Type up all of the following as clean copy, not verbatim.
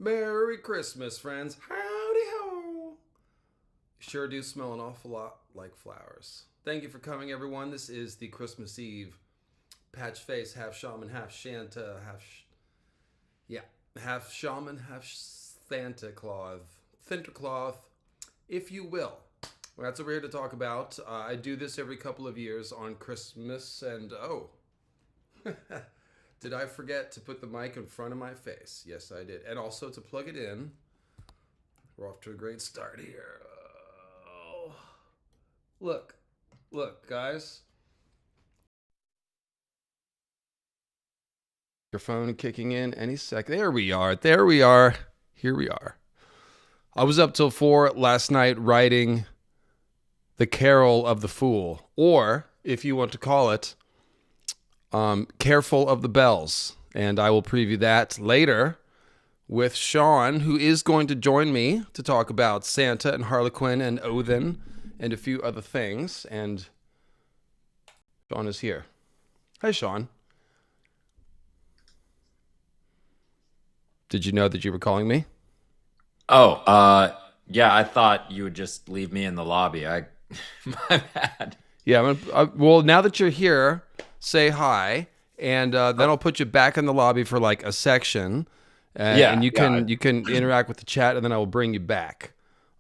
Merry Christmas, friends. Howdy ho. Sure do smell an awful lot like flowers. Thank you for coming, everyone. This is the Christmas Eve Patchface, half shaman, half Santa, half shaman, half Santa Claus, Sinterklaas, if you will. Well, that's what we're here to talk about. I do this every couple of years on Christmas, and did I forget to put the mic in front of my face? Yes, I did. And also to plug it in. We're off to a great start here. Oh. Look, guys. Microphone kicking in any second. There we are. Here we are. I was up till 4 last night writing The Carol of the Fool, or if you want to call it, Careful of the Bells. And I will preview that later with Sean, who is going to join me to talk about Santa and Harlequin and Odin and a few other things. And Sean is here. Hi, Sean. Did you know that you were calling me? Oh, yeah, I thought you would just leave me in the lobby. My bad. Yeah, well, now that you're here, say hi, and then I'll put you back in the lobby for like a section, and you can interact with the chat, and then I will bring you back.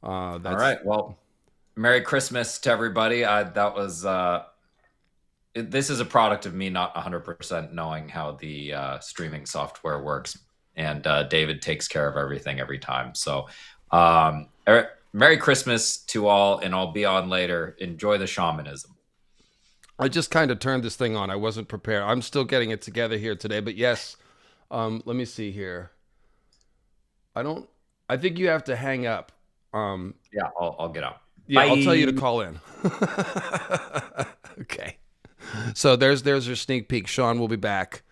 All right. Well, Merry Christmas to everybody. That was this is a product of me not 100% knowing how the streaming software works, and David takes care of everything every time. So, Merry Christmas to all, and I'll be on later. Enjoy the shamanism. I just kind of turned this thing on. I wasn't prepared. I'm still getting it together here today, but yes. Let me see here. I think you have to hang up. Yeah, I'll get out. Yeah, Bye. I'll tell you to call in. Okay. So there's your sneak peek. Sean will be back.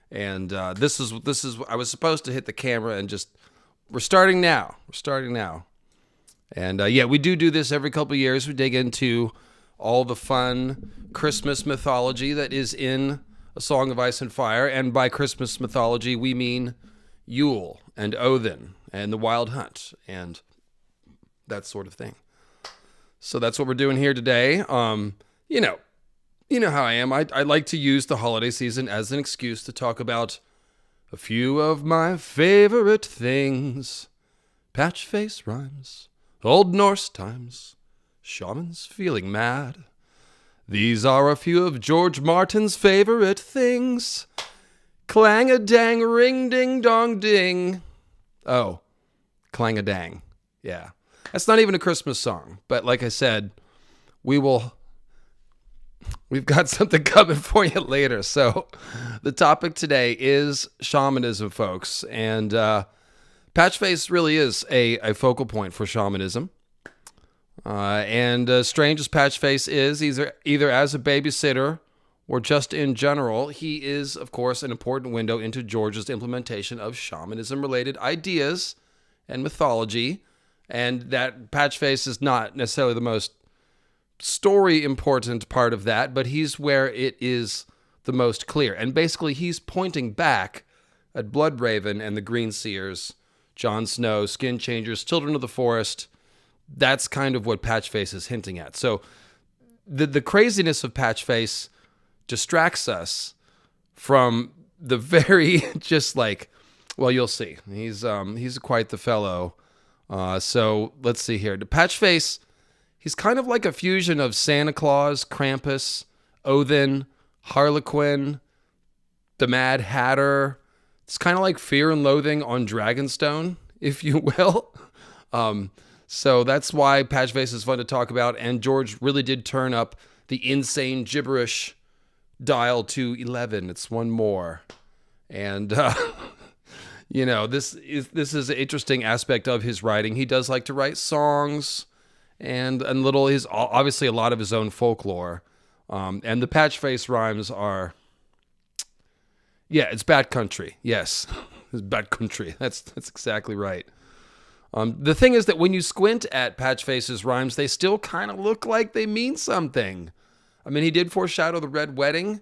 And this is I was supposed to hit the camera and just we're starting now. And we do this every couple of years. We dig into all the fun Christmas mythology that is in A Song of Ice and Fire. And by Christmas mythology, we mean Yule and Odin and the Wild Hunt and that sort of thing. So that's what we're doing here today. You know how I am. I like to use the holiday season as an excuse to talk about a few of my favorite things. Patchface rhymes, old Norse times, shamans feeling mad. These are a few of George Martin's favorite things. Clang-a-dang, ring-ding-dong-ding. Oh, clang-a-dang. Yeah. That's not even a Christmas song. But like I said, we've got something coming for you later. So the topic today is shamanism, folks. And Patchface really is a focal point for shamanism. And strange as Patchface is, either as a babysitter or just in general, he is, of course, an important window into George's implementation of shamanism-related ideas and mythology. And that Patchface is not necessarily the most story-important part of that, but he's where it is the most clear. And basically, he's pointing back at Bloodraven and the Greenseers, Jon Snow, Skin Changers, Children of the Forest. That's kind of what Patchface is hinting at. So the craziness of Patchface distracts us from the very you'll see. He's quite the fellow. So let's see here. The Patchface, he's kind of like a fusion of Santa Claus, Krampus, Odin, Harlequin, the Mad Hatter. It's kind of like Fear and Loathing on Dragonstone, if you will. So that's why Patchface is fun to talk about. And George really did turn up the insane gibberish dial to 11. It's one more. And, this is an interesting aspect of his writing. He does like to write songs and obviously a lot of his own folklore. And the Patchface rhymes are, it's bad country. Yes, it's bad country. That's exactly right. The thing is that when you squint at Patchface's rhymes, they still kind of look like they mean something. I mean, he did foreshadow the Red Wedding,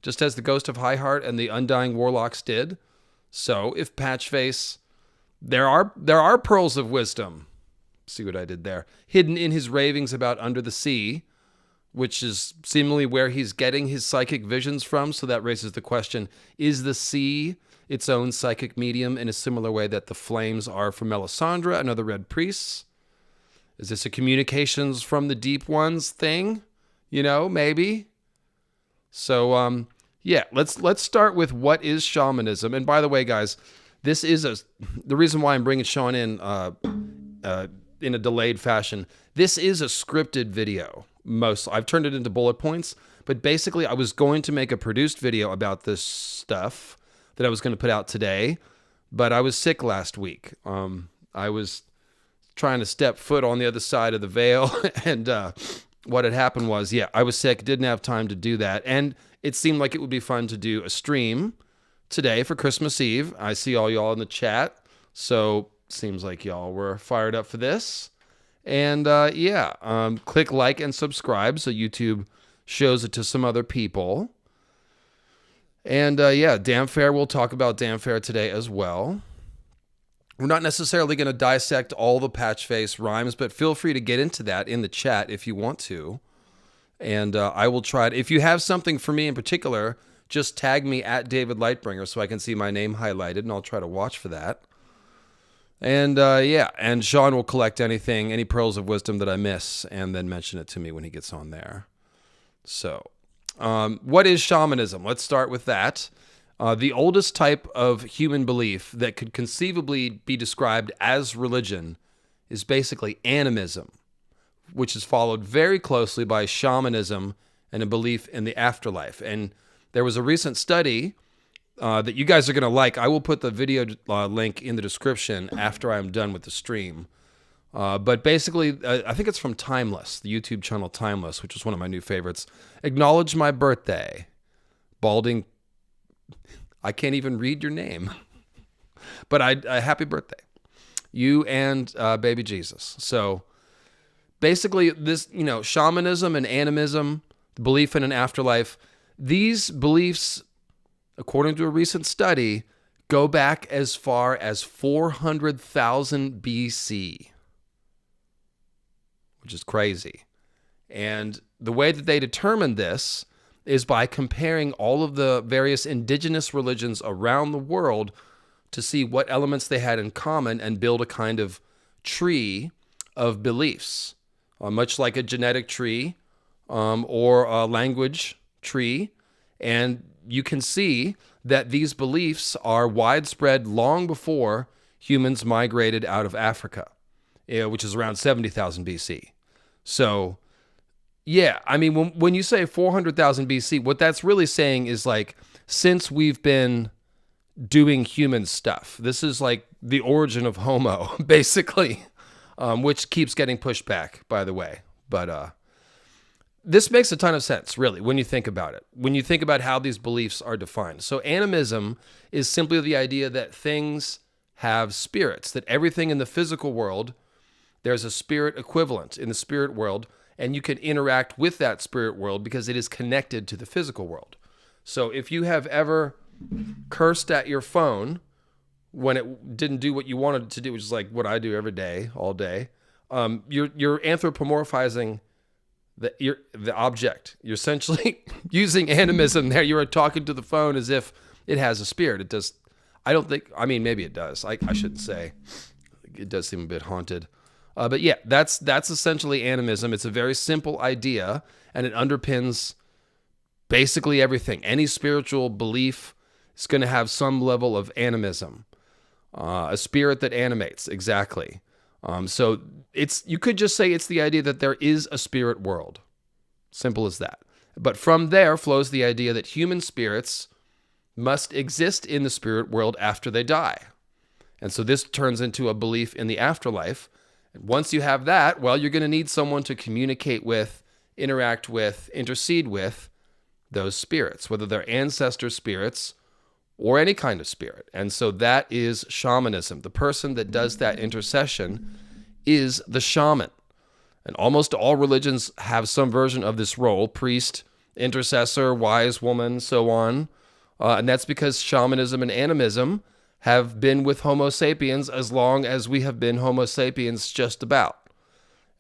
just as the Ghost of Highheart and the Undying Warlocks did. So if Patchface There are pearls of wisdom. See what I did there? Hidden in his ravings about under the sea, which is seemingly where he's getting his psychic visions from. So that raises the question, is the sea its own psychic medium in a similar way that the flames are for Melisandre and other red priests? Is this a communications from the deep ones thing? You know, maybe. So, yeah, let's start with what is shamanism. And by the way, guys, this is the reason why I'm bringing Sean in a delayed fashion. This is a scripted video. I've turned it into bullet points, but basically I was going to make a produced video about this stuff that I was going to put out today, but I was sick last week. I was trying to step foot on the other side of the veil, and what had happened was, I was sick, didn't have time to do that, and it seemed like it would be fun to do a stream today for Christmas Eve. I see all y'all in the chat, so seems like y'all were fired up for this. And click like and subscribe so YouTube shows it to some other people. And Damn Fair, we'll talk about Damn Fair today as well. We're not necessarily going to dissect all the Patchface rhymes, but feel free to get into that in the chat if you want to. And I will try it. If you have something for me in particular, just tag me at David Lightbringer so I can see my name highlighted, and I'll try to watch for that. And and Sean will collect any pearls of wisdom that I miss and then mention it to me when he gets on there. So, what is shamanism? Let's start with that. The oldest type of human belief that could conceivably be described as religion is basically animism, which is followed very closely by shamanism and a belief in the afterlife. And there was a recent study that you guys are going to like. I will put the video link in the description after I'm done with the stream. But basically, I think it's from Timeless, the YouTube channel Timeless, which is one of my new favorites. Acknowledge my birthday. Balding. I can't even read your name. But happy birthday. You and baby Jesus. So basically, this, shamanism and animism, belief in an afterlife, these beliefs, according to a recent study, go back as far as 400,000 BC, which is crazy. And the way that they determined this is by comparing all of the various indigenous religions around the world to see what elements they had in common and build a kind of tree of beliefs, much like a genetic tree or a language tree. And you can see that these beliefs are widespread long before humans migrated out of Africa, which is around 70,000 BC. So, when you say 400,000 BC, what that's really saying is like, since we've been doing human stuff, this is like the origin of Homo, basically, which keeps getting pushed back, by the way. But this makes a ton of sense, really, when you think about it, when you think about how these beliefs are defined. So animism is simply the idea that things have spirits, that everything in the physical world, there's a spirit equivalent in the spirit world, and you can interact with that spirit world because it is connected to the physical world. So if you have ever cursed at your phone when it didn't do what you wanted it to do, which is like what I do every day, all day, you're anthropomorphizing the object. You're essentially using animism there. You are talking to the phone as if it has a spirit. It does. Maybe it does. I shouldn't say. It does seem a bit haunted. But yeah, that's essentially animism. It's a very simple idea, and it underpins basically everything. Any spiritual belief is going to have some level of animism. A spirit that animates, exactly. So you could just say it's the idea that there is a spirit world. Simple as that. But from there flows the idea that human spirits must exist in the spirit world after they die. And so this turns into a belief in the afterlife. And once you have that, well, you're going to need someone to communicate with, interact with, intercede with those spirits, whether they're ancestor spirits or any kind of spirit. And so that is shamanism. The person that does that intercession is the shaman. And almost all religions have some version of this role: priest, intercessor, wise woman, so on. And that's because shamanism and animism have been with Homo sapiens as long as we have been Homo sapiens just about.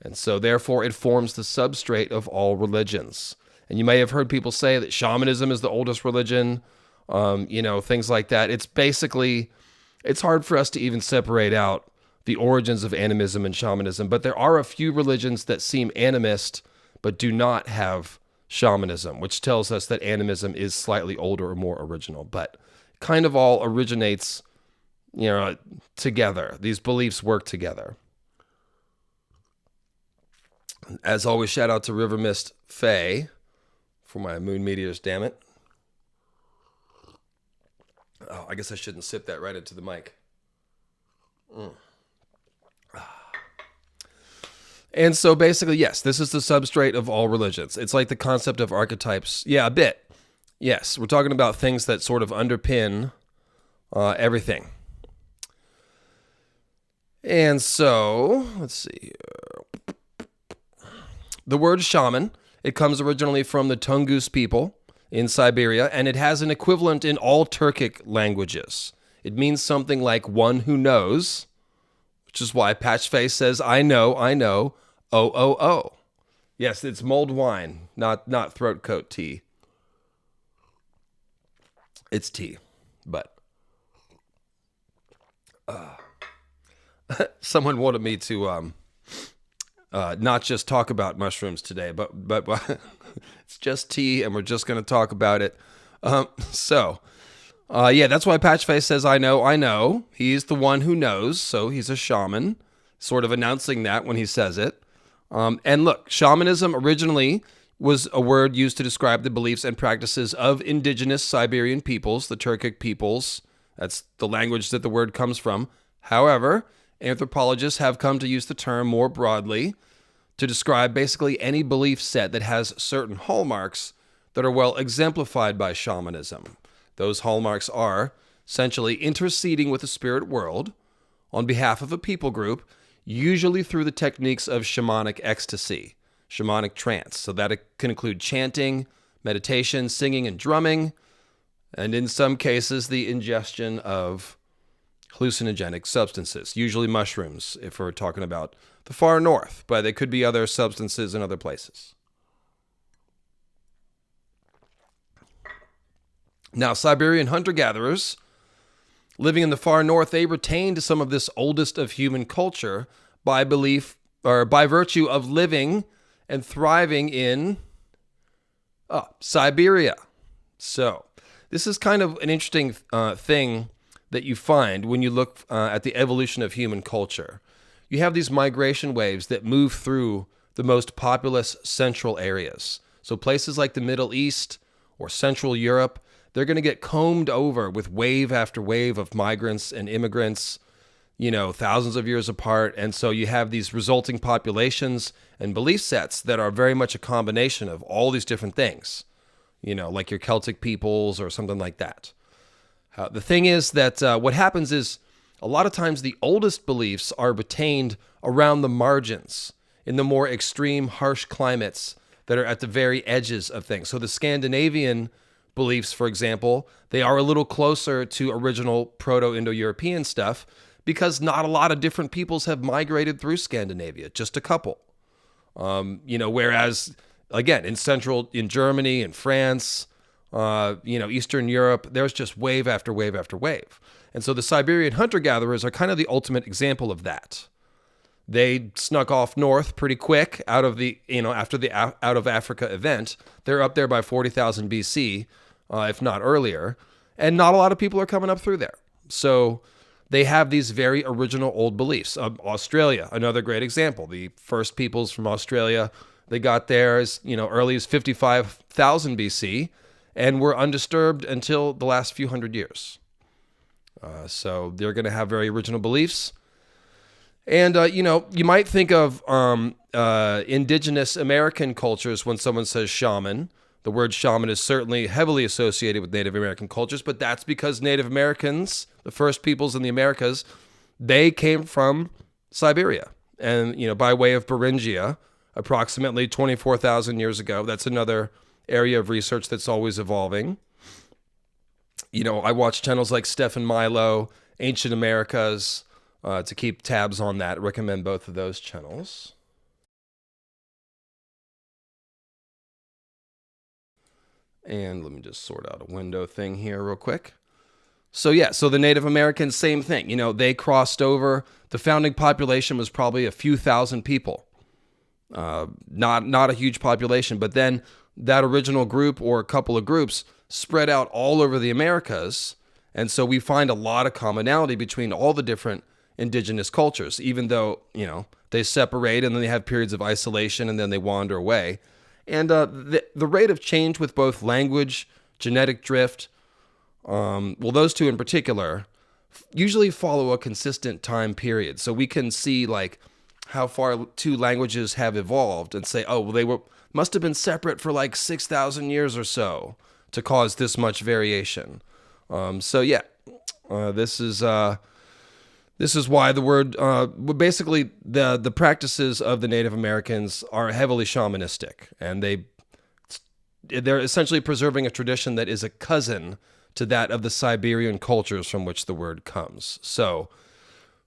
And so therefore it forms the substrate of all religions. And you may have heard people say that shamanism is the oldest religion, things like that. It's basically, it's hard for us to even separate out the origins of animism and shamanism, but there are a few religions that seem animist but do not have shamanism, which tells us that animism is slightly older or more original, but kind of all originates, together. These beliefs work together. As always, shout out to River Mist Faye for my moon meteors, damn it. Oh, I guess I shouldn't sip that right into the mic. And so basically, yes, this is the substrate of all religions. It's like the concept of archetypes. Yeah, a bit. Yes, we're talking about things that sort of underpin everything. And so, let's see here. The word shaman, it comes originally from the Tungus people in Siberia, and it has an equivalent in all Turkic languages. It means something like one who knows, which is why Patchface says, I know, oh. Yes, it's mulled wine, not throat coat tea. It's tea, but someone wanted me to not just talk about mushrooms today, but it's just tea, and we're just going to talk about it. That's why Patchface says, I know. He's the one who knows, so he's a shaman, sort of announcing that when he says it. And look, shamanism originally was a word used to describe the beliefs and practices of indigenous Siberian peoples, the Turkic peoples. That's the language that the word comes from. However, anthropologists have come to use the term more broadly to describe basically any belief set that has certain hallmarks that are well exemplified by shamanism. Those hallmarks are essentially interceding with the spirit world on behalf of a people group, usually through the techniques of shamanic ecstasy, shamanic trance. So that it can include chanting, meditation, singing, and drumming, and in some cases, the ingestion of hallucinogenic substances, usually mushrooms, if we're talking about the far north, but they could be other substances in other places. Now, Siberian hunter-gatherers living in the far north, they retained some of this oldest of human culture by belief, or by virtue of living and thriving in Siberia. So, this is kind of an interesting thing that you find when you look at the evolution of human culture. You have these migration waves that move through the most populous central areas. So places like the Middle East or Central Europe, they're going to get combed over with wave after wave of migrants and immigrants, thousands of years apart. And so you have these resulting populations and belief sets that are very much a combination of all these different things, like your Celtic peoples or something like that. The thing is that what happens is a lot of times the oldest beliefs are retained around the margins in the more extreme, harsh climates that are at the very edges of things. So the Scandinavian beliefs, for example, they are a little closer to original Proto-Indo-European stuff because not a lot of different peoples have migrated through Scandinavia, just a couple. Whereas, again, in Germany and France, Eastern Europe, there's just wave after wave after wave. And so the Siberian hunter-gatherers are kind of the ultimate example of that. They snuck off north pretty quick out of the, after the Out of Africa event. They're up there by 40,000 BC, if not earlier. And not a lot of people are coming up through there. So they have these very original old beliefs. Australia, another great example. The first peoples from Australia, they got there as, early as 55,000 BC and were undisturbed until the last few hundred years. So they're going to have very original beliefs. And, you might think of indigenous American cultures when someone says shaman. The word shaman is certainly heavily associated with Native American cultures, but that's because Native Americans, the first peoples in the Americas, they came from Siberia. And, by way of Beringia, approximately 24,000 years ago. That's another area of research that's always evolving. I watch channels like Stefan Milo Ancient Americas to keep tabs on that. Recommend both of those channels. And let me just sort out a window thing here real quick. So yeah, so the Native Americans, same thing. They crossed over. The founding population was probably a few thousand people. Not a huge population, but then that original group or a couple of groups spread out all over the Americas. And so we find a lot of commonality between all the different indigenous cultures, even though, they separate and then they have periods of isolation and then they wander away. And the rate of change with both language, genetic drift, those two in particular, usually follow a consistent time period. So we can see like how far two languages have evolved and say, they must have been separate for like 6,000 years or so to cause this much variation. This is why the word, basically the practices of the Native Americans are heavily shamanistic, and they're essentially preserving a tradition that is a cousin to that of the Siberian cultures from which the word comes. So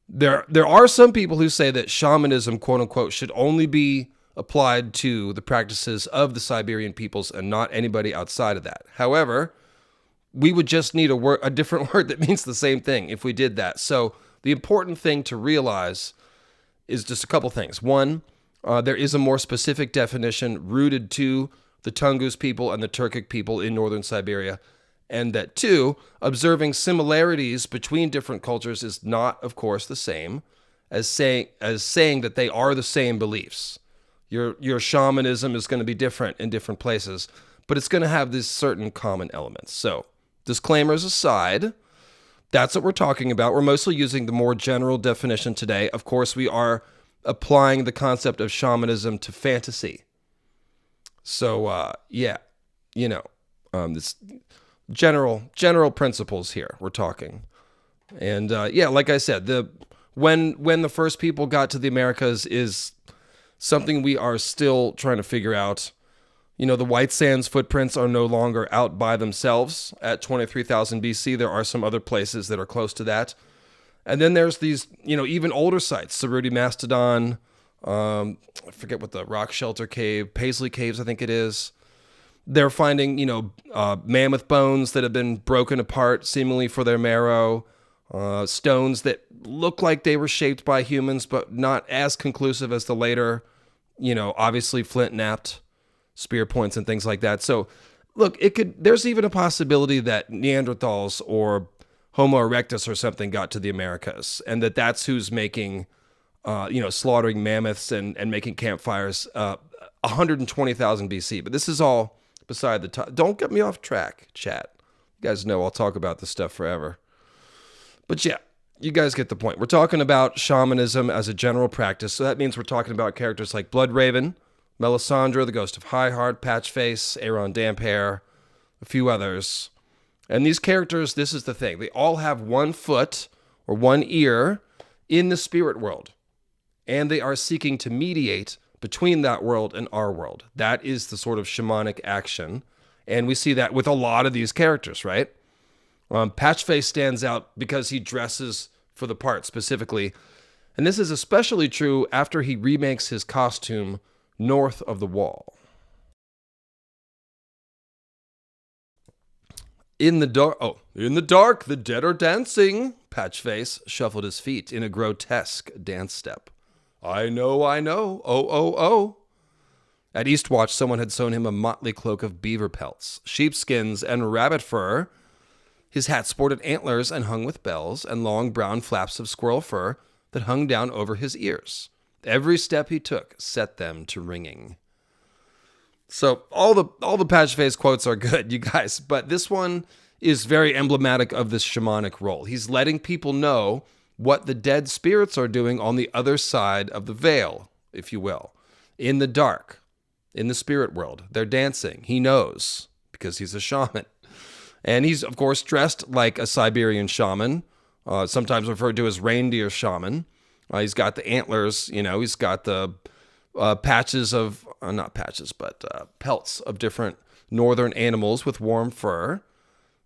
there are some people who say that shamanism, quote unquote, should only be applied to the practices of the Siberian peoples and not anybody outside of that. However, we would just need a different word that means the same thing if we did that. So the important thing to realize is just a couple things. One, there is a more specific definition rooted to the Tungus people and the Turkic people in northern Siberia. And that two, observing similarities between different cultures is not, of course, the same as saying that they are the same beliefs. Your shamanism is going to be different in different places, but it's going to have these certain common elements. So, disclaimers aside, that's what we're talking about. We're mostly using the more general definition today. Of course, we are applying the concept of shamanism to fantasy. So, this general principles here we're talking. And like I said, when the first people got to the Americas is something we are still trying to figure out. The White Sands footprints are no longer out by themselves at 23,000 BC. There are some other places that are close to that. And then there's these, even older sites, Cerruti Mastodon, I forget what the rock shelter cave, Paisley Caves, I think it is. They're finding, mammoth bones that have been broken apart, seemingly for their marrow, stones that look like they were shaped by humans, but not as conclusive as the later, obviously flint-knapped spear points and things like that. So, look, there's even a possibility that Neanderthals or Homo erectus or something got to the Americas, and that's who's making, slaughtering mammoths and making campfires 120,000 BC. But this is all beside the top. Don't get me off track, chat. You guys know I'll talk about this stuff forever. But yeah, you guys get the point. We're talking about shamanism as a general practice. So that means we're talking about characters like Bloodraven, Melisandre, the Ghost of Highheart, Patchface, Aaron Damphair, a few others. And these characters, this is the thing. They all have one foot or one ear in the spirit world. And they are seeking to mediate between that world and our world. That is the sort of shamanic action. And we see that with a lot of these characters, right? Patchface stands out because he dresses for the part specifically. And this is especially true after he remakes his costume north of the wall. In the dark, the dead are dancing. Patchface shuffled his feet in a grotesque dance step. I know, oh. At Eastwatch, someone had sewn him a motley cloak of beaver pelts, sheepskins, and rabbit fur. His hat sported antlers and hung with bells, and long brown flaps of squirrel fur that hung down over his ears. Every step he took set them to ringing. So all the Patchface quotes are good, you guys, but this one is very emblematic of this shamanic role. He's letting people know what the dead spirits are doing on the other side of the veil, if you will. In the dark, in the spirit world, they're dancing. He knows because he's a shaman. And he's, of course, dressed like a Siberian shaman, sometimes referred to as reindeer shaman. He's got the antlers, he's got the pelts of different northern animals with warm fur.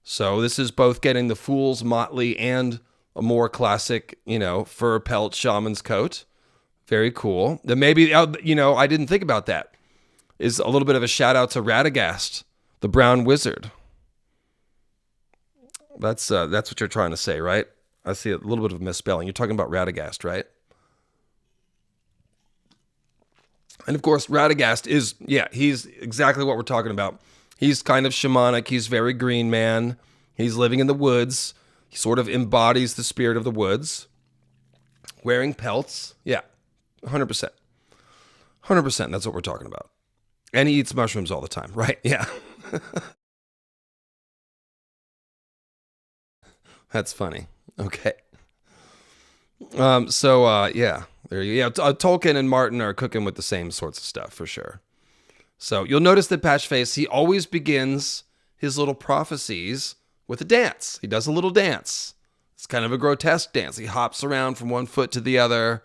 So this is both getting the fool's motley and a more classic, fur pelt shaman's coat. Very cool. Then maybe, I didn't think about that. Is a little bit of a shout out to Radagast, the brown wizard. That's what you're trying to say, right? I see a little bit of misspelling. You're talking about Radagast, right? And of course, Radagast he's exactly what we're talking about. He's kind of shamanic. He's very green man. He's living in the woods. He sort of embodies the spirit of the woods. Wearing pelts. Yeah, 100%. 100%, that's what we're talking about. And he eats mushrooms all the time, right? Yeah. That's funny. Okay. There you go. Tolkien and Martin are cooking with the same sorts of stuff for sure. So you'll notice that Patchface, he always begins his little prophecies with a dance. He does a little dance. It's kind of a grotesque dance. He hops around from one foot to the other.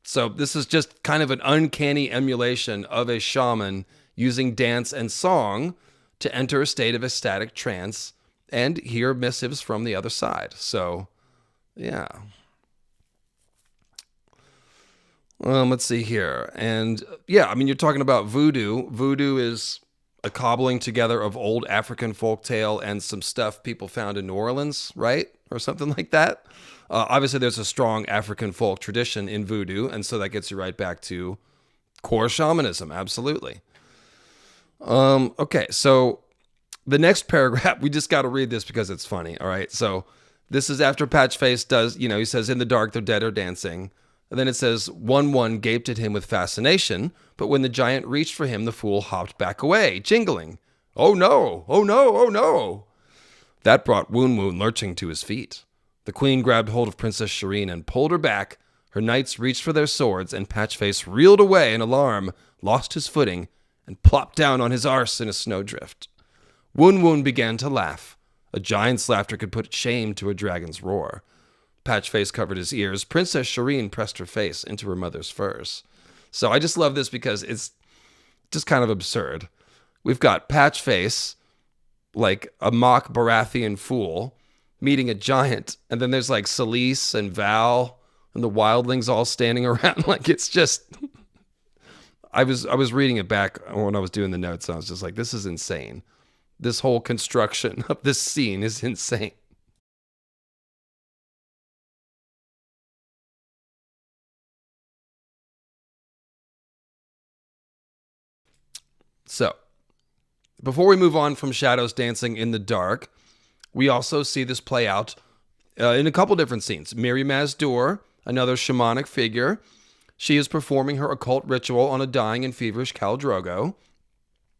So this is just kind of an uncanny emulation of a shaman using dance and song to enter a state of ecstatic trance and hear missives from the other side. So, yeah. Let's see here. And yeah, you're talking about voodoo. Voodoo is a cobbling together of old African folktale and some stuff people found in New Orleans, right? Or something like that. Obviously, there's a strong African folk tradition in voodoo, and so that gets you right back to core shamanism. Absolutely. Okay, so the next paragraph, we just got to read this because it's funny, all right? So this is after Patchface does, he says, in the dark, the dead are dancing. And then it says, 1-1 gaped at him with fascination, but when the giant reached for him, the fool hopped back away, jingling. Oh no, oh no, oh no. That brought Woon Woon lurching to his feet. The queen grabbed hold of Princess Shireen and pulled her back. Her knights reached for their swords, and Patchface reeled away in alarm, lost his footing, and plopped down on his arse in a snowdrift. Woon Woon began to laugh. A giant's laughter could put shame to a dragon's roar. Patchface covered his ears. Princess Shireen pressed her face into her mother's furs. So I just love this because it's just kind of absurd. We've got Patchface, like a mock Baratheon fool, meeting a giant, and then there's like Selyse and Val and the wildlings all standing around. Like, it's just... I was reading it back when I was doing the notes, and I was just like, this is insane. This whole construction of this scene is insane. So, before we move on from shadows dancing in the dark, we also see this play out in a couple different scenes. Miri Mazdur, another shamanic figure, she is performing her occult ritual on a dying and feverish Khal Drogo.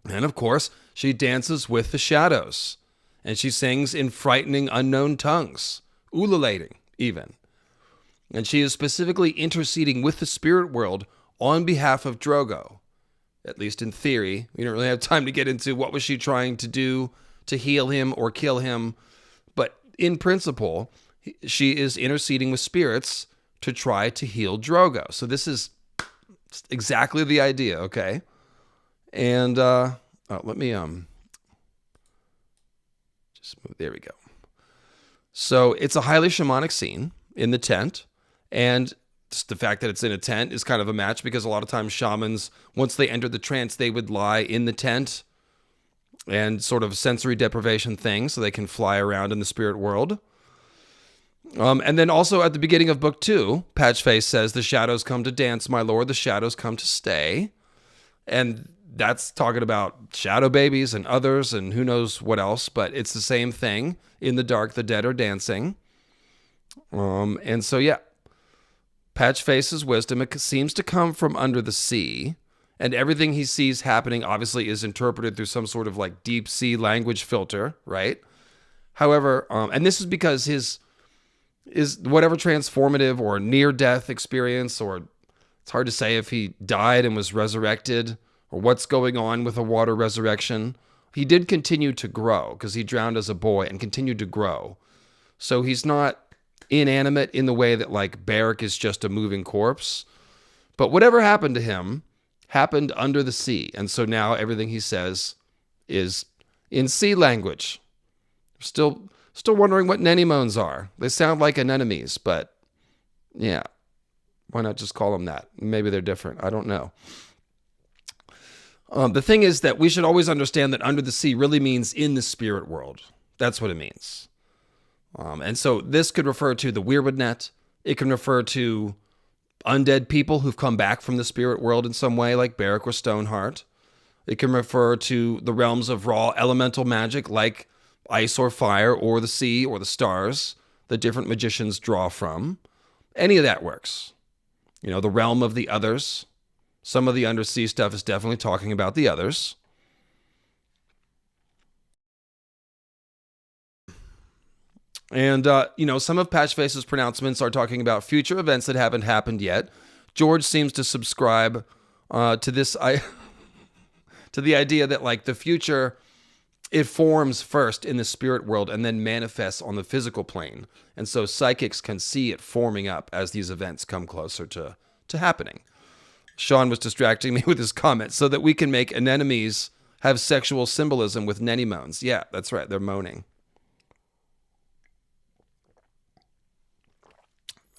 And of course, she dances with the shadows. And she sings in frightening unknown tongues, ululating even. And she is specifically interceding with the spirit world on behalf of Drogo. At least in theory. We don't really have time to get into what was she trying to do to heal him or kill him. But in principle, she is interceding with spirits to try to heal Drogo. So this is exactly the idea, okay? And let me just move. There we go. So it's a highly shamanic scene in the tent, and just the fact that it's in a tent is kind of a match because a lot of times shamans, once they enter the trance, they would lie in the tent and sort of sensory deprivation thing so they can fly around in the spirit world. And then also at the beginning of book 2, Patchface says, "The shadows come to dance, my lord, the shadows come to stay." And that's talking about shadow babies and others and who knows what else, but it's the same thing. In the dark, the dead are dancing. And so, yeah. Patchface's wisdom seems to come from under the sea, and everything he sees happening obviously is interpreted through some sort of like deep sea language filter, right? However, and this is because his whatever transformative or near-death experience, or it's hard to say if he died and was resurrected, or what's going on with a water resurrection. He did continue to grow because he drowned as a boy and continued to grow. So he's not inanimate in the way that like Beric is just a moving corpse. But whatever happened to him happened under the sea. And so now everything he says is in sea language. Still Still wondering what anemones are. They sound like anemones, but yeah, why not just call them that? Maybe they're different. I don't know. The thing is that we should always understand that under the sea really means in the spirit world. That's what it means. And so this could refer to the weirwood net. It can refer to undead people who've come back from the spirit world in some way, like Beric or Stoneheart. It can refer to the realms of raw elemental magic, like ice or fire or the sea or the stars that different magicians draw from. Any of that works. You know, the realm of the others. Some of the undersea stuff is definitely talking about the others. And, some of Patchface's pronouncements are talking about future events that haven't happened yet. George seems to subscribe to this, to the idea that, like, the future, it forms first in the spirit world and then manifests on the physical plane. And so psychics can see it forming up as these events come closer to happening. Sean was distracting me with his comments so that we can make anemones have sexual symbolism with anemones. Yeah, that's right. They're moaning.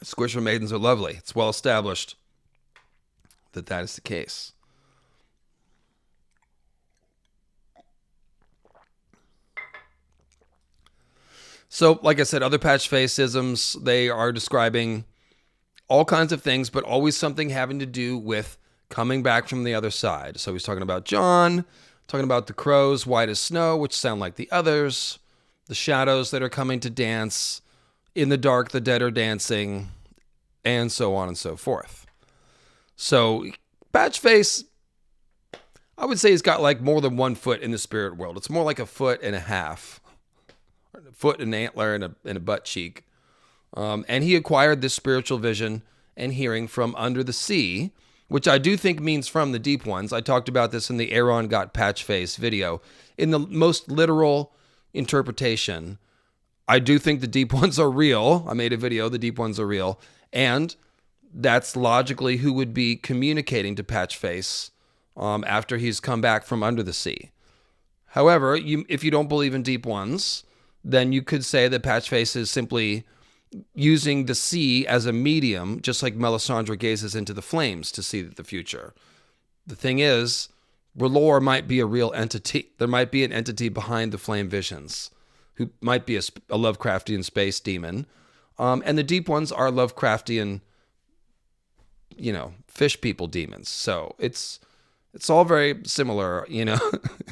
Squisher maidens are lovely. It's well established that is the case. So, like I said, other Patchface-isms, they are describing all kinds of things, but always something having to do with coming back from the other side. So he's talking about John, talking about the crows, white as snow, which sound like the others, the shadows that are coming to dance, in the dark, the dead are dancing, and so on and so forth. So Patchface, I would say he's got like more than 1 foot in the spirit world. It's more like 1.5 foot, a foot, an antler, and a butt cheek. And he acquired this spiritual vision and hearing from under the sea, which I do think means from the deep ones. I talked about this in the Aaron Got Patchface video. In the most literal interpretation, I do think the deep ones are real. I made a video, the deep ones are real. And that's logically who would be communicating to Patchface after he's come back from under the sea. However, if you don't believe in deep ones, then you could say that Patchface is simply using the sea as a medium, just like Melisandre gazes into the flames to see the future. The thing is, R'hllor might be a real entity. There might be an entity behind the flame visions who might be a Lovecraftian space demon. And the deep ones are Lovecraftian, fish people demons. So it's all very similar,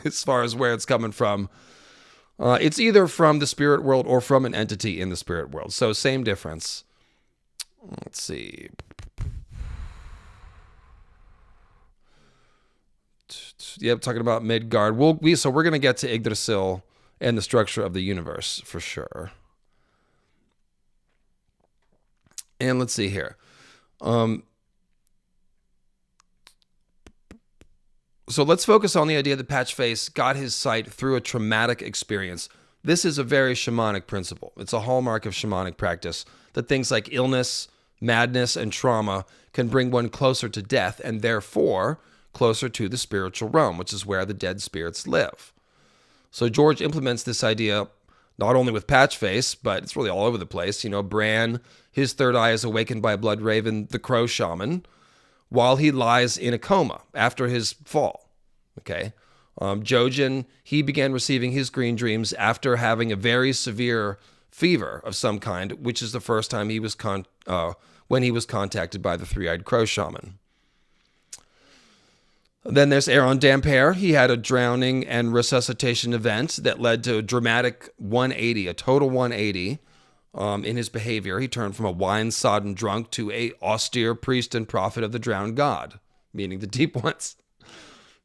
as far as where it's coming from. It's either from the spirit world or from an entity in the spirit world. So same difference. Let's see. Yep, talking about Midgard. So we're going to get to Yggdrasil and the structure of the universe for sure. And let's see here. So let's focus on the idea that Patchface got his sight through a traumatic experience. This is a very shamanic principle. It's a hallmark of shamanic practice that things like illness, madness, and trauma can bring one closer to death and therefore closer to the spiritual realm, which is where the dead spirits live. So George implements this idea not only with Patchface, but it's really all over the place. Bran, his third eye is awakened by Bloodraven, the crow shaman, while he lies in a coma after his fall. Okay. Jojen, he began receiving his green dreams after having a very severe fever of some kind, which is the first time he was when he was contacted by the three-eyed crow shaman. Then there's Aaron Dampier. He had a drowning and resuscitation event that led to a dramatic 180, a total 180 in his behavior. He turned from a wine-sodden drunk to a austere priest and prophet of the drowned god, meaning the deep ones.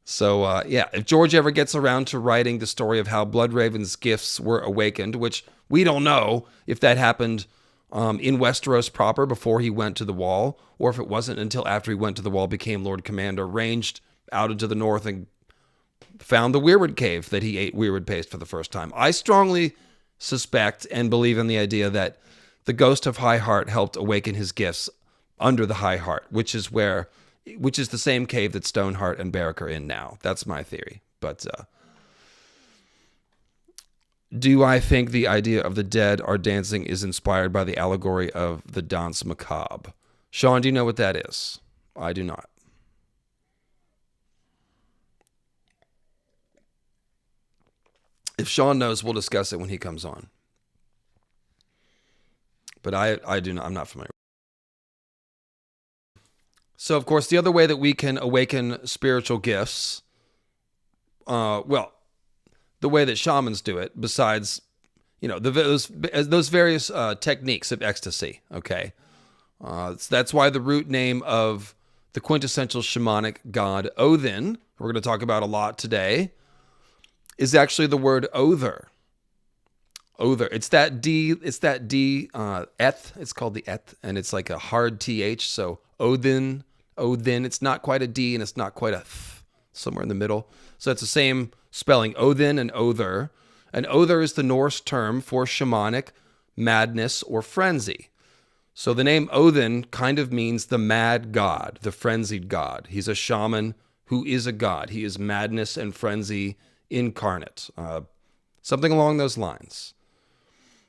So, if George ever gets around to writing the story of how Bloodraven's gifts were awakened, which we don't know if that happened in Westeros proper before he went to the Wall, or if it wasn't until after he went to the Wall, became Lord Commander, ranged out into the north and found the weirwood cave that he ate weirwood paste for the first time. I strongly suspect and believe in the idea that the ghost of High Heart helped awaken his gifts under the High Heart, which is the same cave that Stoneheart and Beric are in now. That's my theory. But Do I think the idea of the dead are dancing is inspired by the allegory of the danse macabre? Sean, do you know what that is? I do not. If Sean knows, we'll discuss it when he comes on. But I do not. I'm not familiar. So, of course, the other way that we can awaken spiritual gifts, well, the way that shamans do it, besides, those various techniques of ecstasy. Okay, that's why the root name of the quintessential shamanic god Odin, we're going to talk about a lot today, is actually the word other. Other. It's that D. It's that D. Eth. It's called the eth, and it's like a hard th. So Odin. Odin. It's not quite a D, and it's not quite a th. Somewhere in the middle. So it's the same spelling. Odin and other. And other is the Norse term for shamanic madness or frenzy. So the name Odin kind of means the mad god, the frenzied god. He's a shaman who is a god. He is madness and frenzy incarnate. Something along those lines.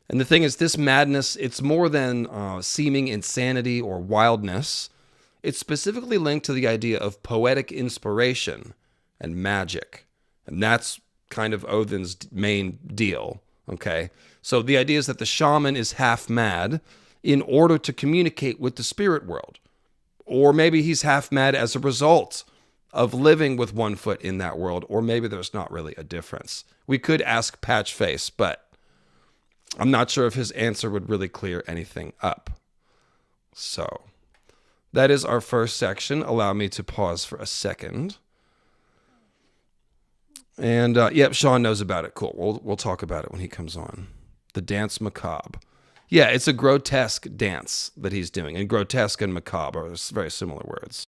And the thing is, this madness, it's more than seeming insanity or wildness. It's specifically linked to the idea of poetic inspiration and magic. And that's kind of Odin's main deal, okay? So the idea is that the shaman is half mad in order to communicate with the spirit world. Or maybe he's half mad as a result of living with one foot in that world, or maybe there's not really a difference. We could ask Patchface, but I'm not sure if his answer would really clear anything up. So that is our first section. Allow me to pause for a second. And yep, Sean knows about it. Cool. We'll talk about it when he comes on. The dance macabre. Yeah, it's a grotesque dance that he's doing. And grotesque and macabre are very similar words.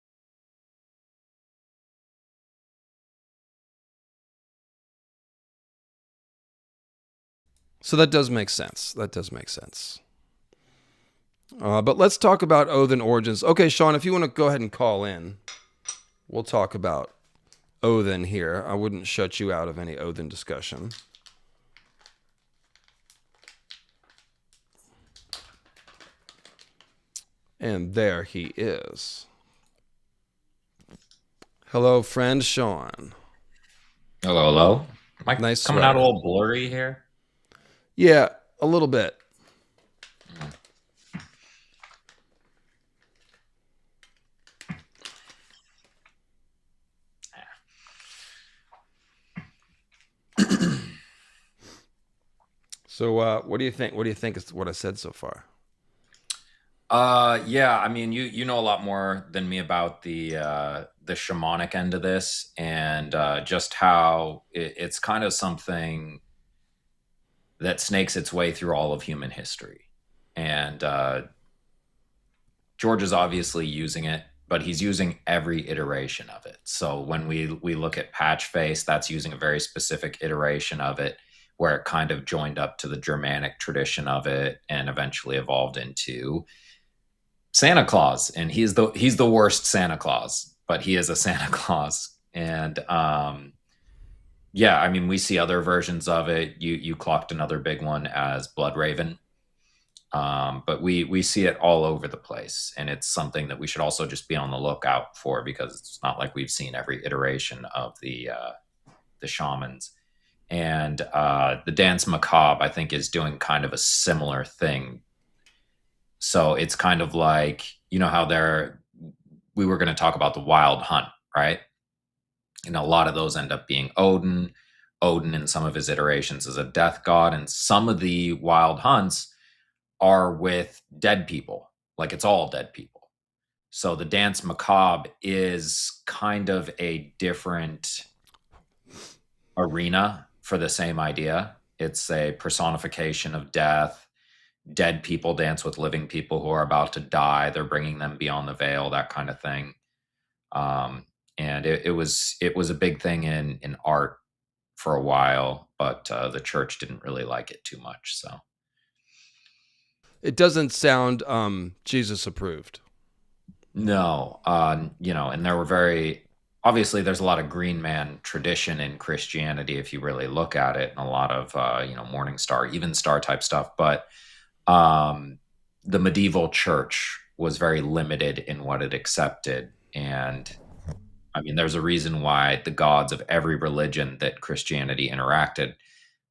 So that does make sense. That does make sense. But let's talk about Odin origins. Okay, Sean, if you want to go ahead and call in, we'll talk about Odin here. I wouldn't shut you out of any Odin discussion. And there he is. Hello, friend Sean. Hello, hello. Am I Nice coming out a little blurry here? Yeah, a little bit. So, what do you think? What do you think is what I said so far? Yeah, I mean, you know a lot more than me about the shamanic end of this, and just how it's kind of something that snakes its way through all of human history. And George is obviously using it, but he's using every iteration of it. So when we look at Patchface, that's using a very specific iteration of it, where it kind of joined up to the Germanic tradition of it and eventually evolved into Santa Claus. And he's the worst Santa Claus, but he is a Santa Claus. And yeah, I mean, we see other versions of it. You clocked another big one as Blood Raven. But we see it all over the place, and it's something that we should also just be on the lookout for, because it's not like we've seen every iteration of the shamans. And the dance macabre, I think, is doing kind of a similar thing. So it's kind of like, you know how we were going to talk about the wild hunt, right? And a lot of those end up being Odin. Odin in some of his iterations is a death god, and some of the wild hunts are with dead people. Like, it's all dead people. So the dance macabre is kind of a different arena for the same idea. It's a personification of death. Dead people dance with living people who are about to die. They're bringing them beyond the veil, that kind of thing. And it was a big thing in art for a while, but the church didn't really like it too much. So it doesn't sound Jesus approved. No, and there were very obviously there's a lot of green man tradition in Christianity if you really look at it, and a lot of morning star, even star type stuff. But the medieval church was very limited in what it accepted, and I mean, there's a reason why the gods of every religion that Christianity interacted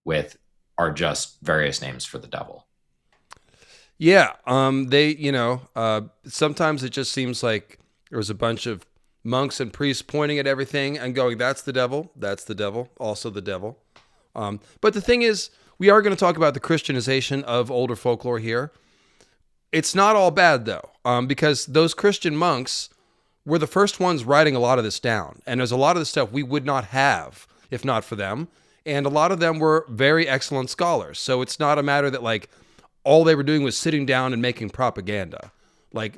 with are just various names for the devil. Yeah, sometimes it just seems like there was a bunch of monks and priests pointing at everything and going, "That's the devil. That's the devil. Also the devil." But the thing is, we are going to talk about the Christianization of older folklore here. It's not all bad though, because those Christian monks were the first ones writing a lot of this down, and there's a lot of the stuff we would not have if not for them. And a lot of them were very excellent scholars. So it's not a matter that like all they were doing was sitting down and making propaganda. Like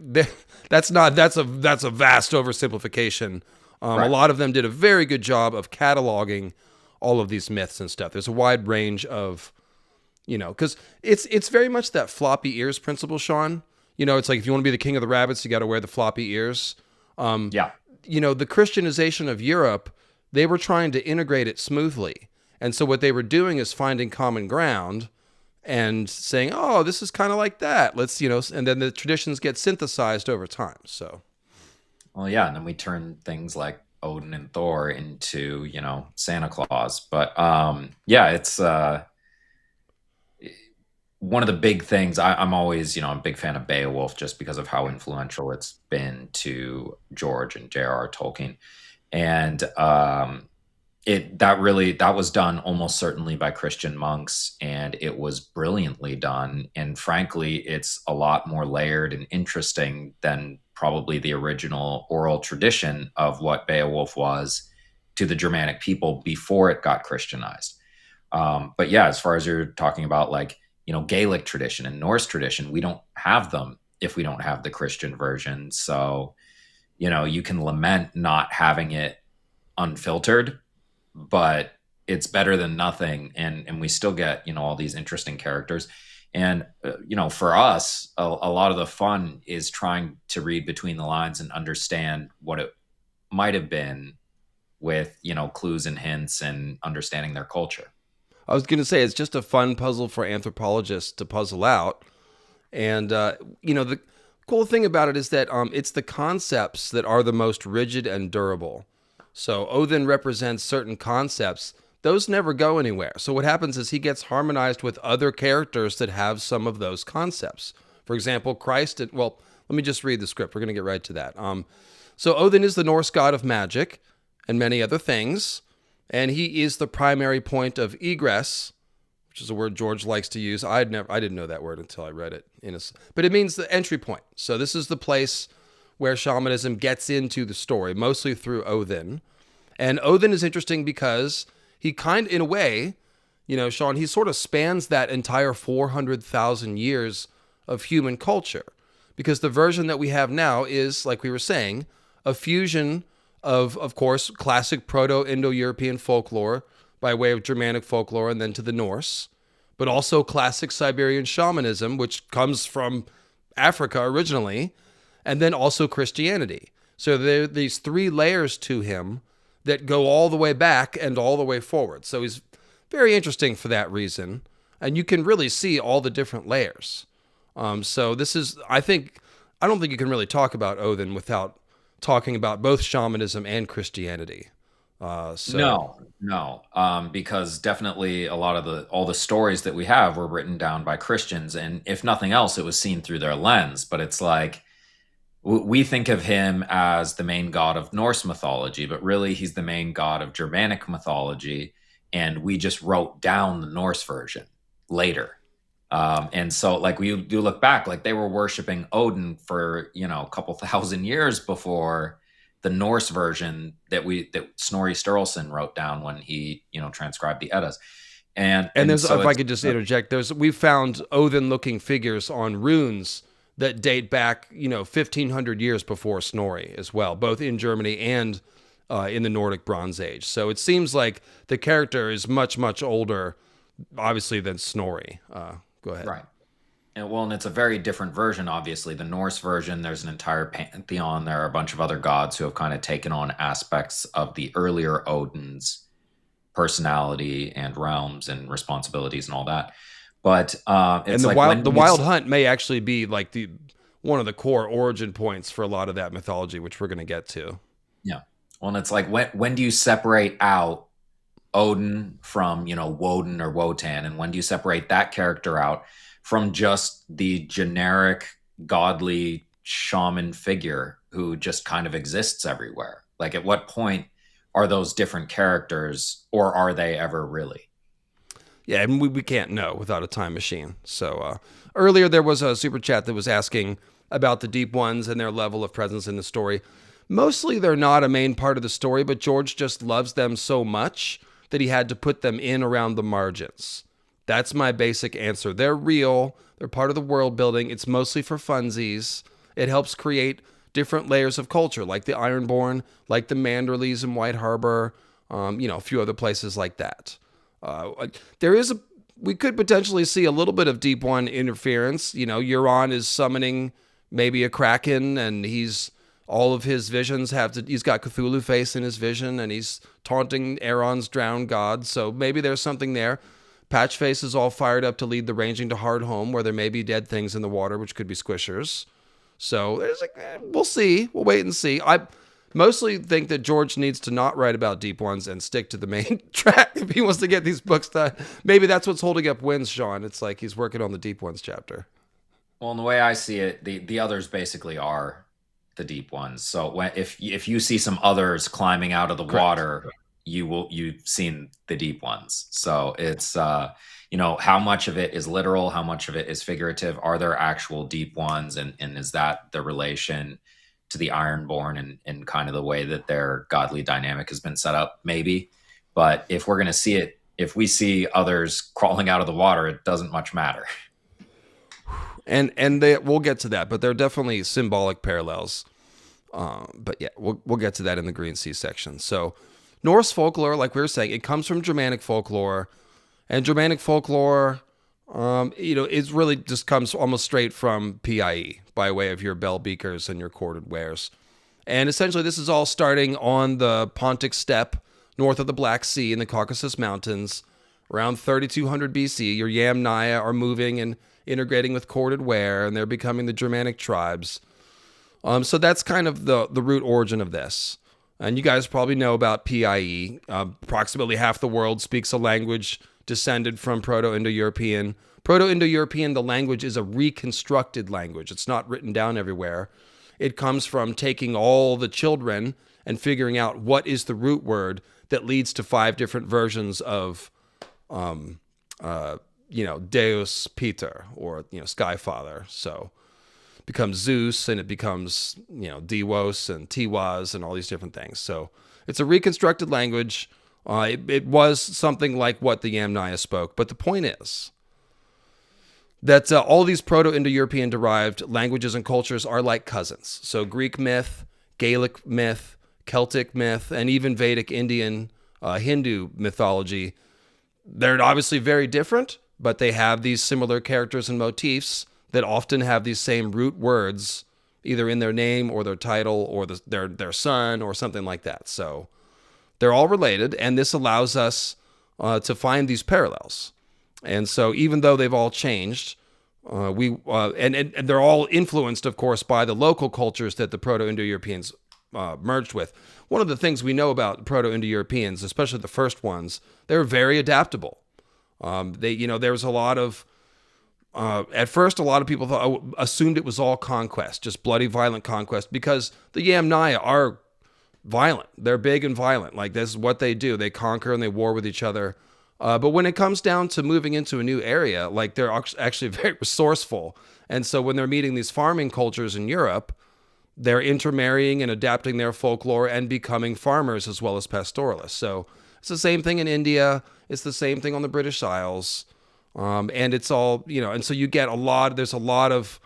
that's a vast oversimplification. Right. A lot of them did a very good job of cataloging all of these myths and stuff. There's a wide range of, because it's very much that floppy ears principle, Sean. It's like if you want to be the king of the rabbits, you got to wear the floppy ears. Yeah. The Christianization of Europe, they were trying to integrate it smoothly. And so what they were doing is finding common ground and saying, oh, this is kind of like that. Let's, and then the traditions get synthesized over time. So, well, yeah. And then we turn things like Odin and Thor into, Santa Claus. But yeah, it's one of the big things. I'm always, I'm a big fan of Beowulf just because of how influential it's been to George and J.R.R. Tolkien. And that was done almost certainly by Christian monks, and it was brilliantly done. And frankly, it's a lot more layered and interesting than probably the original oral tradition of what Beowulf was to the Germanic people before it got Christianized. But yeah, as far as you're talking about, like, Gaelic tradition and Norse tradition, we don't have them if we don't have the Christian version. So, you can lament not having it unfiltered, but it's better than nothing. And we still get, all these interesting characters. And, for us, a lot of the fun is trying to read between the lines and understand what it might have been with, clues and hints and understanding their culture. I was going to say, it's just a fun puzzle for anthropologists to puzzle out. And, the cool thing about it is that it's the concepts that are the most rigid and durable. So Odin represents certain concepts. Those never go anywhere. So what happens is he gets harmonized with other characters that have some of those concepts. For example, Christ. Let me just read the script. We're going to get right to that. So Odin is the Norse god of magic and many other things. And he is the primary point of egress, which is a word George likes to use. I didn't know that word until I read it. But it means the entry point. So this is the place where shamanism gets into the story, mostly through Odin. And Odin is interesting because he in a way, Sean, he sort of spans that entire 400,000 years of human culture. Because the version that we have now is, like we were saying, a fusion of course, classic Proto-Indo-European folklore by way of Germanic folklore and then to the Norse, but also classic Siberian shamanism, which comes from Africa originally, and then also Christianity. So there are these three layers to him that go all the way back and all the way forward. So he's very interesting for that reason, and you can really see all the different layers. So this is, I don't think you can really talk about Odin without talking about both shamanism and Christianity. No, because definitely a lot of all the stories that we have were written down by Christians, and if nothing else, it was seen through their lens. But it's like we think of him as the main god of Norse mythology, but really he's the main god of Germanic mythology, and we just wrote down the Norse version later. And so, like, we do look back, like they were worshiping Odin for, a couple thousand years before the Norse version that Snorri Sturluson wrote down when he, transcribed the Eddas. And there's, so if I could just interject, we've found Odin-looking figures on runes that date back, 1,500 years before Snorri as well, both in Germany and in the Nordic Bronze Age. So it seems like the character is much, much older, obviously, than Snorri. Go ahead. Right. And it's a very different version, obviously. The Norse version, there's an entire pantheon. There are a bunch of other gods who have kind of taken on aspects of the earlier Odin's personality and realms and responsibilities and all that. But And it's like when the you, wild hunt may actually be like the one of the core origin points for a lot of that mythology, which we're going to get to. yeah. Well, and it's like when do you separate out Odin from, Woden or Wotan, and when do you separate that character out from just the generic godly shaman figure who just kind of exists everywhere? Like, at what point are those different characters, or are they ever really? Yeah, and we can't know without a time machine. So earlier there was a super chat that was asking about the deep ones and their level of presence in the story. Mostly they're not a main part of the story, but George just loves them so much that he had to put them in around the margins. That's my basic answer. They're real. They're part of the world building. It's mostly for funsies. It helps create different layers of culture, like the Ironborn, like the Manderleys in White Harbor, a few other places like that. We could potentially see a little bit of Deep One interference. Euron is summoning maybe a Kraken, and all of his visions he's got Cthulhu face in his vision, and he's taunting Aeron's drowned god. So maybe there's something there. Patchface is all fired up to lead the ranging to Hardhome, where there may be dead things in the water, which could be squishers. So we'll see. We'll wait and see. I mostly think that George needs to not write about deep ones and stick to the main track if he wants to get these books done. Maybe that's what's holding up wins, Sean. It's like he's working on the deep ones chapter. Well, in the way I see it, the others basically are the deep ones. So if you see some others climbing out of the Correct. water, you've seen the deep ones. So it's how much of it is literal, how much of it is figurative? Are there actual deep ones, and is that the relation to the Ironborn and kind of the way that their godly dynamic has been set up? Maybe. But if we're going to see it, if we see others crawling out of the water, it doesn't much matter. And we'll get to that, but there are definitely symbolic parallels. But yeah, we'll get to that in the Greenseers section. So Norse folklore, like we were saying, it comes from Germanic folklore, and Germanic folklore, it really just comes almost straight from PIE by way of your bell beakers and your corded wares. And essentially, this is all starting on the Pontic steppe north of the Black Sea in the Caucasus Mountains. Around 3200 BC, your Yamnaya are moving and integrating with corded ware, and they're becoming the Germanic tribes. So that's kind of the root origin of this. And you guys probably know about PIE. Approximately half the world speaks a language descended from Proto-Indo-European. Proto-Indo-European, the language is a reconstructed language. It's not written down everywhere. It comes from taking all the children and figuring out what is the root word that leads to 5 different versions of, Deus Peter, or, Sky Father. So it becomes Zeus, and it becomes, Diwos and Tiwaz and all these different things. So it's a reconstructed language. It was something like what the Yamnaya spoke. But the point is that all these Proto-Indo-European derived languages and cultures are like cousins. So Greek myth, Gaelic myth, Celtic myth, and even Vedic Indian Hindu mythology, they're obviously very different, but they have these similar characters and motifs that often have these same root words, either in their name or their title or their son or something like that. So they're all related, and this allows us to find these parallels. And so even though they've all changed, and they're all influenced, of course, by the local cultures that the Proto-Indo-Europeans merged with. One of the things we know about Proto-Indo-Europeans, especially the first ones, they're very adaptable. There was a lot of, at first, a lot of people assumed it was all conquest, just bloody, violent conquest, because the Yamnaya are violent. They're big and violent. Like, this is what they do. They conquer and they war with each other. But when it comes down to moving into a new area, like, they're actually very resourceful. And so when they're meeting these farming cultures in Europe, they're intermarrying and adapting their folklore and becoming farmers as well as pastoralists. So it's the same thing in India. It's the same thing on the British Isles. And it's all, and so you get there's a lot of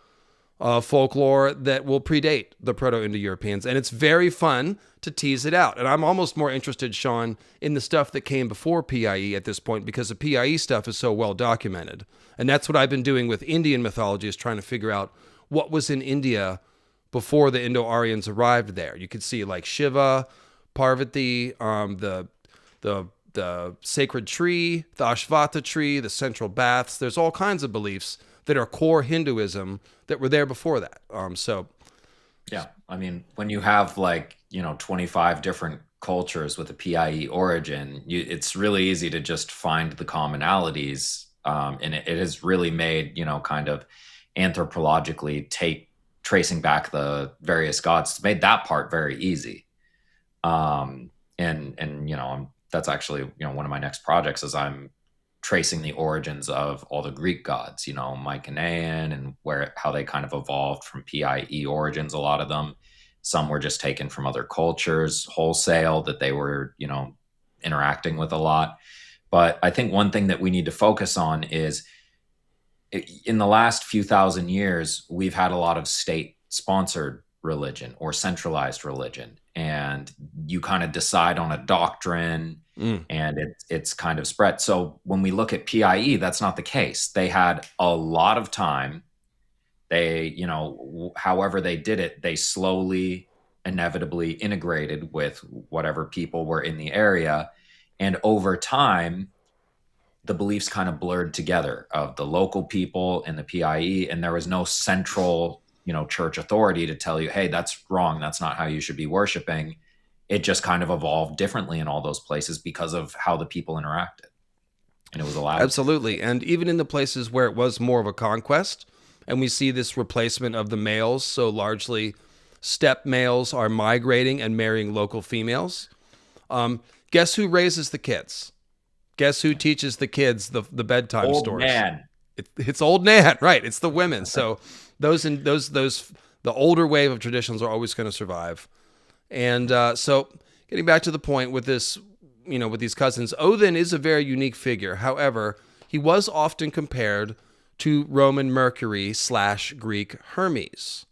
folklore that will predate the Proto-Indo-Europeans. And it's very fun to tease it out. And I'm almost more interested, Sean, in the stuff that came before PIE at this point, because the PIE stuff is so well documented. And that's what I've been doing with Indian mythology, is trying to figure out what was in India before the Indo-Aryans arrived there. You could see like Shiva, Parvati, the sacred tree, the Ashvata tree, the central baths. There's all kinds of beliefs that are core Hinduism that were there before that. Yeah, I mean, when you have 25 different cultures with a PIE origin, it's really easy to just find the commonalities, and it has really made kind of anthropologically tracing back the various gods. It's made that part very easy, and that's actually one of my next projects is I'm tracing the origins of all the Greek gods, Mycenaean, and how they kind of evolved from PIE origins. A lot of them, some were just taken from other cultures wholesale that they were, interacting with a lot. But I think one thing that we need to focus on is in the last few thousand years, we've had a lot of state-sponsored religion or centralized religion, and you kind of decide on a doctrine and it's kind of spread. So when we look at PIE, that's not the case. They had a lot of time. They, however they did it, they slowly, inevitably integrated with whatever people were in the area. And over time, the beliefs kind of blurred together of the local people and the PIE, and there was no central church authority to tell you, hey, that's wrong. That's not how you should be worshiping. It just kind of evolved differently in all those places because of how the people interacted. And it was allowed. Absolutely. And even in the places where it was more of a conquest, and we see this replacement of the males, so largely steppe males are migrating and marrying local females. Guess who raises the kids? Guess who teaches the kids the bedtime Old stories? Man. It's old Nan, right? It's the women. So the older wave of traditions are always going to survive. And so getting back to the point with this, with these cousins, Odin is a very unique figure. However, he was often compared to Roman Mercury / Greek Hermes.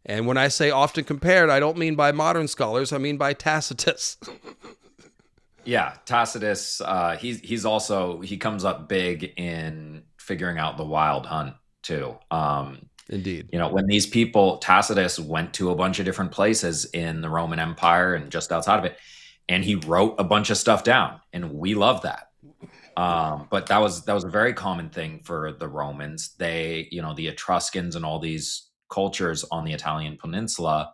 And when I say often compared, I don't mean by modern scholars. I mean by Tacitus. Yeah, Tacitus, he comes up big in figuring out the wild hunt too. Indeed. When these people, Tacitus went to a bunch of different places in the Roman Empire and just outside of it, and he wrote a bunch of stuff down, and we love that. But that was a very common thing for the Romans. They, the Etruscans and all these cultures on the Italian peninsula,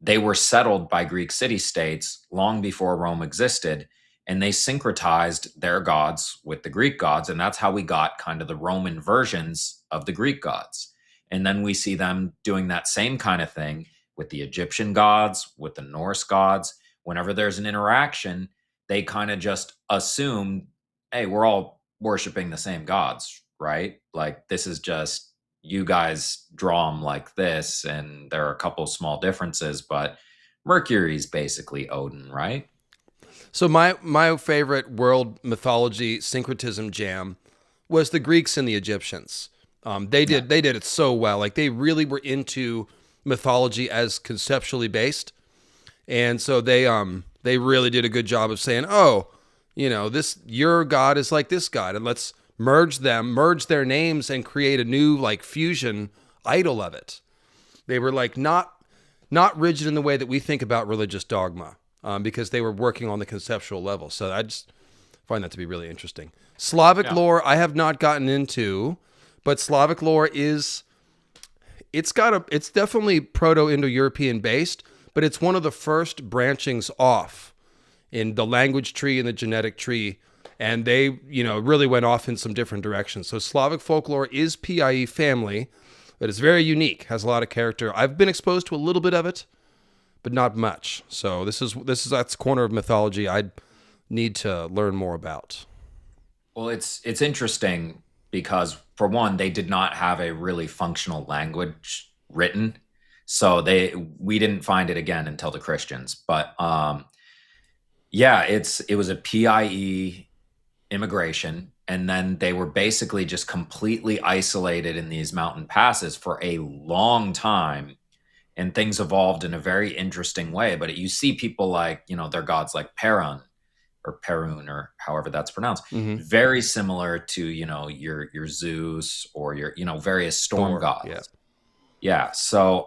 they were settled by Greek city-states long before Rome existed, and they syncretized their gods with the Greek gods, and that's how we got kind of the Roman versions of the Greek gods. And then we see them doing that same kind of thing with the Egyptian gods, with the Norse gods. Whenever there's an interaction, they kind of just assume, hey, we're all worshiping the same gods, right? Like, this is just, you guys draw them like this, and there are a couple small differences, but Mercury's basically Odin, right? So my favorite world mythology syncretism jam was the Greeks and the Egyptians. They did it so well. Like, they really were into mythology as conceptually based, and so they really did a good job of saying, oh, your god is like this god, and let's merge their names, and create a new fusion idol of it. They were not rigid in the way that we think about religious dogma, because they were working on the conceptual level. So I just find that to be really interesting. Slavic lore I have not gotten into, but Slavic lore it's definitely Proto-Indo-European based, but it's one of the first branchings off in the language tree and the genetic tree. And they, really went off in some different directions. So Slavic folklore is PIE family, but it's very unique, has a lot of character. I've been exposed to a little bit of it, but not much. So that's a corner of mythology I'd need to learn more about. Well, it's interesting because, for one, they did not have a really functional language written. So we didn't find it again until the Christians. But it was a PIE immigration and then they were basically just completely isolated in these mountain passes for a long time, and things evolved in a very interesting way. But you see people like, their gods like Perun or Perun or however that's pronounced, very similar to, your Zeus or your, various storm Thor, gods. yeah. Yeah. So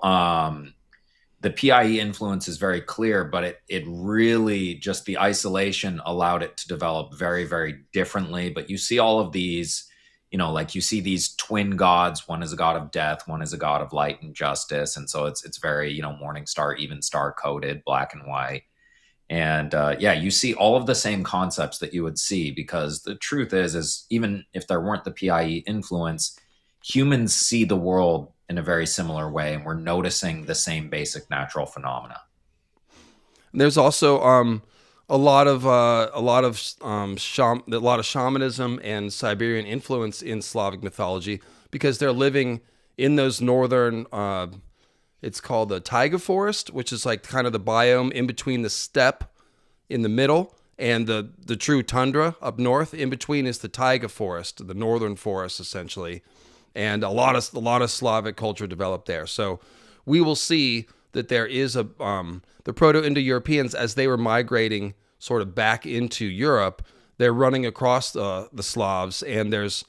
the PIE influence is very clear, but it really just the isolation allowed it to develop very, very differently. But you see all of these, like you see these twin gods. One is a god of death, one is a god of light and justice. And so it's very, morning star, even star coded, black and white. And you see all of the same concepts that you would see, because the truth is even if there weren't the PIE influence, humans see the world in a very similar way, and we're noticing the same basic natural phenomena. There's also a lot of shamanism and Siberian influence in Slavic mythology, because they're living in those northern. It's called the taiga forest, which is like kind of the biome in between the steppe in the middle and the true tundra up north. In between is the taiga forest, the northern forest essentially. And a lot of Slavic culture developed there. So we will see that there is the Proto-Indo-Europeans, as they were migrating sort of back into Europe, they're running across the Slavs, and there's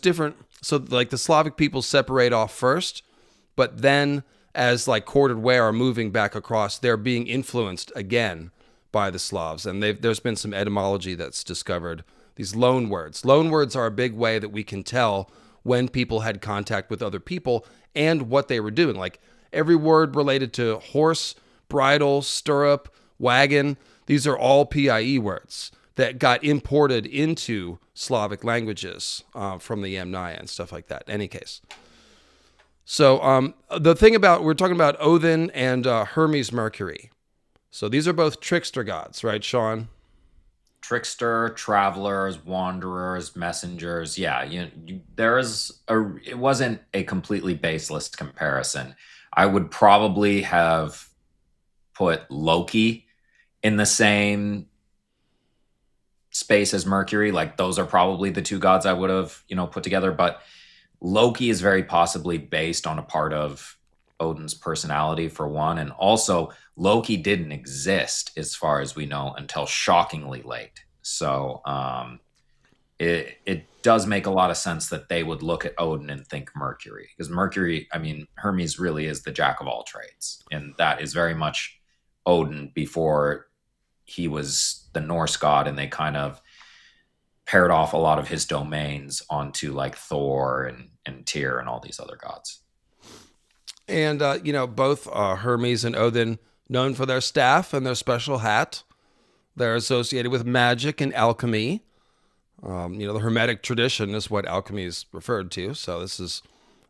different. So like the Slavic people separate off first, but then as like corded ware are moving back across, they're being influenced again by the Slavs, and there's been some etymology that's discovered. These loan words. Loan words are a big way that we can tell when people had contact with other people and what they were doing. Like every word related to horse, bridle, stirrup, wagon, these are all PIE words that got imported into Slavic languages from the Yamnaya and stuff like that. In any case. So the thing we're talking about Odin and Hermes Mercury. So these are both trickster gods, right, Sean? Trickster, travelers, wanderers, messengers. Yeah, it wasn't a completely baseless comparison. I would probably have put Loki in the same space as Mercury. Like those are probably the two gods I would have, put together. But Loki is very possibly based on a part of Odin's personality, for one. And also, Loki didn't exist, as far as we know, until shockingly late. So it does make a lot of sense that they would look at Odin and think Mercury. Because Mercury, Hermes really is the jack of all trades. And that is very much Odin before he was the Norse god, and they kind of paired off a lot of his domains onto like Thor and Tyr and all these other gods. And, both Hermes and Odin, known for their staff and their special hat. They're associated with magic and alchemy. The Hermetic tradition is what alchemy is referred to. So this is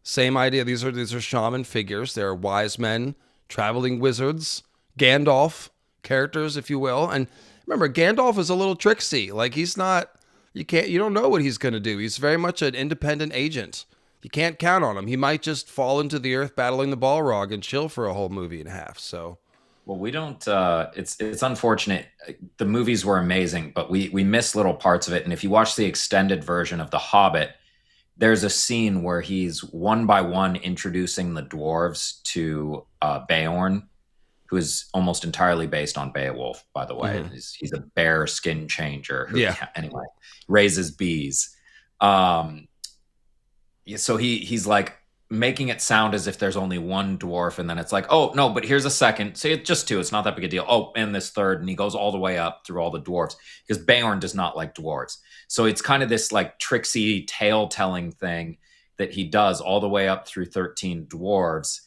same idea. These are shaman figures. They're wise men, traveling wizards, Gandalf characters, if you will. And remember, Gandalf is a little tricksy. Like you don't know what he's going to do. He's very much an independent agent. You can't count on him. He might just fall into the earth battling the Balrog and chill for a whole movie and a half. So, well, we don't. It's unfortunate. The movies were amazing, but we missed little parts of it. And if you watch the extended version of The Hobbit, there's a scene where he's one by one introducing the dwarves to Beorn, who is almost entirely based on Beowulf, by the way. Mm-hmm. He's a bear skin changer who, anyway, raises bees. So he's like making it sound as if there's only one dwarf, and then it's like, oh no, but here's a second. Say it's just two. It's not that big a deal. Oh, and this third, and he goes all the way up through all the dwarves, because Beorn does not like dwarves. So it's kind of this like tricksy tale telling thing that he does all the way up through 13 dwarves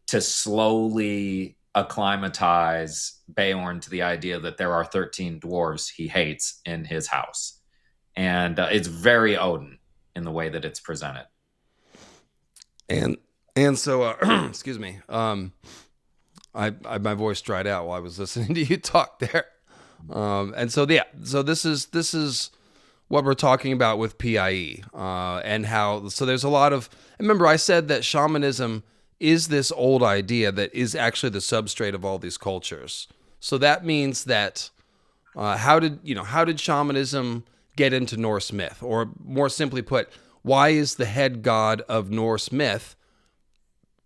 to slowly acclimatize Beorn to the idea that there are 13 dwarves he hates in his house. And it's very Odin in the way that it's presented. And so, excuse me, my voice dried out while I was listening to you talk there. So this is what we're talking about with PIE, and how, so there's a lot of, remember I said that shamanism is this old idea that is actually the substrate of all these cultures. So that means that, how did shamanism get into Norse myth? Or more simply put, why is the head god of Norse myth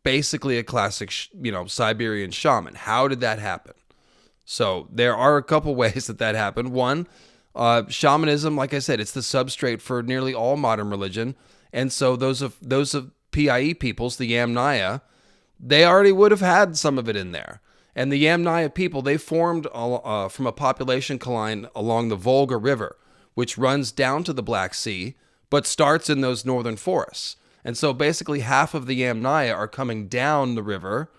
basically a classic, Siberian shaman? How did that happen? So there are a couple ways that happened. One, shamanism, like I said, it's the substrate for nearly all modern religion. And so those of PIE peoples, the Yamnaya, they already would have had some of it in there. And the Yamnaya people, they formed from a population colline along the Volga River, which runs down to the Black Sea, but starts in those northern forests. And so basically half of the Yamnaya are coming down the river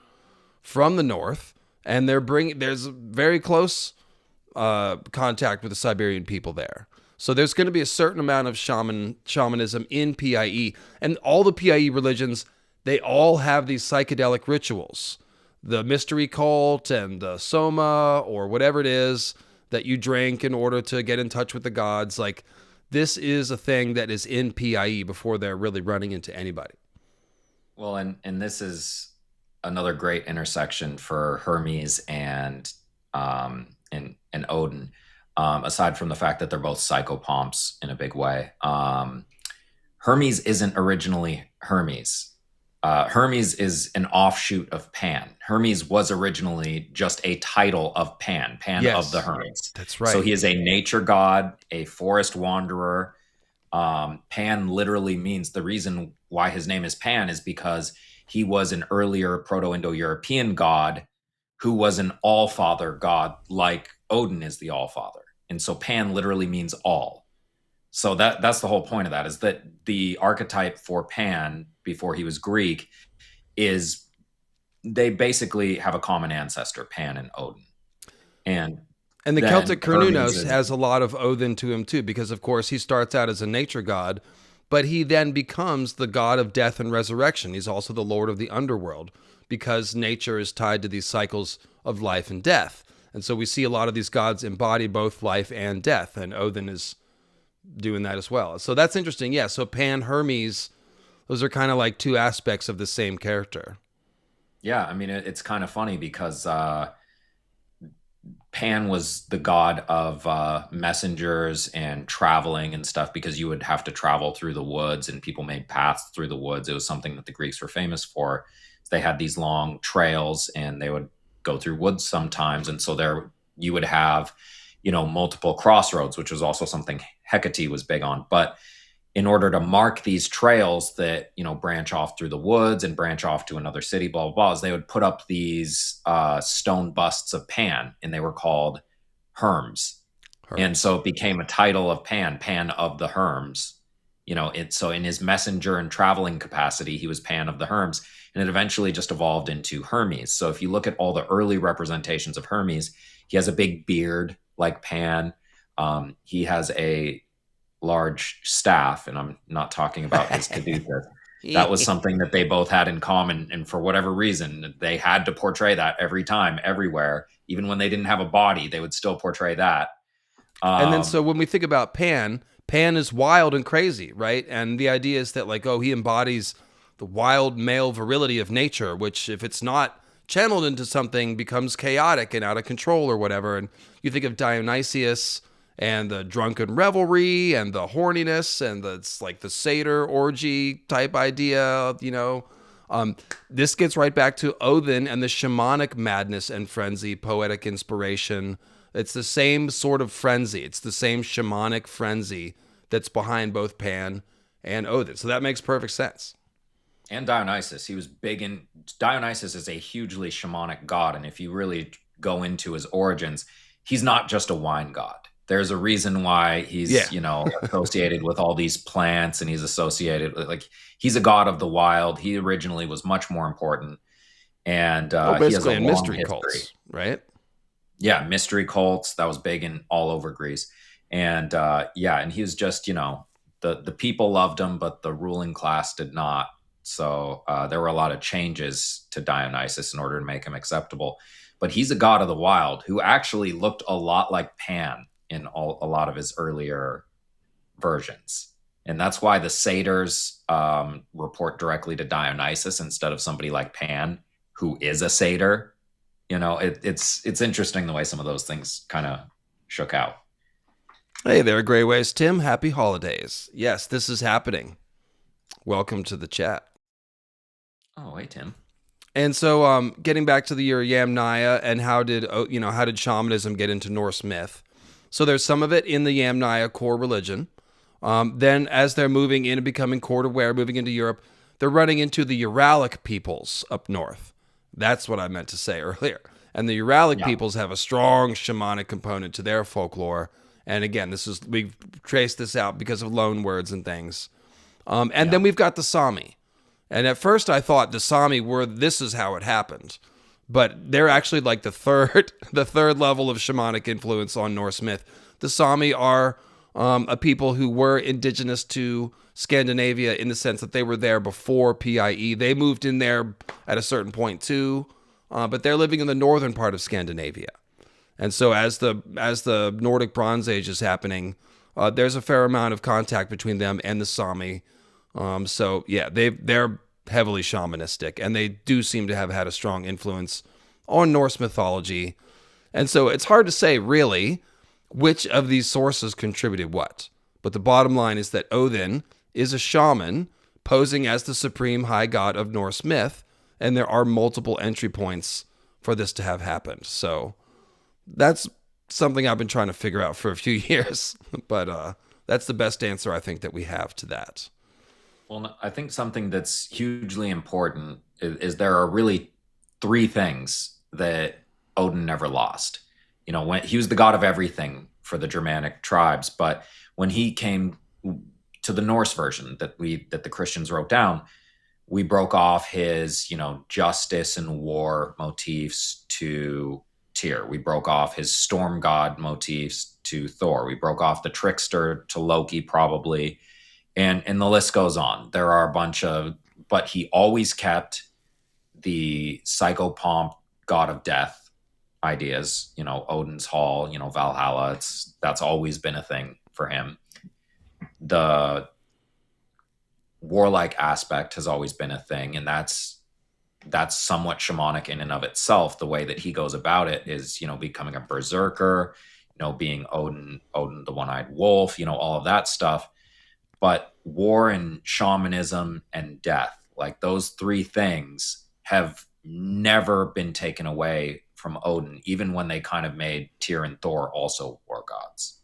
from the north, and there's very close contact with the Siberian people there. So there's going to be a certain amount of shamanism in PIE. And all the PIE religions, they all have these psychedelic rituals. The mystery cult and the soma, or whatever it is that you drink in order to get in touch with the gods. Like, this is a thing that is in PIE before they're really running into anybody. Well, and this is another great intersection for Hermes and Odin. Aside from the fact that they're both psychopomps in a big way, Hermes isn't originally Hermes. Hermes is an offshoot of Pan. Hermes was originally just a title of Pan Yes, of the Hermes. That's right. So he is a nature god, a forest wanderer. Pan literally means, the reason why his name is Pan is because he was an earlier Proto-Indo-European god who was an all-father god, like Odin is the all-father. And so Pan literally means all. So that's the whole point of that, is that the archetype for Pan before he was Greek is they basically have a common ancestor, Pan and Odin. And the Celtic Cernunnos has a lot of Odin to him too, because of course he starts out as a nature god, but he then becomes the god of death and resurrection. He's also the lord of the underworld, because nature is tied to these cycles of life and death. And so we see a lot of these gods embody both life and death, and Odin is doing that as well. So that's interesting. Yeah, so Pan, Hermes, those are kind of like two aspects of the same character. Yeah, I mean, it's kind of funny because Pan was the god of messengers and traveling and stuff, because you would have to travel through the woods, and people made paths through the woods. It was something that the Greeks were famous for. They had these long trails, and they would go through woods sometimes. And so there you would have, multiple crossroads, which was also something Hecate was big on. But in order to mark these trails that, branch off through the woods and branch off to another city, blah, blah, blah, is they would put up these stone busts of Pan, and they were called Herms. And so it became a title of Pan of the Herms. So in his messenger and traveling capacity, he was Pan of the Herms, and it eventually just evolved into Hermes. So if you look at all the early representations of Hermes, he has a big beard like Pan. He has a large staff, and I'm not talking about his caduceus. That was something that they both had in common, and for whatever reason, they had to portray that every time, everywhere. Even when they didn't have a body, they would still portray that. And then so when we think about Pan is wild and crazy, right? And the idea is that, like, he embodies the wild male virility of nature, which, if it's not channeled into something, becomes chaotic and out of control or whatever. And you think of Dionysius and the drunken revelry and the horniness and it's like the satyr orgy type idea, This gets right back to Odin and the shamanic madness and frenzy, poetic inspiration. It's the same sort of frenzy. It's the same shamanic frenzy that's behind both Pan and Odin. So that makes perfect sense. And Dionysus, he was big in. Dionysus is a hugely shamanic god, and if you really go into his origins, he's not just a wine god. There's a reason why he's associated with all these plants, and he's associated with, he's a god of the wild. He originally was much more important, and basically he has a long mystery history. Cults, right? Yeah, mystery cults, that was big in all over Greece, and and he was just the people loved him, but the ruling class did not. So there were a lot of changes to Dionysus in order to make him acceptable. But he's a god of the wild who actually looked a lot like Pan in a lot of his earlier versions. And that's why the satyrs report directly to Dionysus instead of somebody like Pan, who is a satyr. It's interesting the way some of those things kind of shook out. Hey there, Greyways Tim. Happy holidays. Yes, this is happening. Welcome to the chat. Oh, hey, Tim. And so, getting back to the year Yamnaya and how did shamanism get into Norse myth? So there's some of it in the Yamnaya core religion. Then, as they're moving in and becoming court aware, moving into Europe, they're running into the Uralic peoples up north. That's what I meant to say earlier. And the Uralic peoples have a strong shamanic component to their folklore. And again, we've traced this out because of loan words and things. Then we've got the Sami. And at first I thought the Sami this is how it happened. But they're actually like the third level of shamanic influence on Norse myth. The Sami are a people who were indigenous to Scandinavia in the sense that they were there before PIE. They moved in there at a certain point too, but they're living in the northern part of Scandinavia. And so as the Nordic Bronze Age is happening, there's a fair amount of contact between them and the Sami. They're heavily shamanistic, and they do seem to have had a strong influence on Norse mythology. And so it's hard to say, really, which of these sources contributed what. But the bottom line is that Odin is a shaman posing as the supreme high god of Norse myth, and there are multiple entry points for this to have happened. So that's something I've been trying to figure out for a few years, but that's the best answer I think that we have to that. Well, I think something that's hugely important is there are really three things that Odin never lost. You know, when he was the god of everything for the Germanic tribes, but when he came to the Norse version that the Christians wrote down, we broke off his, justice and war motifs to Tyr. We broke off his storm god motifs to Thor. We broke off the trickster to Loki, probably. And the list goes on. There are a bunch but he always kept the psychopomp god of death ideas, Odin's Hall, Valhalla. That's always been a thing for him. The warlike aspect has always been a thing, and that's somewhat shamanic in and of itself. The way that he goes about it is, becoming a berserker, being Odin the one-eyed wolf, all of that stuff. But war and shamanism and death, like those three things, have never been taken away from Odin, even when they kind of made Tyr and Thor also war gods.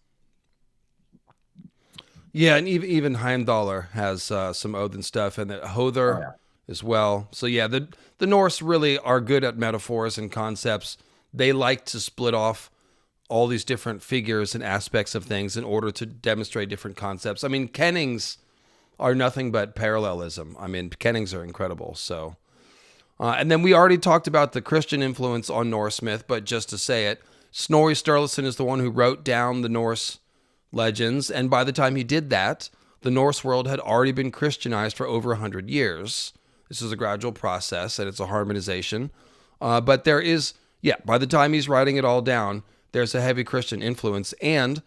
Yeah, and even Heimdallr has some Odin stuff, and Hodor as well. So yeah, the Norse really are good at metaphors and concepts. They like to split off all these different figures and aspects of things in order to demonstrate different concepts. I mean, kennings are nothing but parallelism. I mean, kennings are incredible. So, and then we already talked about the Christian influence on Norse myth, but just to say it, Snorri Sturluson is the one who wrote down the Norse legends, and by the time he did that, the Norse world had already been Christianized for over 100 years. This is a gradual process, and it's a harmonization. But there is, by the time he's writing it all down, there's a heavy Christian influence, and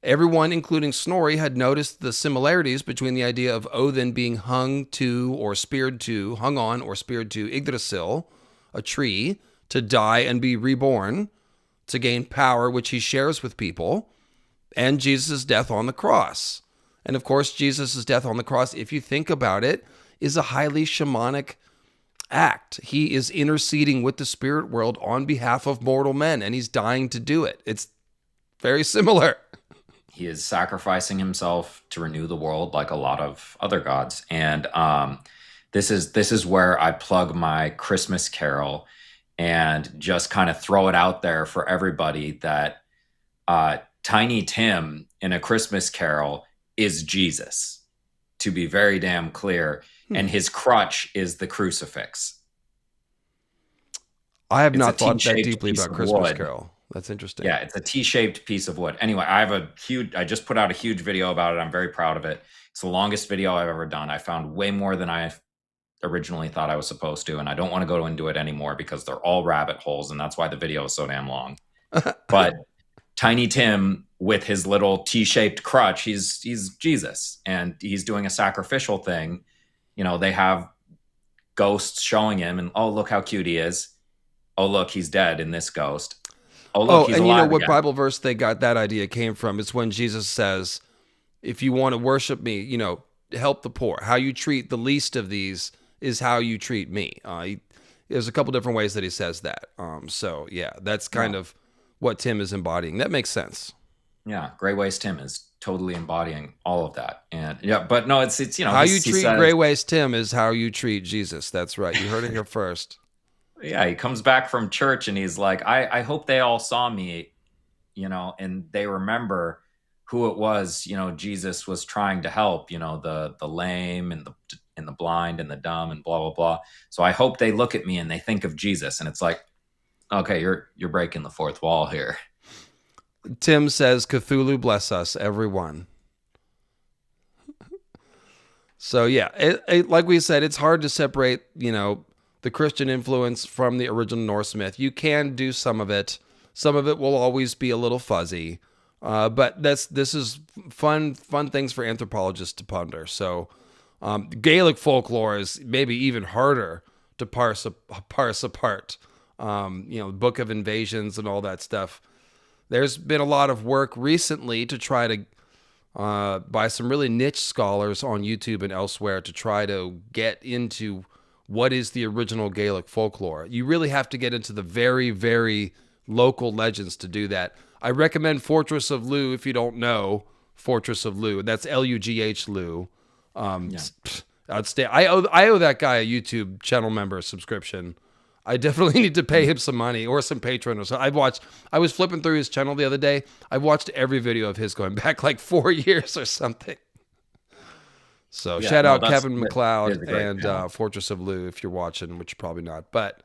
everyone, including Snorri, had noticed the similarities between the idea of Odin being hung on or speared to Yggdrasil, a tree, to die and be reborn, to gain power, which he shares with people, and Jesus' death on the cross. And of course, Jesus' death on the cross, if you think about it, is a highly shamanic act. He is interceding with the spirit world on behalf of mortal men, and he's dying to do it. It's very similar. He is sacrificing himself to renew the world like a lot of other gods. And this is where I plug my Christmas carol and just kind of throw it out there for everybody that Tiny Tim in A Christmas Carol is Jesus, to be very damn clear. And his crutch is the crucifix. I have not thought that deeply about Christmas Carol. That's interesting. Yeah, it's a T-shaped piece of wood. Anyway, I just put out a huge video about it. I'm very proud of it. It's the longest video I've ever done. I found way more than I originally thought I was supposed to, and I don't want to go into it anymore because they're all rabbit holes, and that's why the video is so damn long. But Tiny Tim with his little T-shaped crutch, he's Jesus, and he's doing a sacrificial thing. They have ghosts showing him, and oh, look how cute he is. Oh, look, he's dead in this ghost. Oh, Oh, look, he's and you know alive what again. Bible verse they got that idea came from? It's when Jesus says, if you want to worship me, help the poor. How you treat the least of these is how you treat me. There's a couple different ways that he says that. So yeah, that's Yeah. kind of what Tim is embodying. That makes sense. Yeah, Gray Waste Tim is totally embodying all of that. And yeah, but no, it's How you he treat says, Gray Waist Tim is how you treat Jesus. That's right. You heard it here first. yeah, he comes back from church and he's like, I hope they all saw me, and they remember who it was, Jesus was trying to help, the lame and the blind and the dumb and blah blah blah. So I hope they look at me and they think of Jesus. And it's like, okay, you're breaking the fourth wall here. Tim says, Cthulhu bless us, everyone. So yeah, like we said, it's hard to separate, the Christian influence from the original Norse myth. You can do some of it. Some of it will always be a little fuzzy, but this is fun things for anthropologists to ponder. So Gaelic folklore is maybe even harder to parse apart. Book of Invasions and all that stuff. There's been a lot of work recently to try to by some really niche scholars on YouTube and elsewhere to try to get into what is the original Gaelic folklore. You really have to get into the very, very local legends to do that. I recommend Fortress of Lu if you don't know Fortress of Lu. That's Lugh Lu. Yeah. I owe that guy a YouTube channel member subscription. I definitely need to pay him some money or some Patreon or so. I was flipping through his channel the other day. I watched every video of his going back like 4 years or something. So shout out Kevin McLeod and Fortress of Lu if you're watching, which you're probably not. But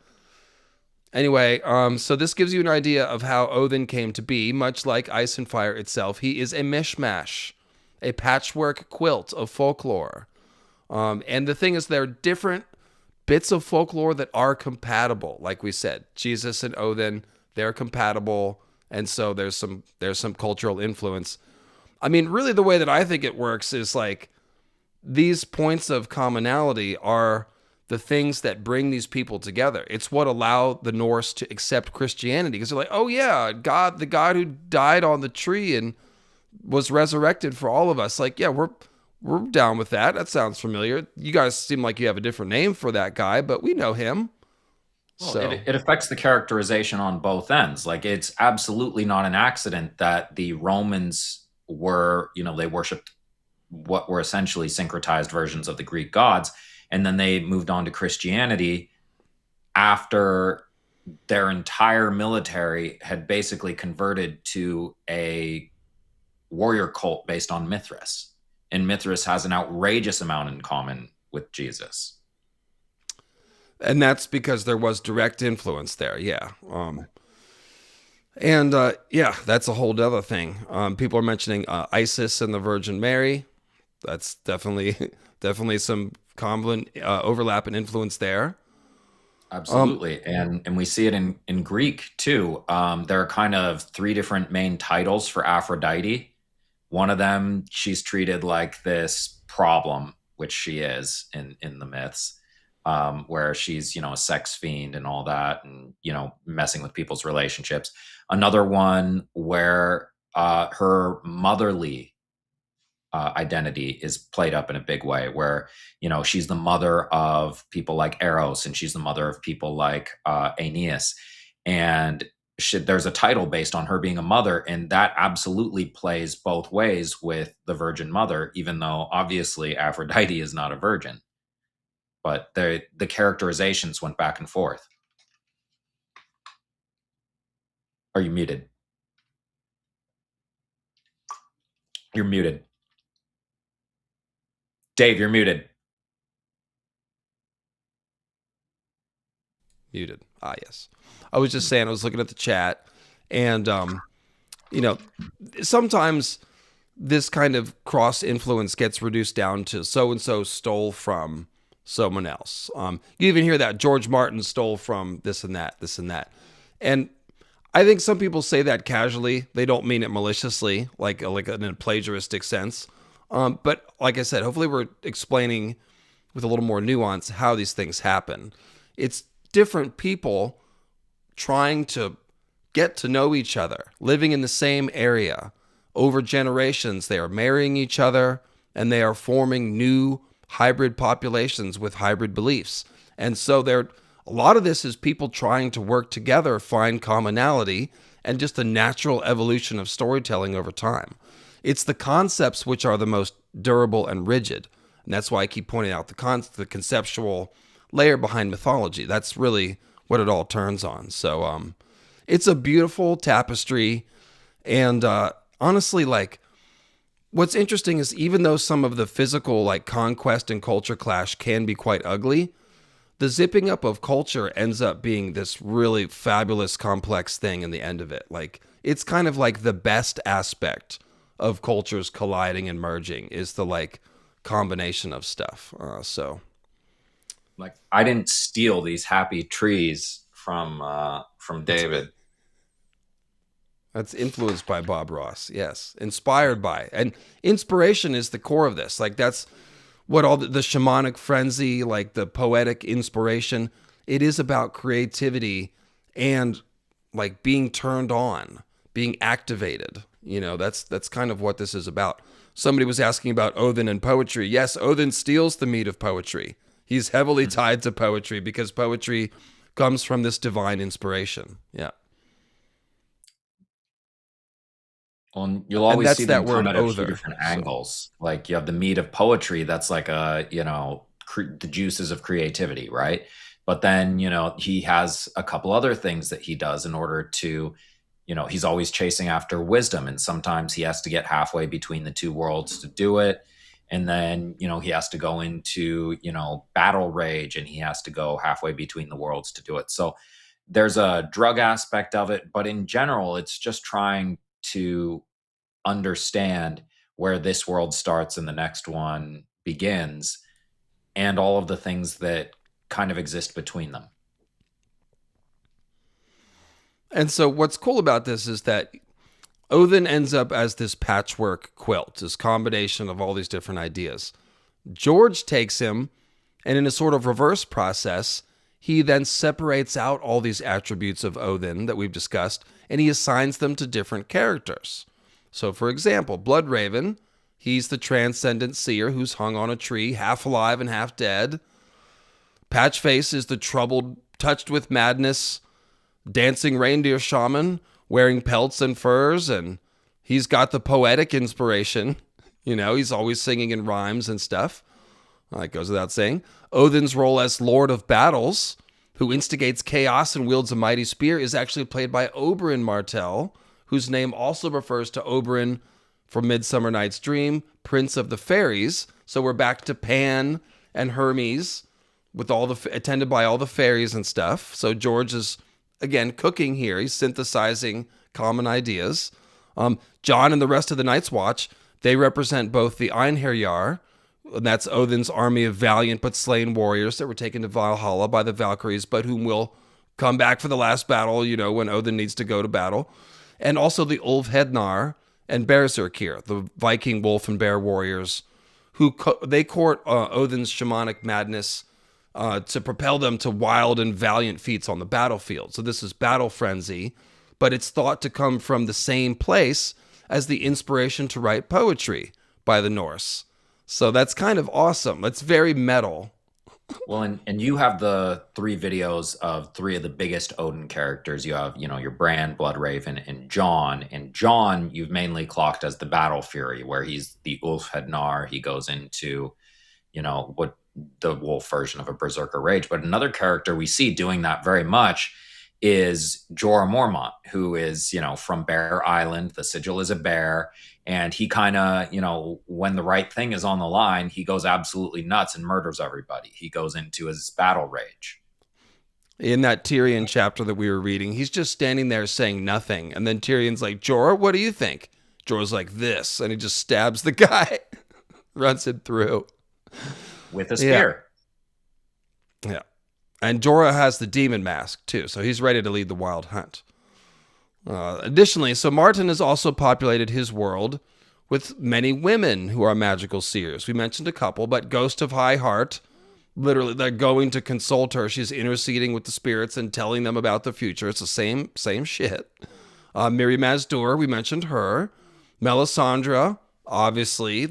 anyway, so this gives you an idea of how Odin came to be. Much like Ice and Fire itself, he is a mishmash, a patchwork quilt of folklore. And the thing is, there are different bits of folklore that are compatible. Like we said, Jesus and Odin, they're compatible, and so there's some cultural influence. I mean, really the way that I think it works is like these points of commonality are the things that bring these people together. It's what allowed the Norse to accept Christianity, because they're like, oh yeah, God, the God who died on the tree and was resurrected for all of us. Like, yeah, we're down with that. That sounds familiar. You guys seem like you have a different name for that guy, but we know him. Well, So it affects the characterization on both ends. Like, it's absolutely not an accident that the Romans were, they worshipped what were essentially syncretized versions of the Greek gods. And then they moved on to Christianity after their entire military had basically converted to a warrior cult based on Mithras. And Mithras has an outrageous amount in common with Jesus. and that's because there was direct influence there. Yeah. Yeah, that's a whole other thing. People are mentioning Isis and the Virgin Mary. That's definitely some common overlap and influence there. Absolutely. And we see it in Greek too. There are kind of three different main titles for Aphrodite. One of them, she's treated like this problem, which she is in the myths, where she's, a sex fiend and all that, and, messing with people's relationships. Another one where her motherly identity is played up in a big way, where, she's the mother of people like Eros, and she's the mother of people like Aeneas. And there's a title based on her being a mother, and that absolutely plays both ways with the Virgin Mother, even though obviously Aphrodite is not a virgin. But the characterizations went back and forth. Are you muted? You're muted. Dave, you're muted. Muted. Ah, yes. I was just saying, I was looking at the chat, and sometimes this kind of cross influence gets reduced down to so and so stole from someone else. You even hear that George Martin stole from this and that, and I think some people say that casually. They don't mean it maliciously, like in a plagiaristic sense. But like I said, hopefully we're explaining with a little more nuance how these things happen. It's different people trying to get to know each other, living in the same area. Over generations, they are marrying each other, and they are forming new hybrid populations with hybrid beliefs. And so a lot of this is people trying to work together, find commonality, and just the natural evolution of storytelling over time. It's the concepts which are the most durable and rigid. And that's why I keep pointing out the conceptual layer behind mythology. That's really what it all turns on. So it's a beautiful tapestry. And honestly, like, what's interesting is even though some of the physical, like, conquest and culture clash can be quite ugly, the zipping up of culture ends up being this really fabulous, complex thing in the end of it. Like, it's kind of like the best aspect of cultures colliding and merging is the, like, combination of stuff. Like, I didn't steal these happy trees from David. That's influenced by Bob Ross. Yes. Inspired by. And inspiration is the core of this. Like, that's what all the shamanic frenzy, like the poetic inspiration, it is about creativity and, like, being turned on, being activated. You know, that's kind of what this is about. Somebody was asking about Odin and poetry. Yes, Odin steals the meat of poetry. He's heavily tied to poetry because poetry comes from this divine inspiration. Yeah. Well, you'll always see them come at a few other, different angles. Like, you have the meat of poetry, that's like the juices of creativity, right? But then, he has a couple other things that he does in order to, he's always chasing after wisdom. And sometimes he has to get halfway between the two worlds to do it. And then, he has to go into, battle rage, and he has to go halfway between the worlds to do it. So there's a drug aspect of it. But in general, it's just trying to understand where this world starts and the next one begins, and all of the things that kind of exist between them. And so what's cool about this is that Odin ends up as this patchwork quilt, this combination of all these different ideas. George takes him, and in a sort of reverse process, he then separates out all these attributes of Odin that we've discussed, and he assigns them to different characters. So, for example, Bloodraven, he's the transcendent seer who's hung on a tree, half alive and half dead. Patchface is the troubled, touched with madness, dancing reindeer shaman, wearing pelts and furs, and he's got the poetic inspiration. He's always singing in rhymes and stuff. That goes without saying. Odin's role as Lord of Battles, who instigates chaos and wields a mighty spear, is actually played by Oberyn Martell, whose name also refers to Oberyn from Midsummer Night's Dream, Prince of the Fairies. So we're back to Pan and Hermes, with attended by all the fairies and stuff. So George is, again, cooking here. He's synthesizing common ideas. John and the rest of the Night's Watch, they represent both the Einherjar, and that's Odin's army of valiant but slain warriors that were taken to Valhalla by the Valkyries, but whom will come back for the last battle, when Odin needs to go to battle. And also the Ulfhednar and Berserkir, the Viking wolf and bear warriors, who they court Odin's shamanic madness to propel them to wild and valiant feats on the battlefield. So this is battle frenzy, but it's thought to come from the same place as the inspiration to write poetry by the Norse. So that's kind of awesome. It's very metal. Well, and you have the 3 videos of 3 of the biggest Odin characters. You have, your Bran, Bloodraven, and Jon. And Jon, you've mainly clocked as the Battle Fury, where he's the Ulfhednar. He goes into, what the wolf version of a Berserker Rage. But another character we see doing that very much is Jorah Mormont, who is, from Bear Island. The sigil is a bear. And he kind of, when the right thing is on the line, he goes absolutely nuts and murders everybody. He goes into his battle rage. In that Tyrion chapter that we were reading, he's just standing there saying nothing. And then Tyrion's like, Jorah, what do you think? Jorah's like, this. And he just stabs the guy, runs him through. With a spear. Yeah. And Jorah has the demon mask, too. So he's ready to lead the wild hunt. Additionally, so Martin has also populated his world with many women who are magical seers. We mentioned a couple, but Ghost of High Heart Literally, they're going to consult her. She's interceding with the spirits and telling them about the future. It's the same shit. Miri Mazdur, we mentioned her. Melisandre, obviously,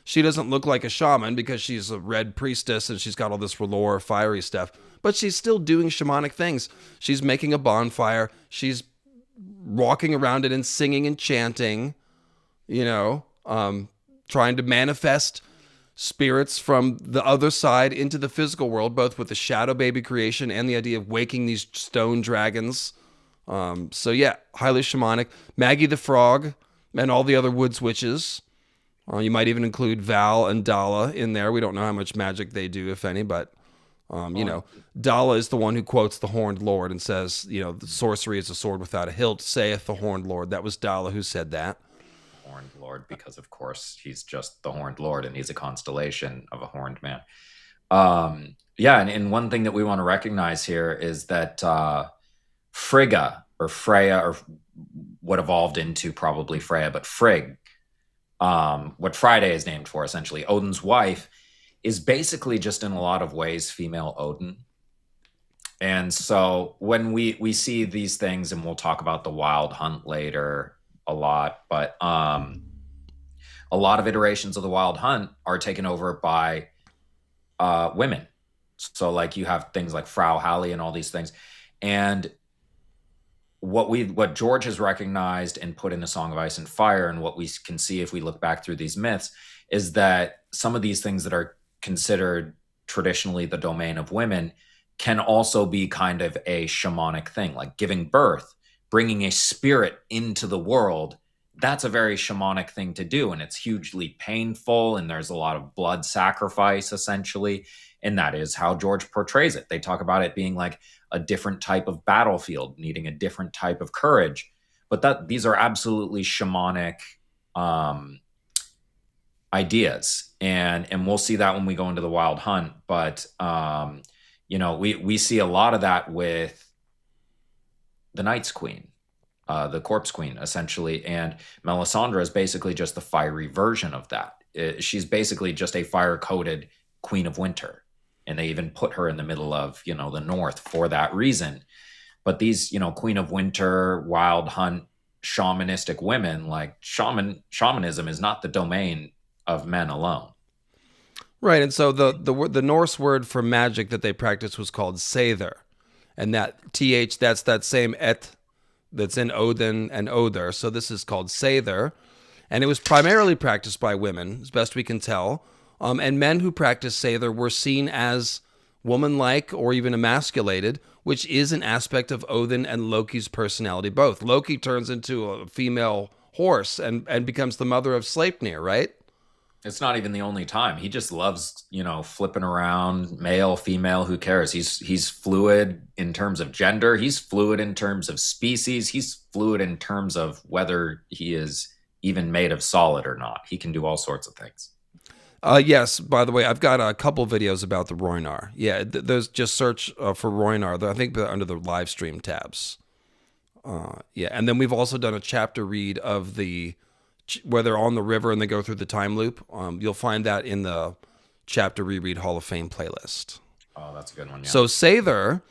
she doesn't look like a shaman because she's a red priestess and she's got all this R'hllor fiery stuff, but she's still doing shamanic things. She's making a bonfire. She's walking around it and singing and chanting, trying to manifest spirits from the other side into the physical world, both with the shadow baby creation and the idea of waking these stone dragons. So yeah, highly shamanic. Maggie the Frog and all the other woods witches. You might even include Val and Dala in there. We don't know how much magic they do, if any, but Dala is the one who quotes the Horned Lord and says, the sorcery is a sword without a hilt, saith the Horned Lord. That was Dala who said that. Horned Lord, because of course he's just the Horned Lord and he's a constellation of a horned man. And one thing that we want to recognize here is that Frigga or Freya, or what evolved into probably Freya, but Frigg, what Friday is named for, essentially Odin's wife, is basically just in a lot of ways female Odin. And so when we see these things, and we'll talk about the Wild Hunt later a lot, but a lot of iterations of the Wild Hunt are taken over by women. So like you have things like Frau Harley and all these things. And what George has recognized and put in A Song of Ice and Fire, and what we can see if we look back through these myths, is that some of these things that are considered traditionally the domain of women can also be kind of a shamanic thing, like giving birth, bringing a spirit into the world. That's a very shamanic thing to do, and it's hugely painful, and there's a lot of blood sacrifice, essentially, and that is how George portrays it. They talk about it being like a different type of battlefield, needing a different type of courage, but these are absolutely shamanic ideas, and we'll see that when we go into the Wild Hunt. But we see a lot of that with the Night's Queen, the Corpse Queen, essentially, and Melisandre is basically just the fiery version of that. She's basically just a fire-coated Queen of Winter, and they even put her in the middle of the North for that reason. But these Queen of Winter, Wild Hunt, shamanistic women, like shamanism is not the domain of men alone. Right, and so the Norse word for magic that they practiced was called seidr, and that that's that same et that's in Odin and Other. So this is called seidr, and it was primarily practiced by women, as best we can tell. And men who practiced seidr were seen as woman-like or even emasculated, which is an aspect of Odin and Loki's personality both. Loki turns into a female horse and becomes the mother of Sleipnir, right? It's not even the only time. He just loves, flipping around, male, female, who cares? He's fluid in terms of gender. He's fluid in terms of species. He's fluid in terms of whether he is even made of solid or not. He can do all sorts of things. Yes, by the way, I've got a couple videos about the Rhoynar. Yeah, there's just search for Rhoynar. I think they're under the live stream tabs. And then we've also done a chapter read of where they're on the river and they go through the time loop. You'll find that in the chapter reread Hall of Fame playlist. Oh, that's a good one. Yeah. So seidr,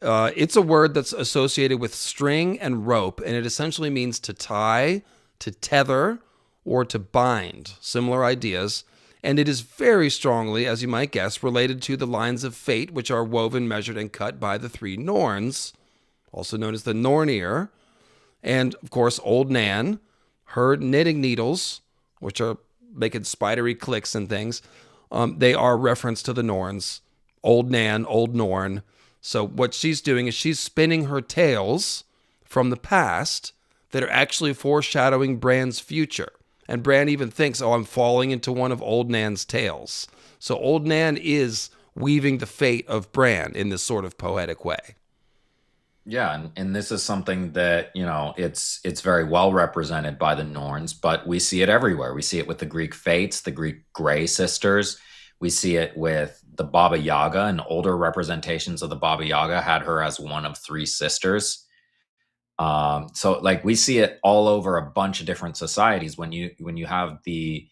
it's a word that's associated with string and rope, and it essentially means to tie, to tether, or to bind. Similar ideas. And it is very strongly, as you might guess, related to the lines of fate, which are woven, measured, and cut by the three Norns, also known as the Nornir. And, of course, Old Nan, her knitting needles, which are making spidery clicks and things, they are reference to the Norns. Old Nan, Old Norn. So what she's doing is she's spinning her tales from the past that are actually foreshadowing Bran's future. And Bran even thinks, I'm falling into one of Old Nan's tales. So Old Nan is weaving the fate of Bran in this sort of poetic way. Yeah, and this is something that, it's very well represented by the Norns, but we see it everywhere. We see it with the Greek Fates, the Greek Grey Sisters. We see it with the Baba Yaga, and older representations of the Baba Yaga had her as one of three sisters. So like we see it all over a bunch of different societies when you have the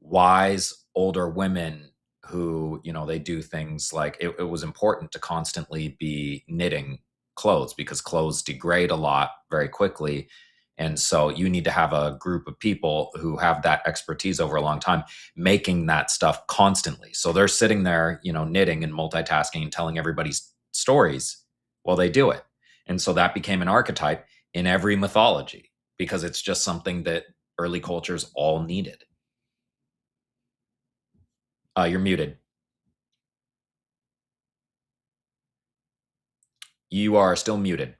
wise older women who, they do things like it was important to constantly be knitting clothes because clothes degrade a lot very quickly. And so you need to have a group of people who have that expertise over a long time making that stuff constantly. So they're sitting there, knitting and multitasking and telling everybody's stories while they do it. And so that became an archetype in every mythology because it's just something that early cultures all needed. You're muted. You are still muted.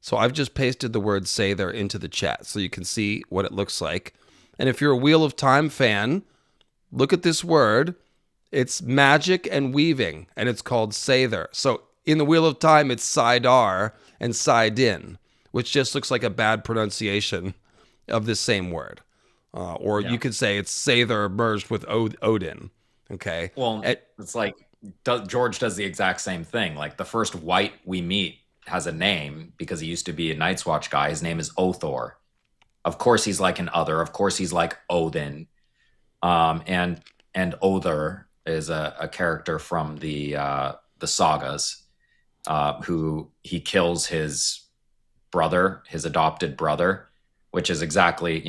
So I've just pasted the word "say there" into the chat so you can see what it looks like. And if you're a Wheel of Time fan, look at this word. It's magic and weaving, and it's called Sather. So in the Wheel of Time, it's Sidar and Sidin, which just looks like a bad pronunciation of this same word. Or you could say it's Sather merged with Odin. Okay. Well, it's like George does the exact same thing. Like the first white we meet has a name because he used to be a Night's Watch guy. His name is Othor. Of course, he's like an other. Of course, he's like Odin. And Other is a character from the sagas, who he kills his brother, his adopted brother, which is exactly,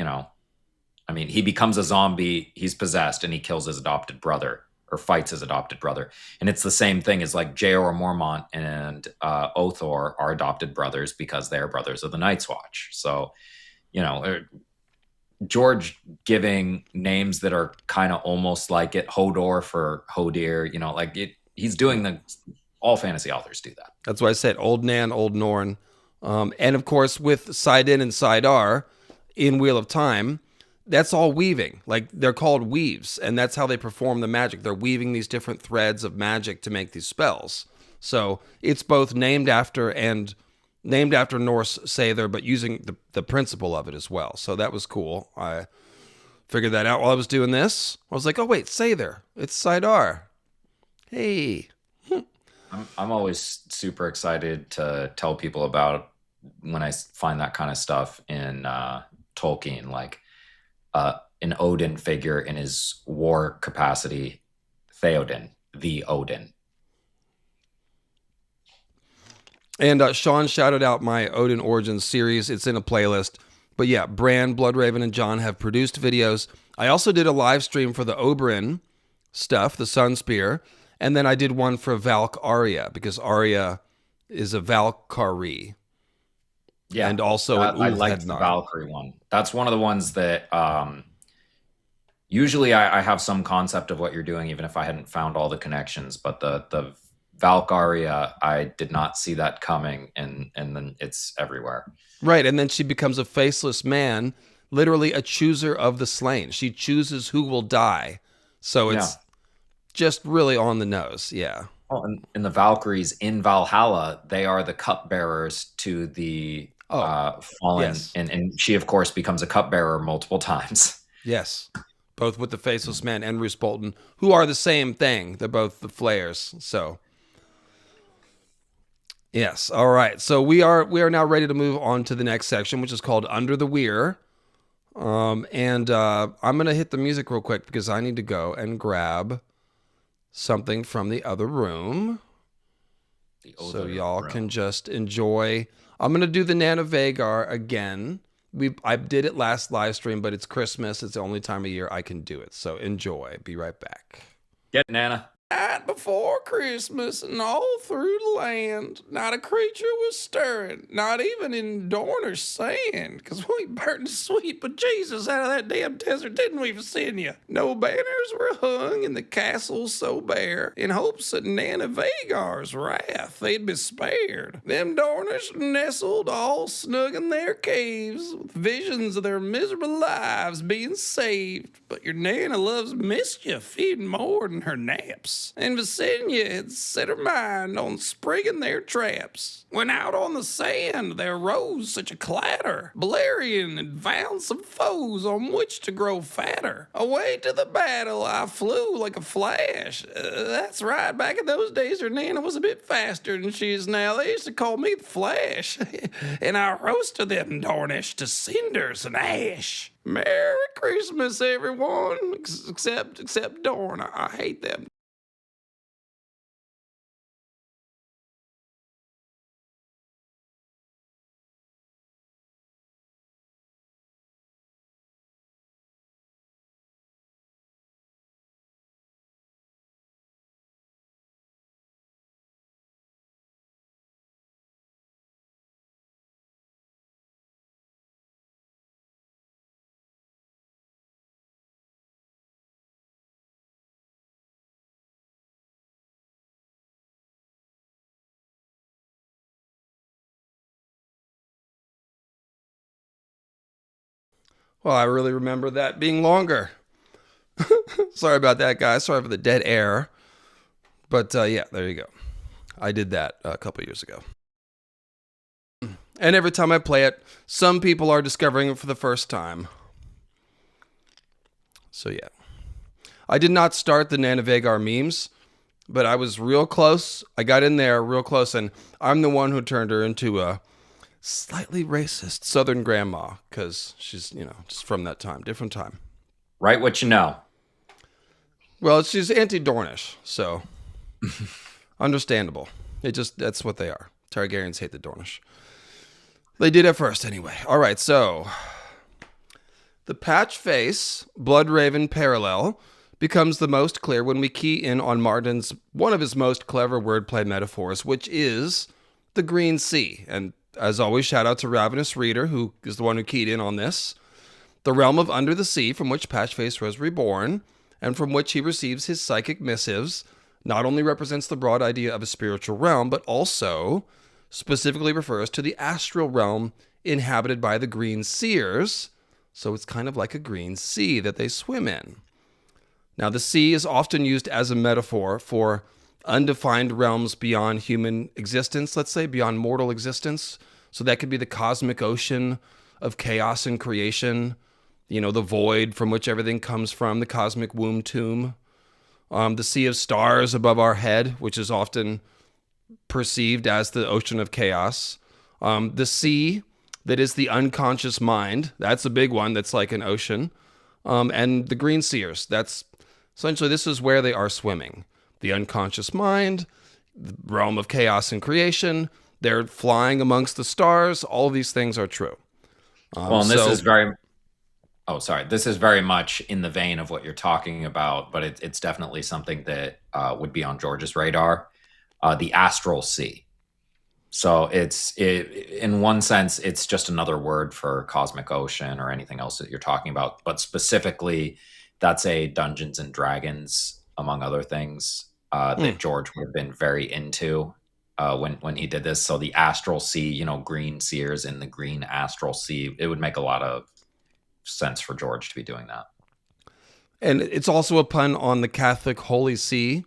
he becomes a zombie, he's possessed, and he kills his adopted brother or fights his adopted brother. And it's the same thing as like Jeor Mormont and Othor are adopted brothers because they're brothers of the Night's Watch. So, George giving names that are kind of almost like it, Hodor for Hodir, he's doing all fantasy authors do that. That's why I said Old Nan, Old Norn. And of course, with Sidin and Sidar in Wheel of Time, that's all weaving. Like they're called weaves, and that's how they perform the magic. They're weaving these different threads of magic to make these spells. So it's both named after Norse Sather, but using the principle of it as well. So that was cool. I figured that out while I was doing this. I was like, oh wait, Sather. It's Sidar. Hey. I'm always super excited to tell people about when I find that kind of stuff in Tolkien, like an Odin figure in his war capacity, Theoden, the Odin. And Sean shouted out my Odin Origins series. It's in a playlist. But yeah, Bran, Bloodraven, and John have produced videos. I also did a live stream for the Oberyn stuff, the Sun Spear. And then I did one for Valk Arya, because Arya is a Valkyrie. Yeah. And also I like the Valkyrie one. That's one of the ones that usually I have some concept of what you're doing, even if I hadn't found all the connections. But the Valkyria, I did not see that coming, and then it's everywhere. Right, and then she becomes a faceless man, literally a chooser of the slain. She chooses who will die. So it's just really on the nose, yeah. Oh, and the Valkyries in Valhalla, they are the cupbearers to the fallen. Yes. And she, of course, becomes a cupbearer multiple times. Yes, both with the faceless man and Roose Bolton, who are the same thing. They're both the flayers, so... Yes. All right. So we are now ready to move on to the next section, which is called Under the Weir. And I'm going to hit the music real quick because I need to go and grab something from the other room. So y'all can just enjoy. I'm going to do the Nana Vagar again. I did it last live stream, but it's Christmas. It's the only time of year I can do it. So enjoy. Be right back. Get Nana. Night before Christmas, and all through the land, not a creature was stirring, not even in Dorner's sand, 'cause we burnt the sweet bejesus out of that damn desert, didn't we, Virginia? No banners were hung in the castle so bare, in hopes that Nana Vagar's wrath they'd be spared. Them Dorners nestled all snug in their caves, with visions of their miserable lives being saved, but your Nana loves mischief even more than her naps. traps, and Visenya had set her mind on springing their traps. When out on the sand there rose such a clatter, Beleriand had found some foes on which to grow fatter. Away to the battle I flew like a flash. That's right, back in those days her Nana was a bit faster than she is now. They used to call me the Flash. And I roasted them Dornish to cinders and ash. Merry Christmas, everyone, except Dorn. I hate them. Well, I really remember that being longer. Sorry about that, guys. Sorry for the dead air. But yeah, there you go. I did that a couple years ago. And every time I play it, some people are discovering it for the first time. So yeah. I did not start the Nanavegar memes, but I was real close. I got in there real close, and I'm the one who turned her into a slightly racist Southern grandma, because she's, just from that time, different time. Write what you know. Well, she's anti-Dornish, so understandable. That's what they are. Targaryens hate the Dornish. They did at first anyway. All right, so the Patchface Bloodraven parallel becomes the most clear when we key in on Martin's one of his most clever wordplay metaphors, which is the Green Sea. And as always, shout out to Ravenous Reader, who is the one who keyed in on this. The realm of under the sea from which Patchface was reborn, and from which he receives his psychic missives, not only represents the broad idea of a spiritual realm, but also specifically refers to the astral realm inhabited by the Greenseers. So it's kind of like a green sea that they swim in. Now, the sea is often used as a metaphor for undefined realms beyond human existence, let's say, beyond mortal existence. So that could be the cosmic ocean of chaos and creation, the void from which everything comes from, the cosmic womb tomb, the sea of stars above our head, which is often perceived as the ocean of chaos, the sea that is the unconscious mind, that's a big one, that's like an ocean, and the Greenseers, that's essentially, this is where they are swimming. The unconscious mind, the realm of chaos and creation, they're flying amongst the stars. All of these things are true. And this is this is very much in the vein of what you're talking about, but it's definitely something that would be on George's radar, the astral sea. So in one sense, it's just another word for cosmic ocean or anything else that you're talking about. But specifically, that's a Dungeons and Dragons, among other things, that George would have been very into when he did this. So the astral sea, Greenseers in the green astral sea, it would make a lot of sense for George to be doing that. And it's also a pun on the Catholic Holy See.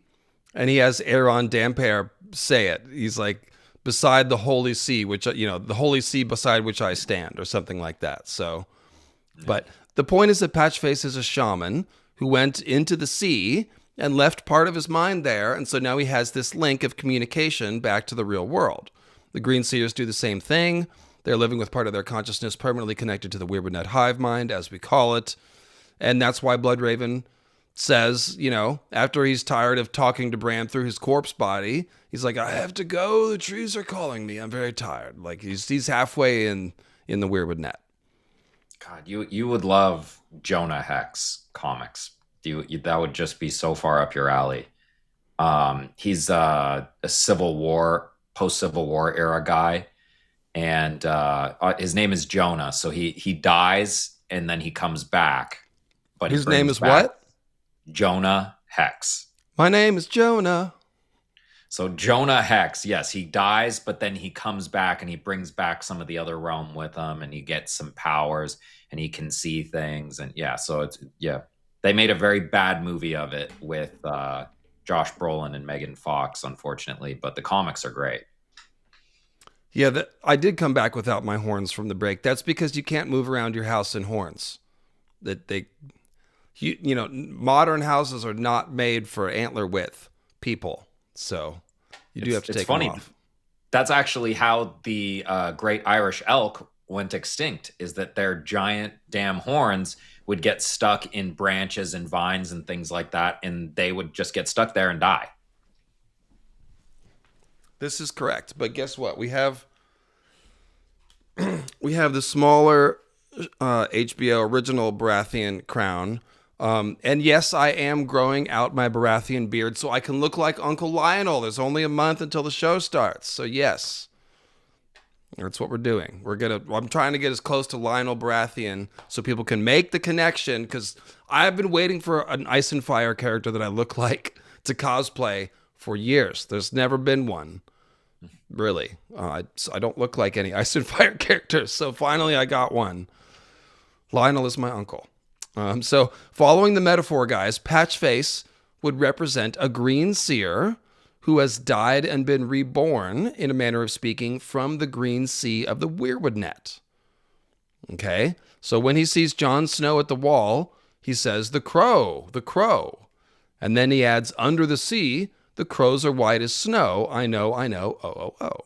And he has Aaron Dampere say it. He's like, beside the Holy See, which, the Holy See beside which I stand, or something like that. So, but the point is that Patchface is a shaman who went into the sea and left part of his mind there, and so now he has this link of communication back to the real world. The Greenseers do the same thing. They're living with part of their consciousness permanently connected to the weirwood net hive mind, as we call it. And that's why Bloodraven says, after he's tired of talking to Bran through his corpse body, he's like, I have to go. The trees are calling me. I'm very tired. Like he's halfway in the weirwood net. God, you would love Jonah Hex comics. That would just be so far up your alley. He's a post-Civil War era guy, and his name is Jonah. So he dies and then he comes back. But his name is what? Jonah Hex. My name is Jonah. So Jonah Hex, yes, he dies, but then he comes back and he brings back some of the other realm with him, and he gets some powers and he can see things. And yeah, so they made a very bad movie of it with Josh Brolin and Megan Fox, unfortunately, but the comics are great. Yeah, I did come back without my horns from the break. That's because you can't move around your house in horns. Modern houses are not made for antler width people, so you do have to take them off. That's actually how the great Irish elk went extinct, is that their giant damn horns would get stuck in branches and vines and things like that, and they would just get stuck there and die. This is correct, but guess what? We have the smaller HBO original Baratheon crown. And yes, I am growing out my Baratheon beard so I can look like Uncle Lionel. There's only a month until the show starts. So yes, that's what we're doing. I'm trying to get as close to Lionel Baratheon so people can make the connection, because I've been waiting for an Ice and Fire character that I look like to cosplay for years. There's never been one. Really. I don't look like any Ice and Fire characters. So finally I got one. Lionel is my uncle. So following the metaphor, guys, Patchface would represent a Greenseer who has died and been reborn, in a manner of speaking, from the green sea of the weirwood net. Okay? So when he sees Jon Snow at the wall, he says, the crow, the crow. And then he adds, under the sea, the crows are white as snow. I know, oh.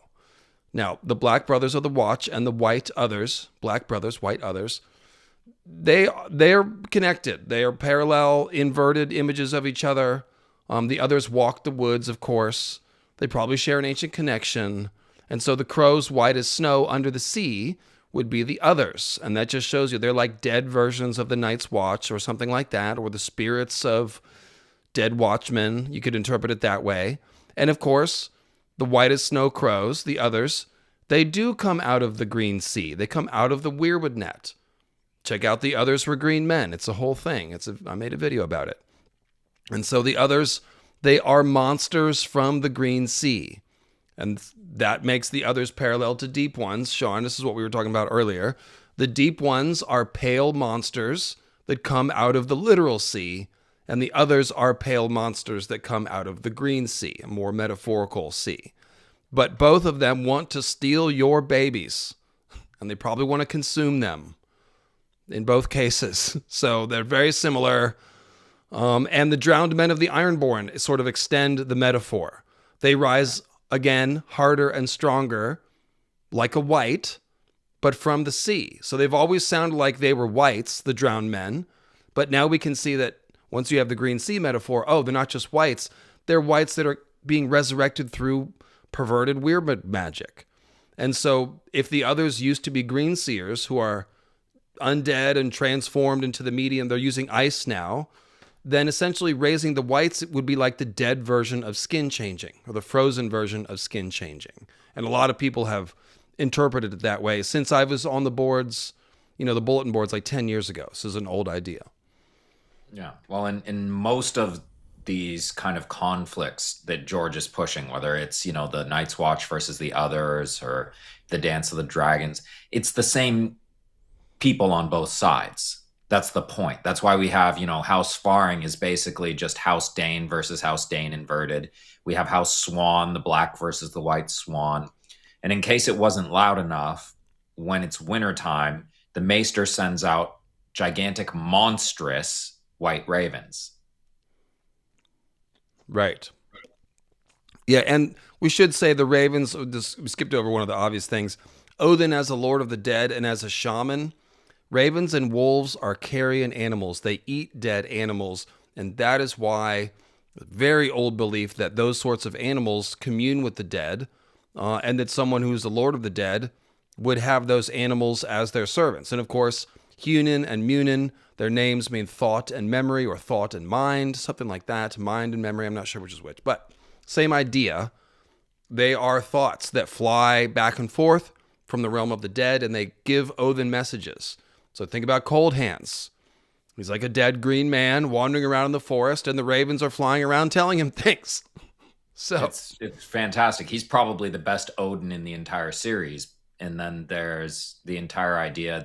Now, the Black Brothers of the Watch and the White Others, Black Brothers, White Others, they're connected. They are parallel, inverted images of each other. The others walk the woods, of course. They probably share an ancient connection. And so the crows, white as snow under the sea, would be the others. And that just shows you they're like dead versions of the Night's Watch or something like that, or the spirits of dead watchmen. You could interpret it that way. And of course, the white as snow crows, the others, they do come out of the green sea. They come out of the weirwood net. Check out The Others Were Green Men. It's a whole thing. I made a video about it. And so the others, they are monsters from the green sea. And that makes the others parallel to deep ones. Sean, this is what we were talking about earlier. The deep ones are pale monsters that come out of the literal sea, and the others are pale monsters that come out of the green sea, a more metaphorical sea. But both of them want to steal your babies, and they probably want to consume them in both cases. So they're very similar. And the drowned men of the Ironborn sort of extend the metaphor. They rise again, harder and stronger, like a white, but from the sea. So they've always sounded like they were whites, the drowned men. But now we can see that once you have the green sea metaphor, oh, they're not just whites. They're whites that are being resurrected through perverted weirwood magic. And so if the others used to be Greenseers, who are undead and transformed into the medium, they're using ice now, then essentially raising the whites would be like the dead version of skin changing, or the frozen version of skin changing. And a lot of people have interpreted it that way since I was on the boards, the bulletin boards like 10 years ago. This is an old idea. Yeah. Well, in most of these kind of conflicts that George is pushing, whether it's, the Night's Watch versus the others or the Dance of the Dragons, it's the same people on both sides. That's the point. That's why we have, House Sparring is basically just House Dane versus House Dane inverted. We have House Swan, the black versus the white swan. And in case it wasn't loud enough, when it's wintertime, the Maester sends out gigantic, monstrous white ravens. Right. Yeah, and we should say the ravens, we skipped over one of the obvious things. Odin as a lord of the dead and as a shaman. Ravens and wolves are carrion animals. They eat dead animals, and that is why a very old belief that those sorts of animals commune with the dead, and that someone who's the lord of the dead would have those animals as their servants. And of course, Hunin and Munin, their names mean thought and memory, or thought and mind, something like that. Mind and memory, I'm not sure which is which, but same idea. They are thoughts that fly back and forth from the realm of the dead, and they give Odin messages. So think about Cold Hands. He's like a dead green man wandering around in the forest, and the ravens are flying around telling him things. So it's fantastic. He's probably the best Odin in the entire series. And then there's the entire idea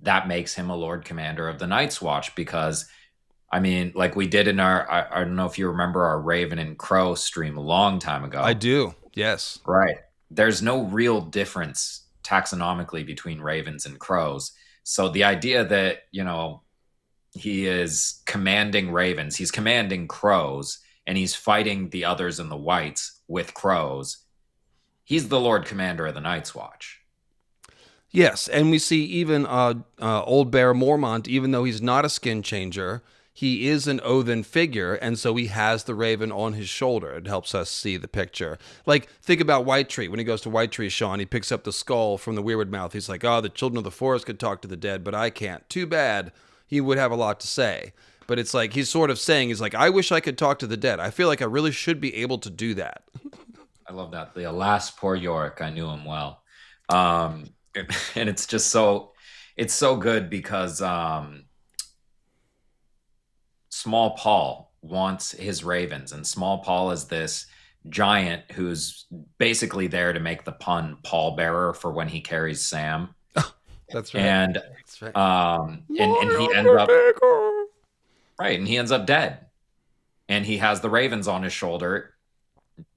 that makes him a Lord Commander of the Night's Watch, because I mean, like we did in our, I don't know if you remember our Raven and Crow stream a long time I ago. do. Yes. Right. There's no real difference taxonomically between ravens and crows. So the idea that, he is commanding ravens, he's commanding crows, and he's fighting the others in the whites with crows. He's the Lord Commander of the Night's Watch. Yes, and we see even Old Bear Mormont, even though he's not a skin changer, he is an Odin figure, and so he has the raven on his shoulder. It helps us see the picture. Like, think about White Tree. When he goes to White Tree, Sean, he picks up the skull from the weirwood mouth. He's like, oh, the children of the forest could talk to the dead, but I can't. Too bad. He would have a lot to say. But it's like, he's sort of saying, he's like, I wish I could talk to the dead. I feel like I really should be able to do that. I love that. The alas, poor Yorick, I knew him well. And it's just it's so good because Small Paul wants his ravens, and Small Paul is this giant who's basically there to make the pun pallbearer for when he carries Sam. That's right. And That's right. and he ends up right, and he ends up dead. And he has the ravens on his shoulder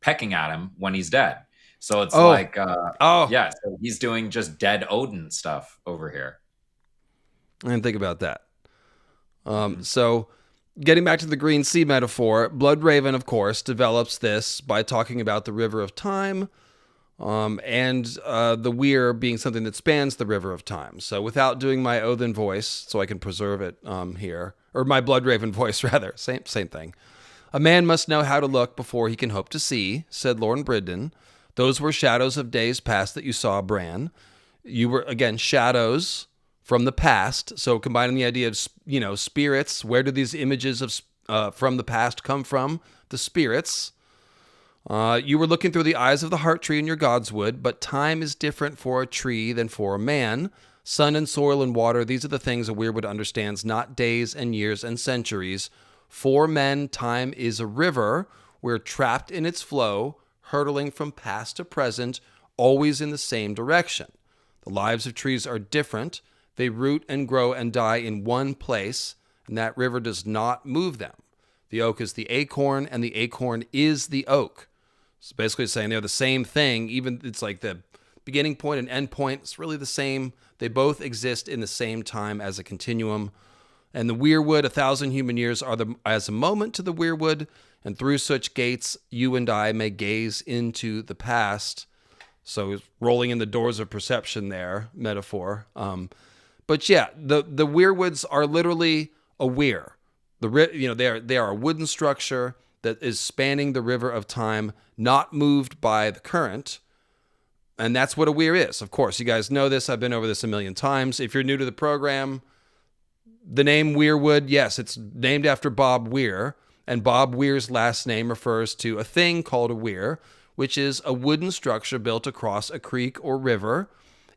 pecking at him when he's dead. So it's yeah, so he's doing just dead Odin stuff over here. I didn't think about that. So getting back to the green sea metaphor, Blood Raven, of course, develops this by talking about the river of time, and the weir being something that spans the river of time. So without doing my Odin voice, so I can preserve it here, or my Blood Raven voice, rather, same thing. A man must know how to look before he can hope to see, said Lorne Bridden. Those were shadows of days past that you saw, Bran. You were, again, shadows from the past. So combining the idea of, spirits, where do these images of from the past come from? The spirits. You were looking through the eyes of the heart tree in your godswood, but time is different for a tree than for a man. Sun and soil and water, these are the things a weirwood understands, not days and years and centuries. For men, time is a river. We're trapped in its flow, hurtling from past to present, always in the same direction. The lives of trees are different. They root and grow and die in one place, and that river does not move them. The oak is the acorn, and the acorn is the oak. It's basically saying they're the same thing. Even it's like the beginning point and end point. It's really the same. They both exist in the same time as a continuum. And the weirwood, 1,000 human years, are as a moment to the weirwood, and through such gates, you and I may gaze into the past. So rolling in the doors of perception there, metaphor. But yeah, the weirwoods are literally a weir. They are a wooden structure that is spanning the river of time, not moved by the current. And that's what a weir is. Of course, you guys know this. I've been over this a million times. If you're new to the program, the name Weirwood, yes, it's named after Bob Weir. And Bob Weir's last name refers to a thing called a weir, which is a wooden structure built across a creek or river.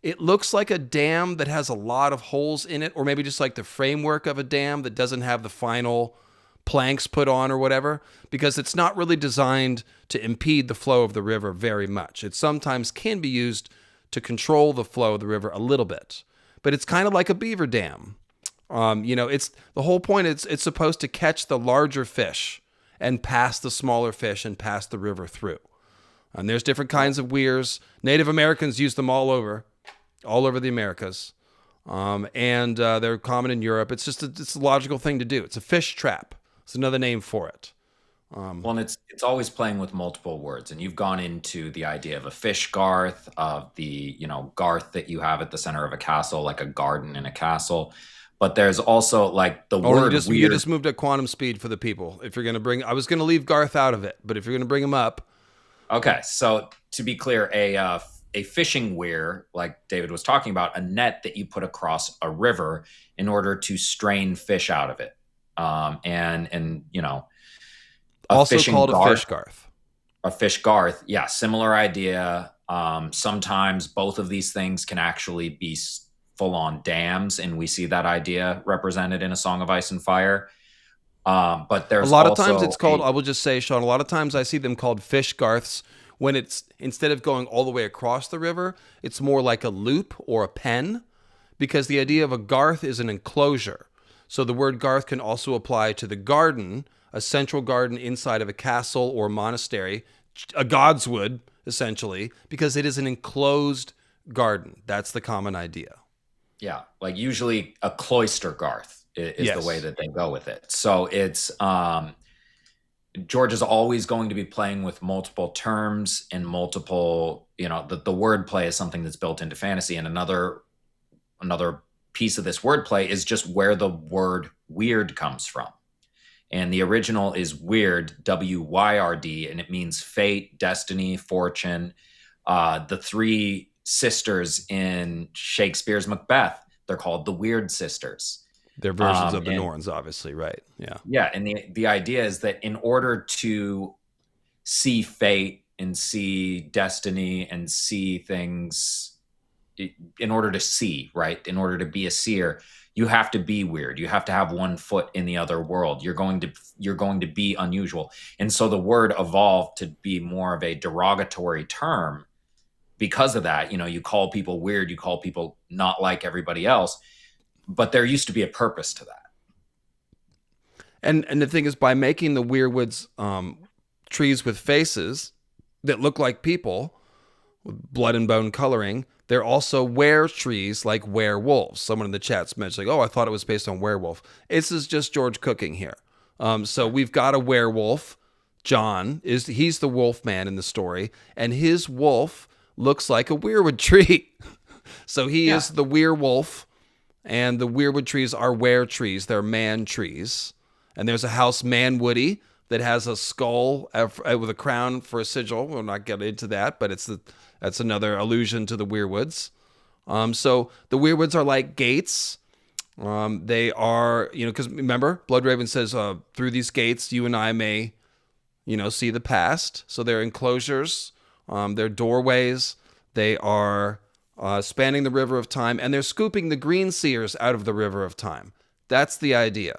It looks like a dam that has a lot of holes in it, or maybe just like the framework of a dam that doesn't have the final planks put on or whatever, because it's not really designed to impede the flow of the river very much. It sometimes can be used to control the flow of the river a little bit, but it's kind of like a beaver dam. It's the whole point. It's supposed to catch the larger fish and pass the smaller fish and pass the river through. And there's different kinds of weirs. Native Americans use them all over the Americas. And they're common in Europe. It's just it's a logical thing to do. It's a fish trap. It's another name for it. Well, and it's always playing with multiple words. And you've gone into the idea of a fish garth, of the, garth that you have at the center of a castle, like a garden in a castle. But there's also like the word weird. You just moved at quantum speed for the people. If you're going to I was going to leave Garth out of it, but if you're going to bring him up. Okay. So to be clear, a fishing weir, like David was talking about, a net that you put across a river in order to strain fish out of it. Also called a fish garth. A fish garth. Yeah. Similar idea. Sometimes both of these things can actually be full-on dams, and we see that idea represented in A Song of Ice and Fire. But there's a lot of times it's called, I will just say, Sean, a lot of times I see them called fish garths when it's, instead of going all the way across the river, it's more like a loop or a pen, because the idea of a garth is an enclosure. So the word garth can also apply to the garden, a central garden inside of a castle or monastery, a godswood, essentially, because it is an enclosed garden. That's the common idea. Yeah, like usually a cloister garth is the way that they go with it. So it's George is always going to be playing with multiple terms and multiple, the word play is something that's built into fantasy. And another piece of this wordplay is just where the word weird comes from. And the original is weird, W-Y-R-D, and it means fate, destiny, fortune. The three sisters in Shakespeare's Macbeth, they're called the Weird Sisters. They're versions of the Norns, obviously, right? Yeah. Yeah, and the idea is that in order to see fate and see destiny and see things, in order to see, right? In order to be a seer, you have to be weird. You have to have one foot in the other world. You're going to be unusual. And so the word evolved to be more of a derogatory term because of that. You call people weird, you call people not like everybody else, but there used to be a purpose to that. And the thing is, by making the weirwoods trees with faces that look like people, with blood and bone coloring, they're also were trees like werewolves. Someone in the chat's mentioned, I thought it was based on werewolf. This is just George cooking here. So we've got a werewolf. John he's the wolf man in the story, and his wolf looks like a weirwood tree. So he is the werewolf, and the weirwood trees are were trees. They're man trees. And there's a house Manwoody that has a skull with a crown for a sigil. We'll not get into that, but that's another allusion to the weirwoods. So the weirwoods are like gates. They are, because remember, Bloodraven says, through these gates, you and I may, see the past. So they're enclosures. They're doorways. They are spanning the river of time, and they're scooping the Greenseers out of the river of time. That's the idea.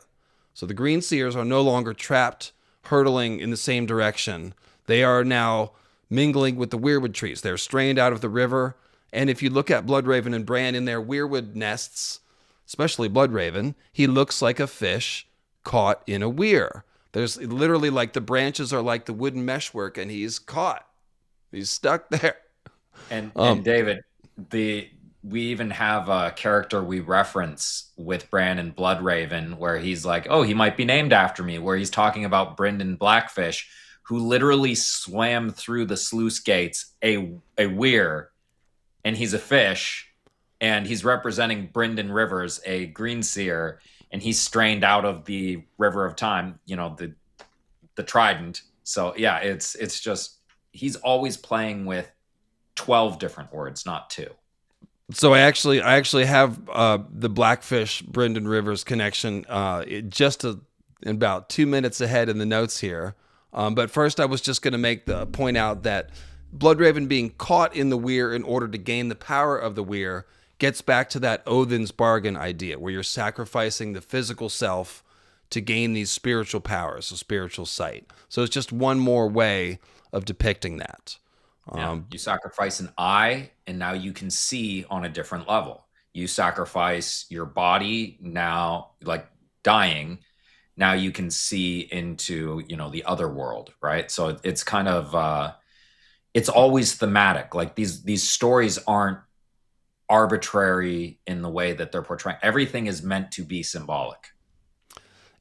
So the Greenseers are no longer trapped, hurtling in the same direction. They are now mingling with the weirwood trees. They're strained out of the river. And if you look at Bloodraven and Bran in their weirwood nests, especially Bloodraven, he looks like a fish caught in a weir. There's literally like the branches are like the wooden meshwork, and he's caught. He's stuck there. And David, we even have a character we reference with Bran and Bloodraven where he's like, he might be named after me, where he's talking about Brynden Blackfish, who literally swam through the sluice gates, a weir, and he's a fish, and he's representing Brynden Rivers, a Greenseer, and he's strained out of the river of time, the trident. So yeah, it's just, he's always playing with 12 different words, not 2. So I actually have the Blackfish Brynden Rivers connection just about 2 minutes ahead in the notes here. But first, I was just going to make the point out that Bloodraven being caught in the weir in order to gain the power of the weir gets back to that Odin's bargain idea, where you're sacrificing the physical self to gain these spiritual powers, so spiritual sight. So it's just one more way of depicting that. You sacrifice an eye, and now you can see on a different level. You sacrifice your body, now, like dying, now you can see into, the other world, right? So it's kind of, it's always thematic. Like these stories aren't arbitrary in the way that they're portraying. Everything is meant to be symbolic.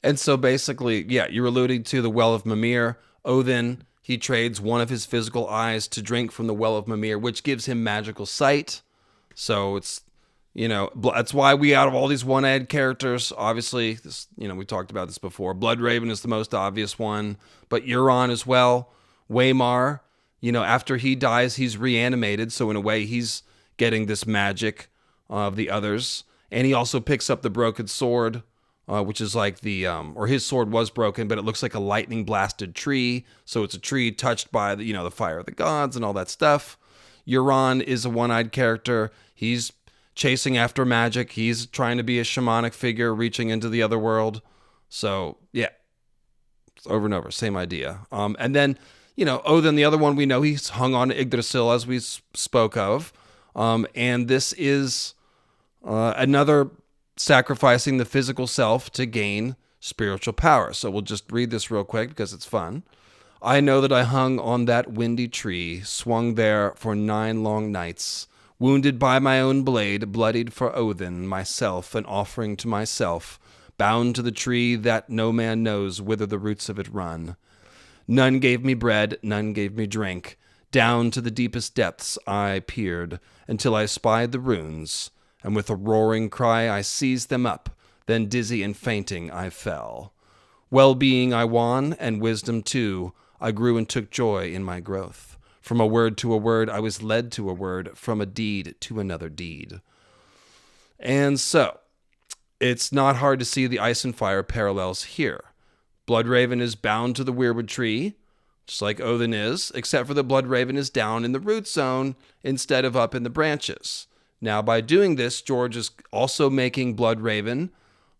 And so basically, you're alluding to the Well of Mimir. Odin, he trades one of his physical eyes to drink from the Well of Mimir, which gives him magical sight. So it's, that's why we, out of all these one-eyed characters, obviously, this, we talked about this before. Bloodraven is the most obvious one, but Euron as well. Waymar, after he dies, he's reanimated. So in a way, he's getting this magic of the others. And he also picks up the broken sword, which is like or his sword was broken, but it looks like a lightning blasted tree. So it's a tree touched by the, the fire of the gods and all that stuff. Euron is a one-eyed character. He's chasing after magic. He's trying to be a shamanic figure, reaching into the other world. So yeah, it's over and over, same idea. And then, Odin, the other one we know, he's hung on to Yggdrasil, as we spoke of. And this is another sacrificing the physical self to gain spiritual power. So we'll just read this real quick because it's fun. I know that I hung on that windy tree, swung there for 9 long nights, wounded by my own blade, bloodied for Odin, myself, an offering to myself, bound to the tree that no man knows whither the roots of it run. None gave me bread, none gave me drink. Down to the deepest depths I peered, until I spied the runes, and with a roaring cry I seized them up, then dizzy and fainting I fell. Well-being I won, and wisdom too. I grew and took joy in my growth. From a word to a word, I was led to a word, from a deed to another deed. And so, it's not hard to see the ice and fire parallels here. Bloodraven is bound to the weirwood tree, just like Odin is, except for the Bloodraven is down in the root zone instead of up in the branches. Now, by doing this, George is also making Bloodraven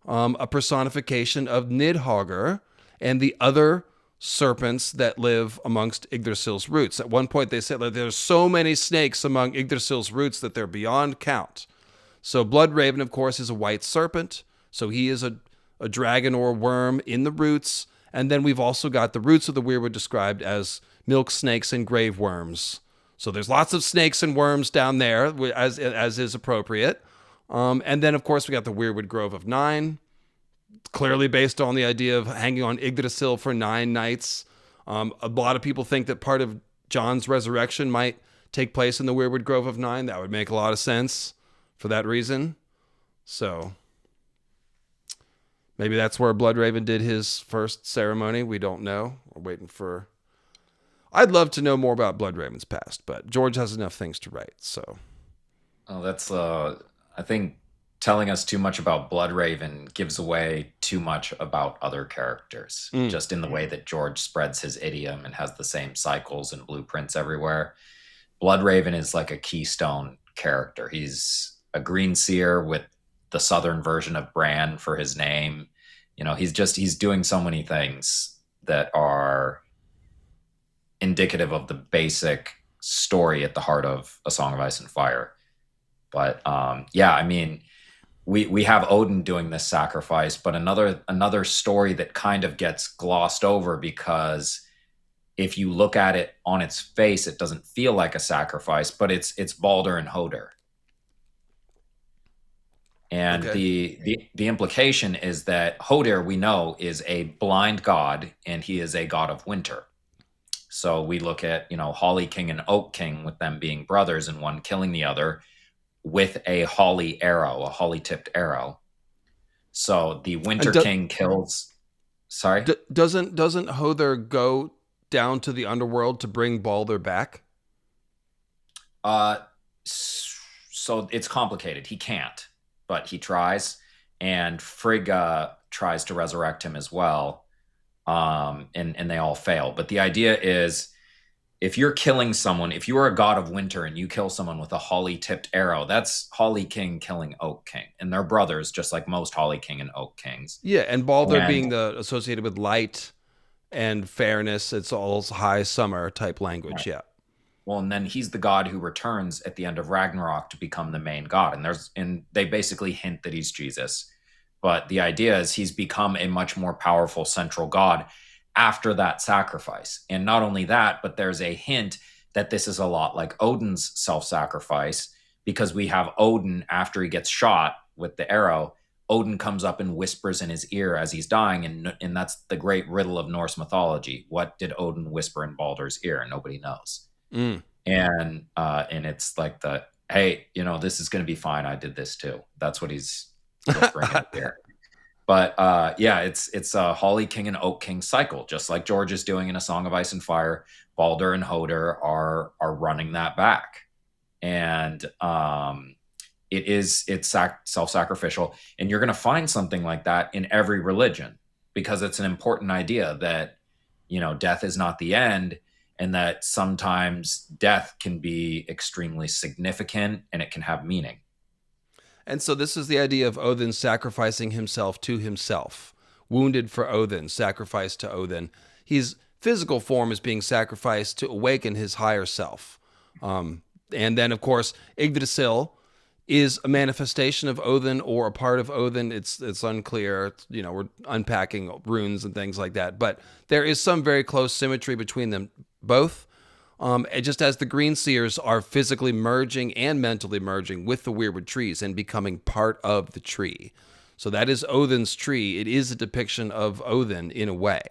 a personification of Nidhogger and the other serpents that live amongst Yggdrasil's roots. At one point, they said that there's so many snakes among Yggdrasil's roots that they're beyond count. So Bloodraven, of course, is a white serpent. So he is a dragon or a worm in the roots. And then we've also got the roots of the weirwood described as milk snakes and grave worms. So there's lots of snakes and worms down there, as is appropriate. And then, of course, we got the weirwood grove of 9, clearly based on the idea of hanging on Yggdrasil for 9 nights. A lot of people think that part of John's resurrection might take place in the weirwood grove of 9. That would make a lot of sense for that reason. So maybe that's where Bloodraven did his first ceremony. We don't know. We're waiting for... I'd love to know more about Bloodraven's past, but George has enough things to write, so... Oh, that's... I think telling us too much about Bloodraven gives away too much about other characters, just in the way that George spreads his idiom and has the same cycles and blueprints everywhere. Bloodraven is like a keystone character. He's a Greenseer with the southern version of Bran for his name. You know, he's doing so many things that are indicative of the basic story at the heart of A Song of Ice and Fire. But yeah, I mean, we have Odin doing this sacrifice, but another story that kind of gets glossed over, because if you look at it on its face, it doesn't feel like a sacrifice, but it's Balder and Hoder. And okay. The implication is that Hoder, we know, is a blind god, and he is a god of winter. So we look at, Holly King and Oak King, with them being brothers and one killing the other with a holly arrow, a holly-tipped arrow. So the Winter King kills... Sorry? Doesn't Hoder go down to the underworld to bring Balder back? So it's complicated. He can't, but he tries. And Frigga tries to resurrect him as well. And they all fail. But the idea is, if you're killing someone, if you are a god of winter and you kill someone with a holly-tipped arrow, that's Holly King killing Oak King. And they're brothers, just like most Holly King and Oak Kings. Yeah, and Balder being associated with light and fairness, it's all high summer type language, right. Yeah. Well, and then he's the god who returns at the end of Ragnarok to become the main god. And they basically hint that he's Jesus. But the idea is he's become a much more powerful central god after that sacrifice. And not only that, but there's a hint that this is a lot like Odin's self-sacrifice, because we have Odin, after he gets shot with the arrow, Odin comes up and whispers in his ear as he's dying. And that's the great riddle of Norse mythology. What did Odin whisper in Baldur's ear? Nobody knows. And it's like hey, this is going to be fine. I did this too. That's what he's whispering in the ear. But yeah, it's a Holly King and Oak King cycle, just like George is doing in A Song of Ice and Fire. Balder and Hoder are running that back, and it's self-sacrificial. And you're going to find something like that in every religion, because it's an important idea that death is not the end, and that sometimes death can be extremely significant and it can have meaning. And so this is the idea of Odin sacrificing himself to himself. Wounded for Odin, sacrificed to Odin. His physical form is being sacrificed to awaken his higher self. And then, of course, Yggdrasil is a manifestation of Odin or a part of Odin. It's unclear. We're unpacking runes and things like that, but there is some very close symmetry between them both. And just as the Greenseers are physically merging and mentally merging with the weirwood trees and becoming part of the tree. So that is Odin's tree. It is a depiction of Odin in a way.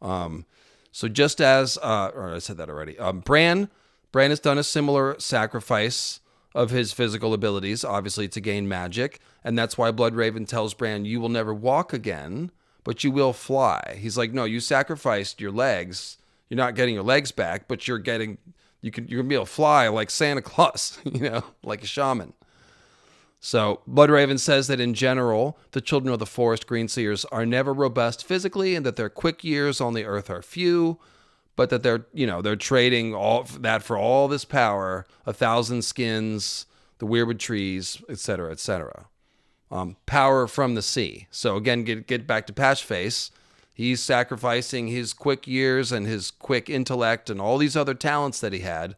So just as, or I said that already, Bran has done a similar sacrifice of his physical abilities, obviously to gain magic. And that's why Bloodraven tells Bran, you will never walk again, but you will fly. He's like, no, you sacrificed your legs. You're not getting your legs back, but you're gonna be able to fly like Santa Claus, like a shaman. So Bloodraven says that in general, the children of the forest Greenseers are never robust physically, and that their quick years on the earth are few, but that they're trading all that for all this power, 1,000 skins, the weirwood trees, etc., etc. Power from the sea. So again, get back to Patchface. He's sacrificing his quick years and his quick intellect and all these other talents that he had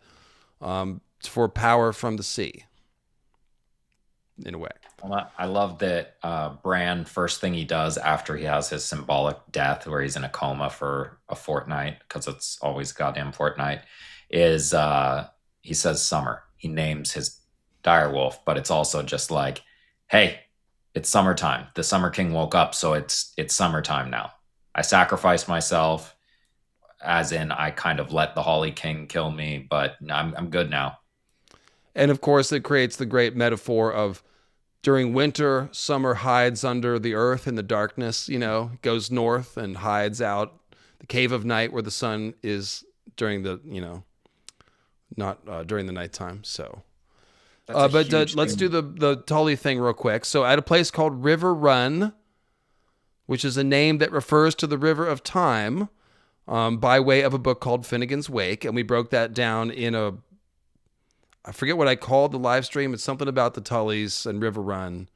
for power from the sea, in a way. Well, I love that Bran, first thing he does after he has his symbolic death where he's in a coma for a fortnight, because it's always goddamn fortnight, is he says summer. He names his direwolf, but it's also just like, hey, it's summertime. The Summer King woke up, so it's summertime now. I sacrificed myself, as in I kind of let the Holly King kill me, but I'm good now. And of course, it creates the great metaphor of during winter, summer hides under the earth in the darkness, goes north and hides out the cave of night where the sun is during the, not during the nighttime. So, but let's do the Tully thing real quick. So at a place called River Run, which is a name that refers to the River of Time, by way of a book called Finnegan's Wake. And we broke that down in I forget what I called the live stream. It's something about the Tullys and River Run.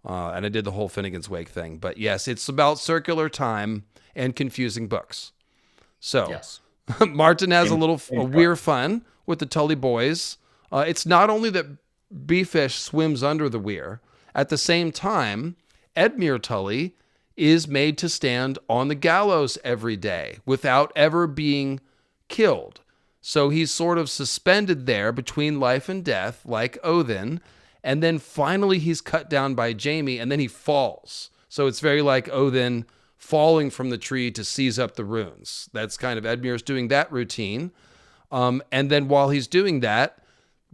And I did the whole Finnegan's Wake thing. But yes, it's about circular time and confusing books. So yes. Martin has a weird fun with the Tully boys. It's not only that Beefish swims under the weir. At the same time, Edmure Tully is made to stand on the gallows every day without ever being killed. So he's sort of suspended there between life and death, like Odin, and then finally he's cut down by Jaime, and then he falls. So it's very like Odin falling from the tree to seize up the runes. That's kind of Edmure's doing that routine. And then while he's doing that,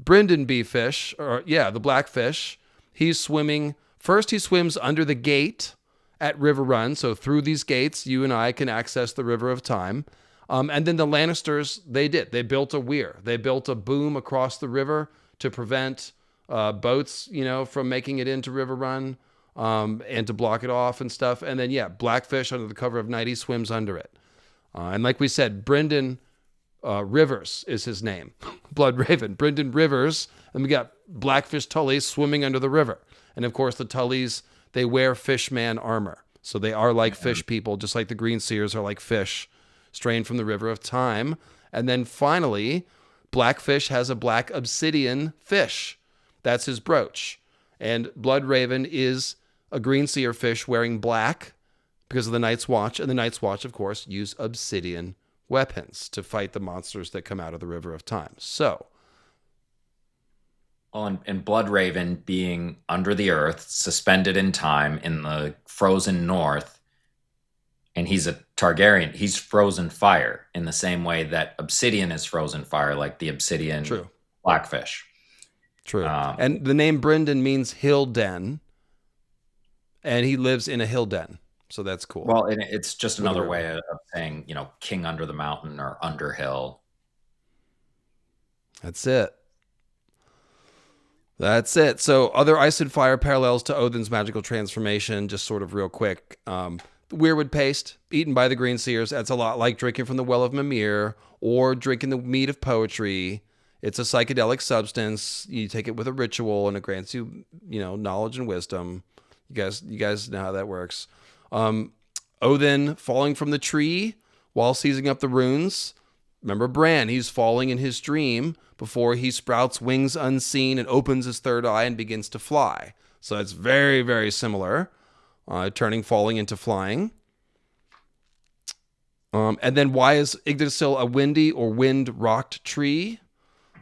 Brynden Beefish, the Blackfish, he's swimming. First he swims under the gate at River Run. So through these gates, you and I can access the River of Time. And then the Lannisters, they built a weir. They built a boom across the river to prevent boats, from making it into River Run, and to block it off and stuff. And then, Blackfish under the cover of night, he swims under it. And like we said, Brynden Rivers is his name. Bloodraven, Brynden Rivers. And we got Blackfish Tully swimming under the river. And of course, the Tullys, they wear fishman armor. So they are like fish people, just like the Greenseers are like fish, strained from the River of Time. And then finally, Blackfish has a black obsidian fish. That's his brooch. And Bloodraven is a Greenseer fish wearing black because of the Night's Watch. And the Night's Watch, of course, use obsidian weapons to fight the monsters that come out of the River of Time. So, and Bloodraven being under the earth, suspended in time in the frozen north, and he's a Targaryen. He's frozen fire in the same way that obsidian is frozen fire, like the obsidian Blackfish. True. And the name Brynden means hill den, and he lives in a hill den. So that's cool. Well, and it's just another way of saying, king under the mountain or underhill. That's it. That's it. So other ice and fire parallels to Odin's magical transformation, just sort of real quick. The weirwood paste, eaten by the Greenseers, that's a lot like drinking from the well of Mimir or drinking the mead of poetry. It's a psychedelic substance. You take it with a ritual, and it grants you, knowledge and wisdom. You guys know how that works. Odin falling from the tree while seizing up the runes. remember Bran, he's falling in his dream before he sprouts wings unseen and opens his third eye and begins to fly. So it's very, very similar, falling into flying. And then why is Yggdrasil a windy or wind-rocked tree?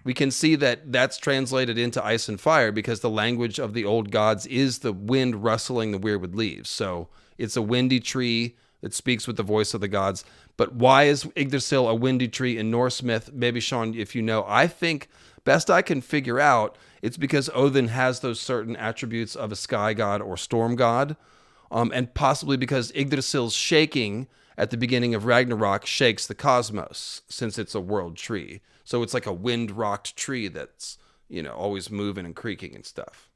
We can see that that's translated into ice and fire because the language of the old gods is the wind rustling the weirwood leaves. So it's a windy tree that speaks with the voice of the gods. But why is Yggdrasil a windy tree in Norse myth? Maybe, Sean, if you know. I think, best I can figure out, it's because Odin has those certain attributes of a sky god or storm god. And possibly because Yggdrasil's shaking at the beginning of Ragnarok shakes the cosmos, since it's a world tree. So it's like a wind-rocked tree that's, always moving and creaking and stuff.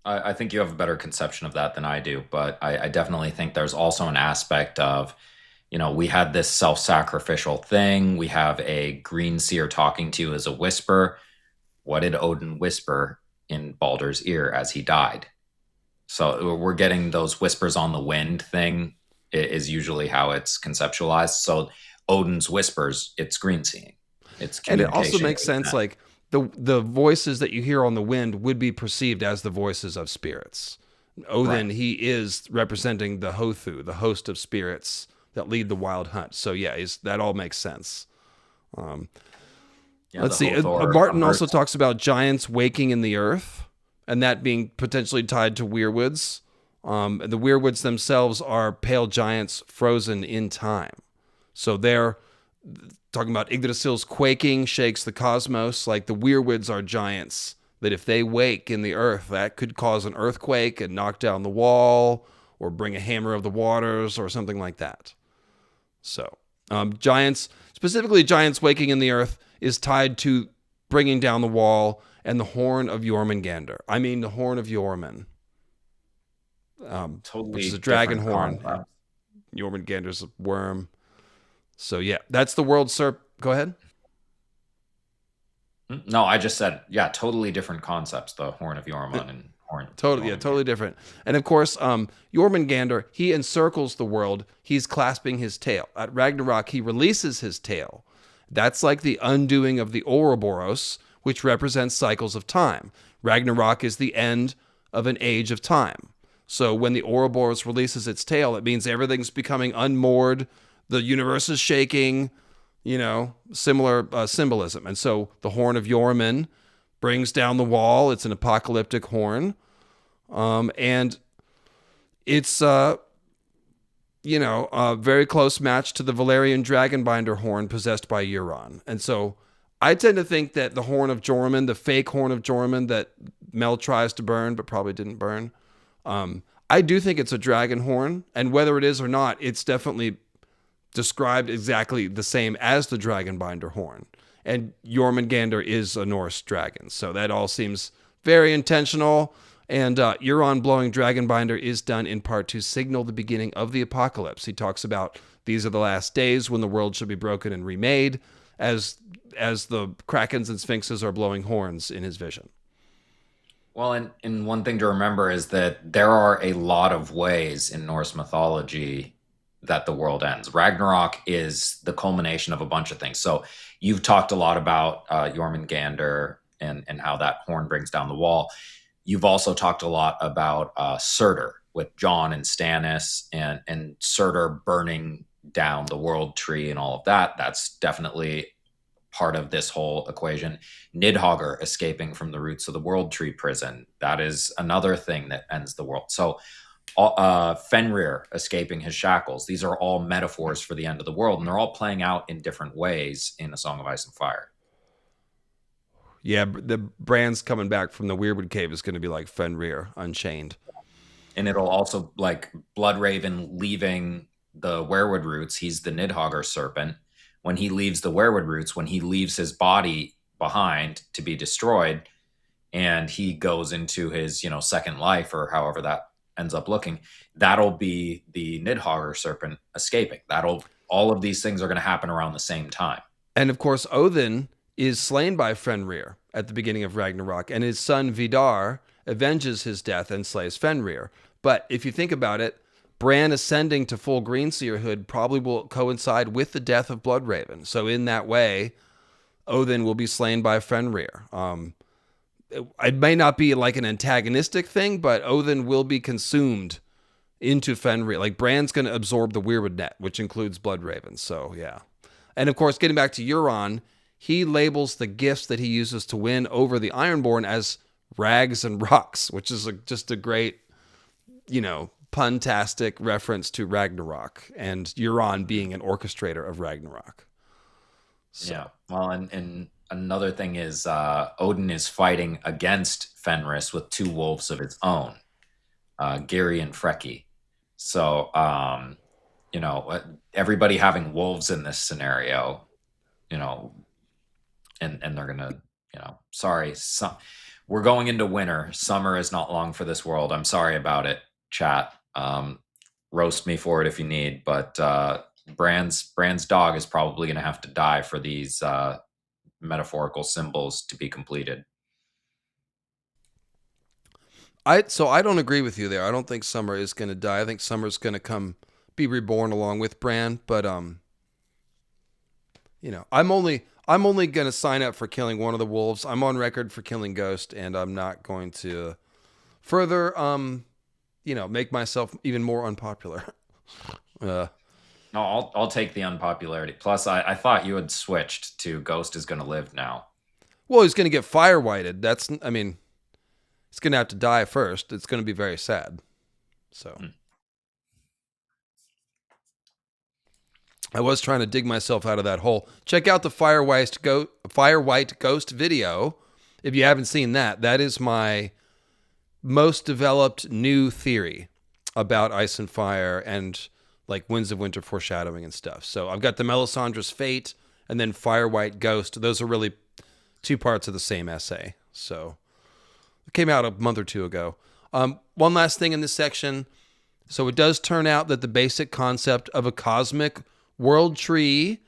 I think you have a better conception of that than I do, but I definitely think there's also an aspect of, we had this self-sacrificial thing. We have a Greenseer talking to you as a whisper. What did Odin whisper in Baldur's ear as he died? So we're getting those whispers on the wind thing is usually how it's conceptualized. So Odin's whispers, it's green seeing. It's communication. And it also makes sense, like the voices that you hear on the wind would be perceived as the voices of spirits. Odin, right. He is representing the Hothu, the host of spirits that lead the wild hunt. So yeah, that all makes sense. Let's see. Martin also talks about giants waking in the earth, and that being potentially tied to weirwoods. The weirwoods themselves are pale giants frozen in time. So they're talking about Yggdrasil's quaking shakes the cosmos. Like the weirwoods are giants that if they wake in the earth, that could cause an earthquake and knock down the wall or bring a hammer of the waters or something like that. So giants, specifically giants waking in the earth, is tied to bringing down the wall and the horn of Jormungandr. I mean, the horn of Jormung. Which is a dragon horn. Jormungandr's a worm. So yeah, that's the world serp. Go ahead. No, I just said, yeah, totally different concepts. The horn of Jormung and horn. Totally different. And of course, Jormungandr, he encircles the world. He's clasping his tail. At Ragnarok, he releases his tail. That's like the undoing of the Ouroboros, which represents cycles of time. Ragnarok is the end of an age of time. So when the Ouroboros releases its tail, it means everything's becoming unmoored. The universe is shaking, similar symbolism. And so the horn of Jormung brings down the wall. It's an apocalyptic horn. And it's, a very close match to the Valerian Dragonbinder horn possessed by Euron. And so I tend to think that the horn of Jormung, the fake horn of Jormung that Mel tries to burn but probably didn't burn, I do think it's a dragon horn, and whether it is or not, it's definitely described exactly the same as the Dragonbinder horn. And Jormungandr is a Norse dragon, so that all seems very intentional. And Euron blowing Dragonbinder is done in part to signal the beginning of the apocalypse. He talks about these are the last days when the world should be broken and remade, as the Krakens and Sphinxes are blowing horns in his vision. Well, and one thing to remember is that there are a lot of ways in Norse mythology that the world ends. Ragnarok is the culmination of a bunch of things. So you've talked a lot about Jormungandr and how that horn brings down the wall. You've also talked a lot about Surtur with Jon and Stannis and Surtur burning down the world tree and all of that. That's definitely part of this whole equation. Nidhogger escaping from the roots of the world tree prison. That is another thing that ends the world. So Fenrir escaping his shackles. These are all metaphors for the end of the world, and they're all playing out in different ways in A Song of Ice and Fire. Yeah, the Bran's coming back from the Weirwood Cave is going to be like Fenrir Unchained. And it'll also, like Bloodraven leaving the weirwood roots, he's the Nidhogger serpent. When he leaves the weirwood roots, when he leaves his body behind to be destroyed, and he goes into his, second life, or however that ends up looking, that'll be the Nidhogger serpent escaping. All of these things are going to happen around the same time. And of course, Odin is slain by Fenrir at the beginning of Ragnarok, and his son Vidar avenges his death and slays Fenrir. But if you think about it, Bran ascending to full Greenseerhood probably will coincide with the death of Bloodraven. So in that way, Odin will be slain by Fenrir. It may not be like an antagonistic thing, but Odin will be consumed into Fenrir. Like Bran's going to absorb the weirwood net, which includes Bloodraven. So yeah. And of course, getting back to Euron, he labels the gifts that he uses to win over the Ironborn as rags and rocks, which is just a great, puntastic reference to Ragnarok and Euron being an orchestrator of Ragnarok. So. Yeah. Well, and another thing is Odin is fighting against Fenris with two wolves of its own, Giri and Freki. So, everybody having wolves in this scenario, and they're going to, sorry, we're going into winter. Summer is not long for this world. I'm sorry about it, chat. Roast me for it if you need, but Bran's dog is probably going to have to die for these metaphorical symbols to be completed. I don't agree with you there. I don't think Summer is going to die. I think Summer's going to be reborn along with Bran. But I'm only going to sign up for killing one of the wolves. I'm on record for killing Ghost, and I'm not going to further make myself even more unpopular. No, I'll take the unpopularity. Plus, I thought you had switched to Ghost is going to live now. Well, he's going to get fire whited. He's going to have to die first. It's going to be very sad. So, I was trying to dig myself out of that hole. Check out the Fire White Ghost video. If you haven't seen that, that is my most developed new theory about Ice and Fire and like Winds of Winter foreshadowing and stuff. So I've got the Melisandre's Fate and then Fire White Ghost. Those are really two parts of the same essay. So it came out a month or two ago. One last thing in this section. So it does turn out that the basic concept of a cosmic world tree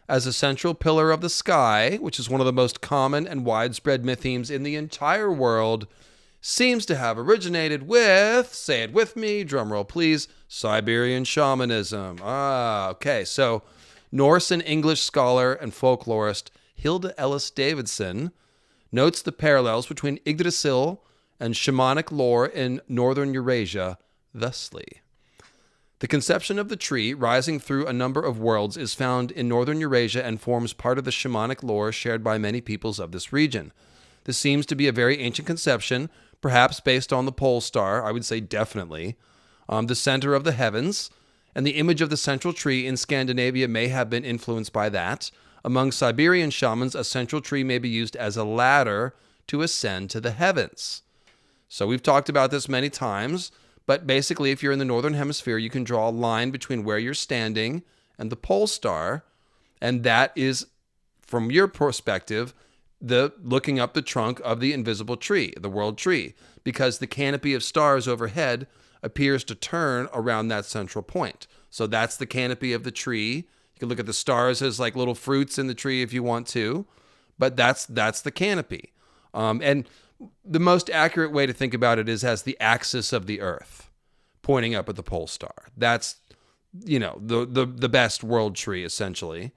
as a central pillar of the sky, which is one of the most common and widespread mythemes in the entire world, seems to have originated with, say it with me, drumroll please, Siberian shamanism. Okay. So Norse and English scholar and folklorist Hilda Ellis Davidson notes the parallels between Yggdrasil and shamanic lore in northern Eurasia thusly. The conception of the tree rising through a number of worlds is found in northern Eurasia and forms part of the shamanic lore shared by many peoples of this region. This seems to be a very ancient conception, perhaps based on the pole star, I would say definitely, the center of the heavens, and the image of the central tree in Scandinavia may have been influenced by that. Among Siberian shamans, a central tree may be used as a ladder to ascend to the heavens. So we've talked about this many times, but basically if you're in the northern hemisphere, you can draw a line between where you're standing and the pole star, and that is, from your perspective, the looking up the trunk of the invisible tree, the world tree, because the canopy of stars overhead appears to turn around that central point. So that's the canopy of the tree. You can look at the stars as like little fruits in the tree if you want to, but that's the canopy. And the most accurate way to think about it is as the axis of the earth pointing up at the pole star. That's, the best world tree essentially.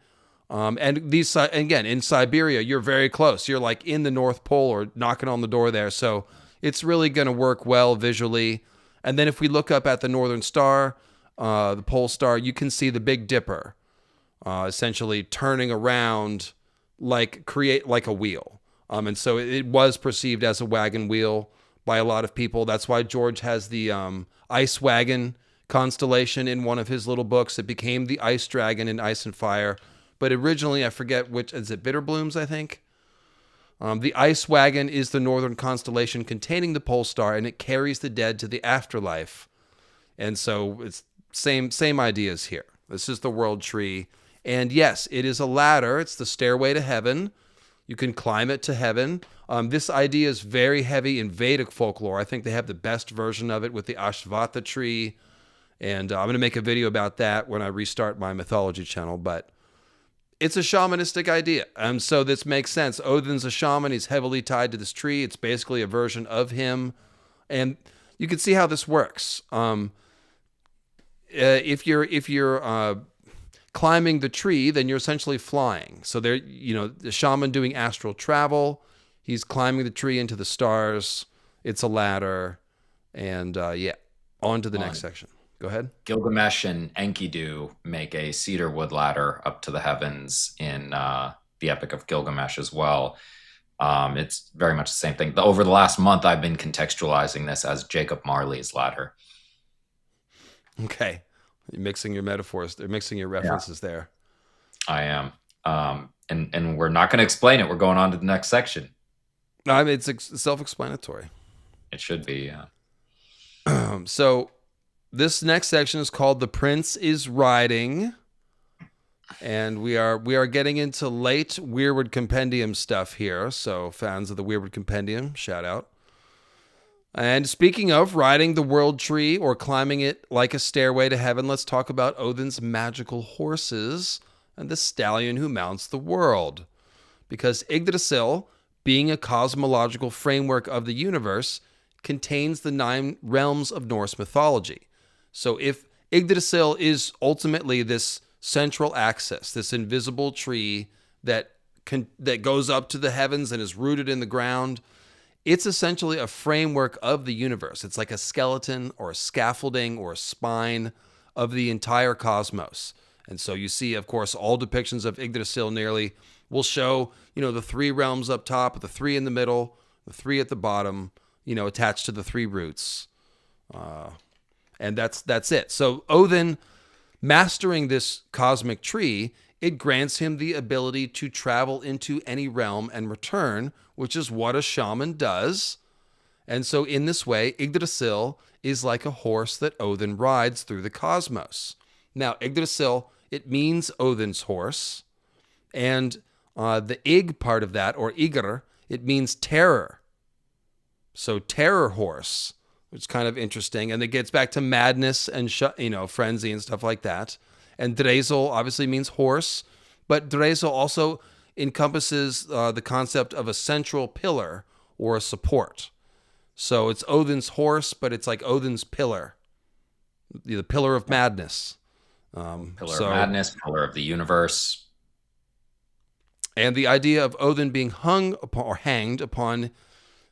And these, again, in Siberia, you're very close. You're like in the North Pole or knocking on the door there. So it's really going to work well visually. And then if we look up at the Northern Star, the pole star, you can see the Big Dipper essentially turning around create like a wheel. And so it was perceived as a wagon wheel by a lot of people. That's why George has the ice wagon constellation in one of his little books. It became the ice dragon in Ice and Fire. But originally, I forget which, is it Bitterblooms, I think? The ice wagon is the northern constellation containing the pole star, and it carries the dead to the afterlife. And so it's same ideas here. This is the world tree. And yes, it is a ladder. It's the stairway to heaven. You can climb it to heaven. This idea is very heavy in Vedic folklore. I think they have the best version of it with the Ashvatha tree. And I'm going to make a video about that when I restart my mythology channel. But it's a shamanistic idea. So this makes sense. Odin's a shaman. He's heavily tied to this tree. It's basically a version of him. And you can see how this works. if you're climbing the tree, then you're essentially flying. So there, the shaman doing astral travel, he's climbing the tree into the stars. It's a ladder, and on to the next section. Go ahead. Gilgamesh and Enkidu make a cedar wood ladder up to the heavens in the Epic of Gilgamesh as well. It's very much the same thing. Over the last month, I've been contextualizing this as Jacob Marley's ladder. Okay. You're mixing your metaphors. They're mixing your references there. I am. And we're not going to explain it. We're going on to the next section. I mean, it's self-explanatory. It should be, So this next section is called The Prince is Riding. And we are getting into late Weirwood Compendium stuff here. So fans of the Weirwood Compendium, shout out. And speaking of riding the world tree or climbing it like a stairway to heaven, let's talk about Odin's magical horses and the stallion who mounts the world. Because Yggdrasil, being a cosmological framework of the universe, contains the 9 realms of Norse mythology. So if Yggdrasil is ultimately this central axis, this invisible tree that goes up to the heavens and is rooted in the ground, it's essentially a framework of the universe. It's like a skeleton or a scaffolding or a spine of the entire cosmos. And so you see, of course, all depictions of Yggdrasil nearly will show, the 3 realms up top, the 3 in the middle, the 3 at the bottom, attached to the 3 roots. And that's it. So Odin, mastering this cosmic tree, it grants him the ability to travel into any realm and return, which is what a shaman does. And so in this way, Yggdrasil is like a horse that Odin rides through the cosmos. Now, Yggdrasil, it means Odin's horse. And the Ig part of that, or Ygr, it means terror. So terror horse, which is kind of interesting. And it gets back to madness and, frenzy and stuff like that. And Drezel obviously means horse, but Drezel also encompasses the concept of a central pillar or a support. So it's Odin's horse, but it's like Odin's pillar, the pillar of madness. Pillar of madness, pillar of the universe. And the idea of Odin being hung upon, or hanged upon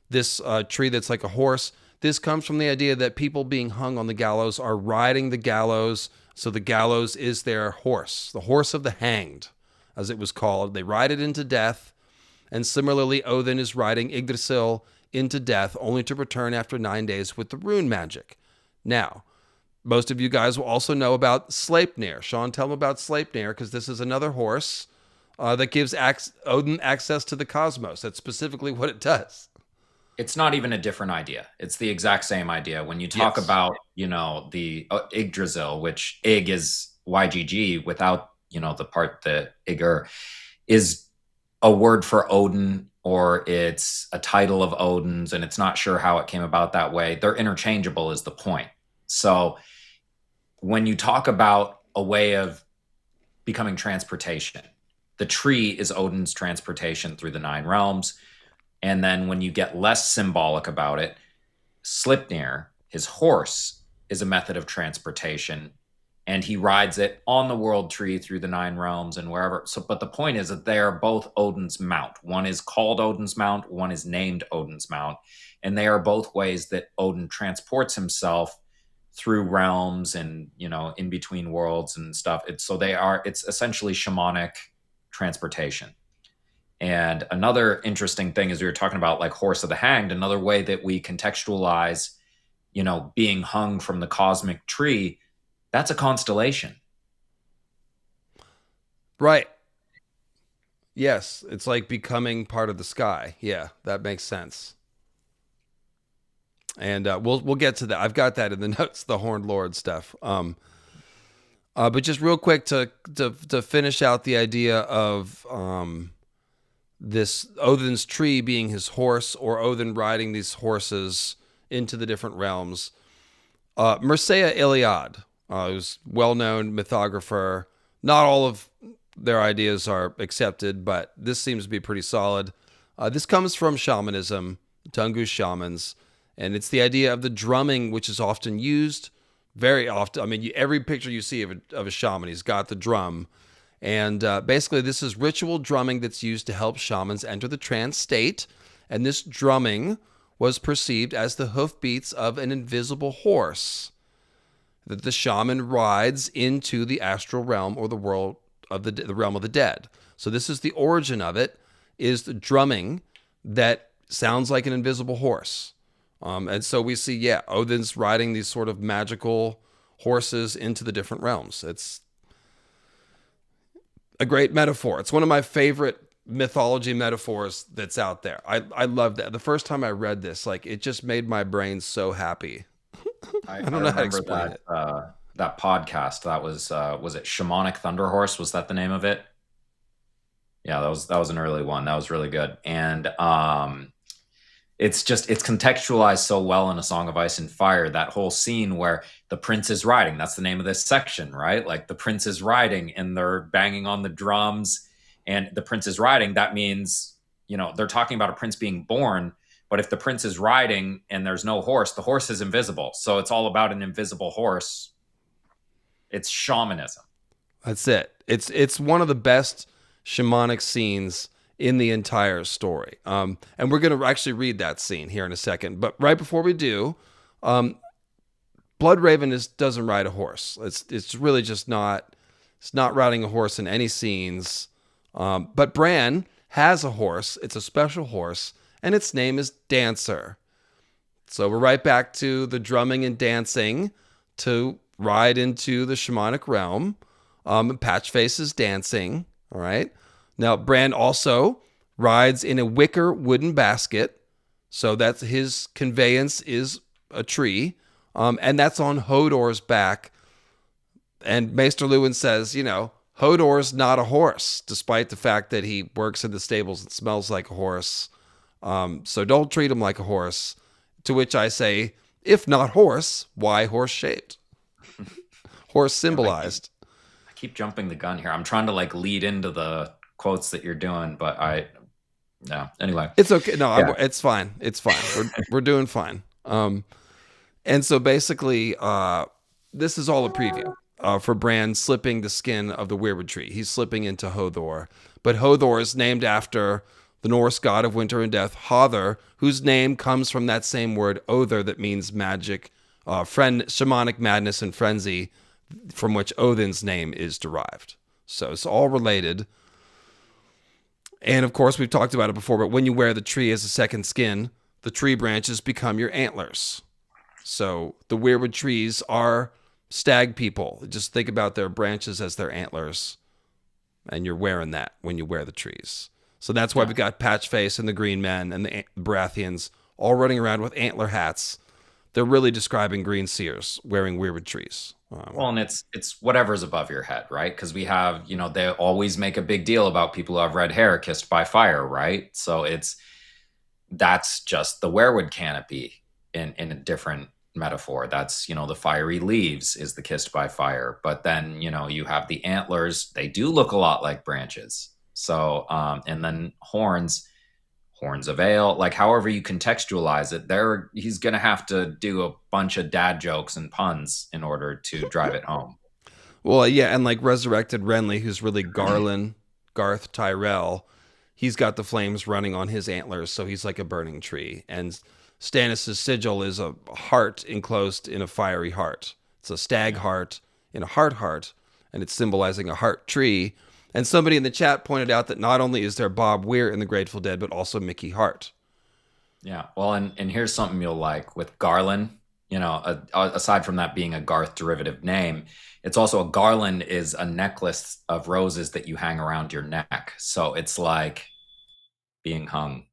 this tree that's like a horse, this comes from the idea that people being hung on the gallows are riding the gallows. So the gallows is their horse, the horse of the hanged, as it was called. They ride it into death. And similarly, Odin is riding Yggdrasil into death, only to return after 9 days with the rune magic. Now, most of you guys will also know about Sleipnir. Sean, tell them about Sleipnir, because this is another horse that gives Odin access to the cosmos. That's specifically what it does. It's not even a different idea. It's the exact same idea. When you talk about, the Yggdrasil, which Ig is YGG without, the part that Ygr is a word for Odin, or it's a title of Odin's, and it's not sure how it came about that way. They're interchangeable is the point. So when you talk about a way of becoming transportation, the tree is Odin's transportation through the 9 realms. And then when you get less symbolic about it, Sleipnir, his horse, is a method of transportation, and he rides it on the world tree through the 9 realms and wherever. So, but the point is that they are both Odin's mount. One is called Odin's mount, one is named Odin's mount, and they are both ways that Odin transports himself through realms and, in between worlds and stuff. It's essentially shamanic transportation. And another interesting thing is we were talking about like Horse of the Hanged, another way that we contextualize, being hung from the cosmic tree, that's a constellation. Right. Yes. It's like becoming part of the sky. Yeah, that makes sense. And we'll get to that. I've got that in the notes, the Horned Lord stuff. But just real quick to finish out the idea of this Odin's tree being his horse, or Odin riding these horses into the different realms. Mircea Eliade, who's well-known mythographer. Not all of their ideas are accepted, but this seems to be pretty solid. This comes from shamanism, Tungus shamans, and it's the idea of the drumming, which is often used very often. I mean, every picture you see of a shaman, he's got the drum. And basically, this is ritual drumming that's used to help shamans enter the trance state. And this drumming was perceived as the hoofbeats of an invisible horse that the shaman rides into the astral realm, or the world of the realm of the dead. So this is the origin of it, is the drumming that sounds like an invisible horse. And so we see, Odin's riding these sort of magical horses into the different realms. It's a great metaphor. It's one of my favorite mythology metaphors that's out there. I love that. The first time I read this, like, it just made my brain so happy. I don't know how to explain it. That podcast, that was it Shamanic Thunder Horse? Was that the name of it? Yeah, that was an early one. That was really good. And it's contextualized so well in A Song of Ice and Fire, that whole scene where the prince is riding. That's the name of this section, right? Like, the prince is riding and they're banging on the drums, and the prince is riding. That means, they're talking about a prince being born. But if the prince is riding and there's no horse, the horse is invisible. So it's all about an invisible horse. It's shamanism. That's it. It's one of the best shamanic scenes in the entire story. And we're going to actually read that scene here in a second. But right before we do, Bloodraven doesn't ride a horse. It's really just not. It's not riding a horse in any scenes. But Bran has a horse. It's a special horse, and its name is Dancer. So we're right back to the drumming and dancing to ride into the shamanic realm. Patchface is dancing. All right. Now, Bran also rides in a wicker wooden basket. So that's his conveyance is a tree. And that's on Hodor's back. And Maester Luwin says, Hodor's not a horse, despite the fact that he works in the stables and smells like a horse. So don't treat him like a horse. To which I say, if not horse, why horse-shaped? Horse symbolized. I keep jumping the gun here. I'm trying to lead into the quotes that you're doing, but anyway. It's okay. No, it's fine. It's fine. We're doing fine. And so basically, this is all a preview for Bran slipping the skin of the weirwood tree. He's slipping into Hodor. But Hodor is named after the Norse god of winter and death, Hother, whose name comes from that same word, Other, that means magic, shamanic madness and frenzy, from which Odin's name is derived. So it's all related. And of course, we've talked about it before, but when you wear the tree as a second skin, the tree branches become your antlers. So the weirwood trees are stag people. Just think about their branches as their antlers. And you're wearing that when you wear the trees. So that's why we got Patchface and the Green Men and the Baratheons all running around with antler hats. They're really describing Greenseers wearing weirwood trees. Well, and it's whatever's above your head, right? Because we have, they always make a big deal about people who have red hair kissed by fire, right? So that's just the weirwood canopy in a different metaphor. That's, the fiery leaves is the kissed by fire. But then, you have the antlers. They do look a lot like branches. So, and then horns of ale, however you contextualize it, he's going to have to do a bunch of dad jokes and puns in order to drive it home. Well, yeah. And resurrected Renly, who's really Garth Tyrell, he's got the flames running on his antlers. So he's like a burning tree. And Stannis' sigil is a heart enclosed in a fiery heart. It's a stag heart in a heart, and it's symbolizing a heart tree. And somebody in the chat pointed out that not only is there Bob Weir in the Grateful Dead, but also Mickey Hart. Yeah, well, and here's something you'll like with Garland. Aside from that being a Garth derivative name, it's also a garland is a necklace of roses that you hang around your neck. So it's like being hung.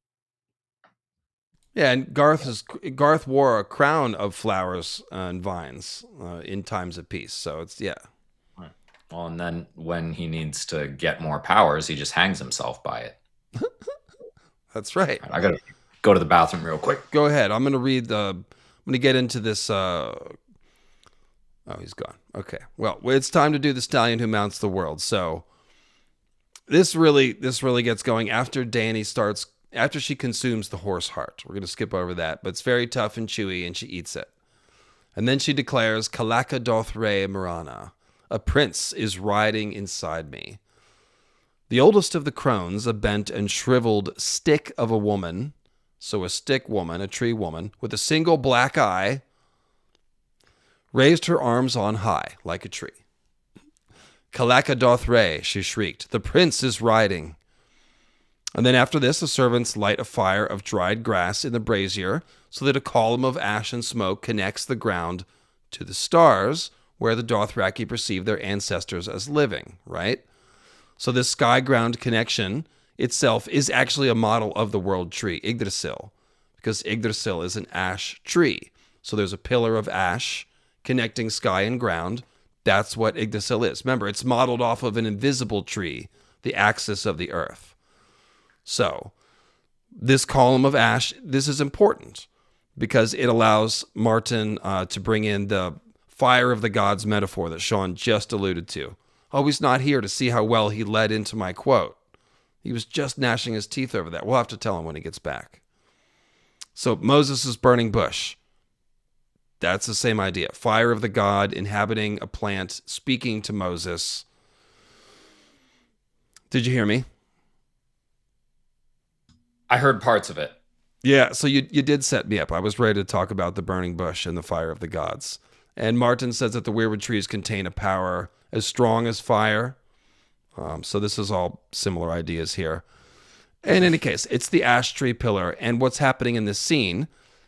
Yeah, and Garth wore a crown of flowers and vines in times of peace. So it's, yeah. Well, and then when he needs to get more powers, he just hangs himself by it. That's right. I gotta go to the bathroom real quick. Go ahead. I'm gonna get into this. Oh, he's gone. Okay. Well, it's time to do the Stallion Who Mounts the World. So this really gets going after she consumes the horse heart. We're gonna skip over that, but it's very tough and chewy, and she eats it. And then she declares, Kalaka doth re Marana. A prince is riding inside me. The oldest of the crones, a bent and shriveled stick of a woman, so a stick woman, a tree woman, with a single black eye, raised her arms on high like a tree. Kalaka doth re, she shrieked. The prince is riding. And then after this, the servants light a fire of dried grass in the brazier, so that a column of ash and smoke connects the ground to the stars, where the Dothraki perceive their ancestors as living, right? So this sky-ground connection itself is actually a model of the world tree, Yggdrasil, because Yggdrasil is an ash tree. So there's a pillar of ash connecting sky and ground. That's what Yggdrasil is. Remember, it's modeled off of an invisible tree, the axis of the earth. So this column of ash, this is important because it allows Martin to bring in the fire of the gods metaphor that Sean just alluded to. Oh, he's not here to see how well he led into my quote. He was just gnashing his teeth over that. We'll have to tell him when he gets back. So Moses' burning bush. That's the same idea. Fire of the god inhabiting a plant, speaking to Moses. Did you hear me? I heard parts of it. Yeah, so you did set me up. I was ready to talk about the burning bush and the fire of the gods. And Martin says that the weirwood trees contain a power as strong as fire. So this is all similar ideas here. In any case, it's the ash tree pillar. And what's happening in this scene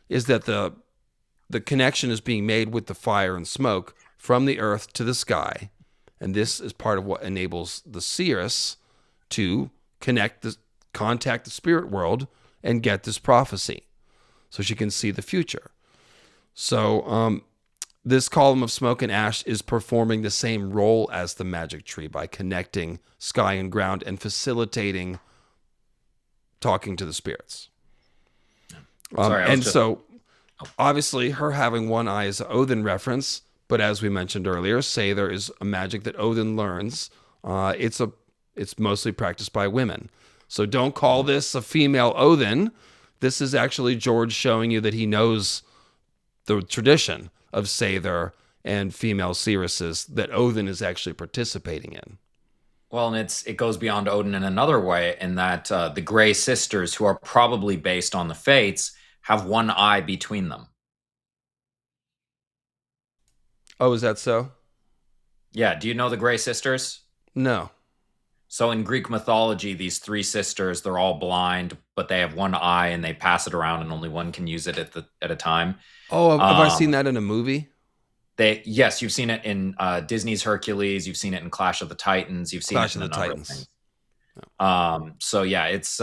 is that the connection is being made with the fire and smoke from the earth to the sky. And this is part of what enables the seeress to contact the spirit world and get this prophecy. So she can see the future. So this column of smoke and ash is performing the same role as the magic tree by connecting sky and ground and facilitating talking to the spirits. Obviously, her having one eye is an Odin reference, but as we mentioned earlier, Sather is a magic that Odin learns. It's mostly practiced by women. So don't call this a female Odin. This is actually George showing you that he knows the tradition of Sather and female seeresses that Odin is actually participating in. Well, and it goes beyond Odin in another way, in that the Grey Sisters, who are probably based on the Fates, have one eye between them. Oh, is that so? Yeah. Do you know the Grey Sisters? No. So in Greek mythology, these three sisters, they're all blind, but they have one eye and they pass it around and only one can use it at a time. Oh, have I seen that in a movie? Yes, you've seen it in Disney's Hercules. You've seen it in Clash of the Titans. You've seen it in a number of things. So yeah, it's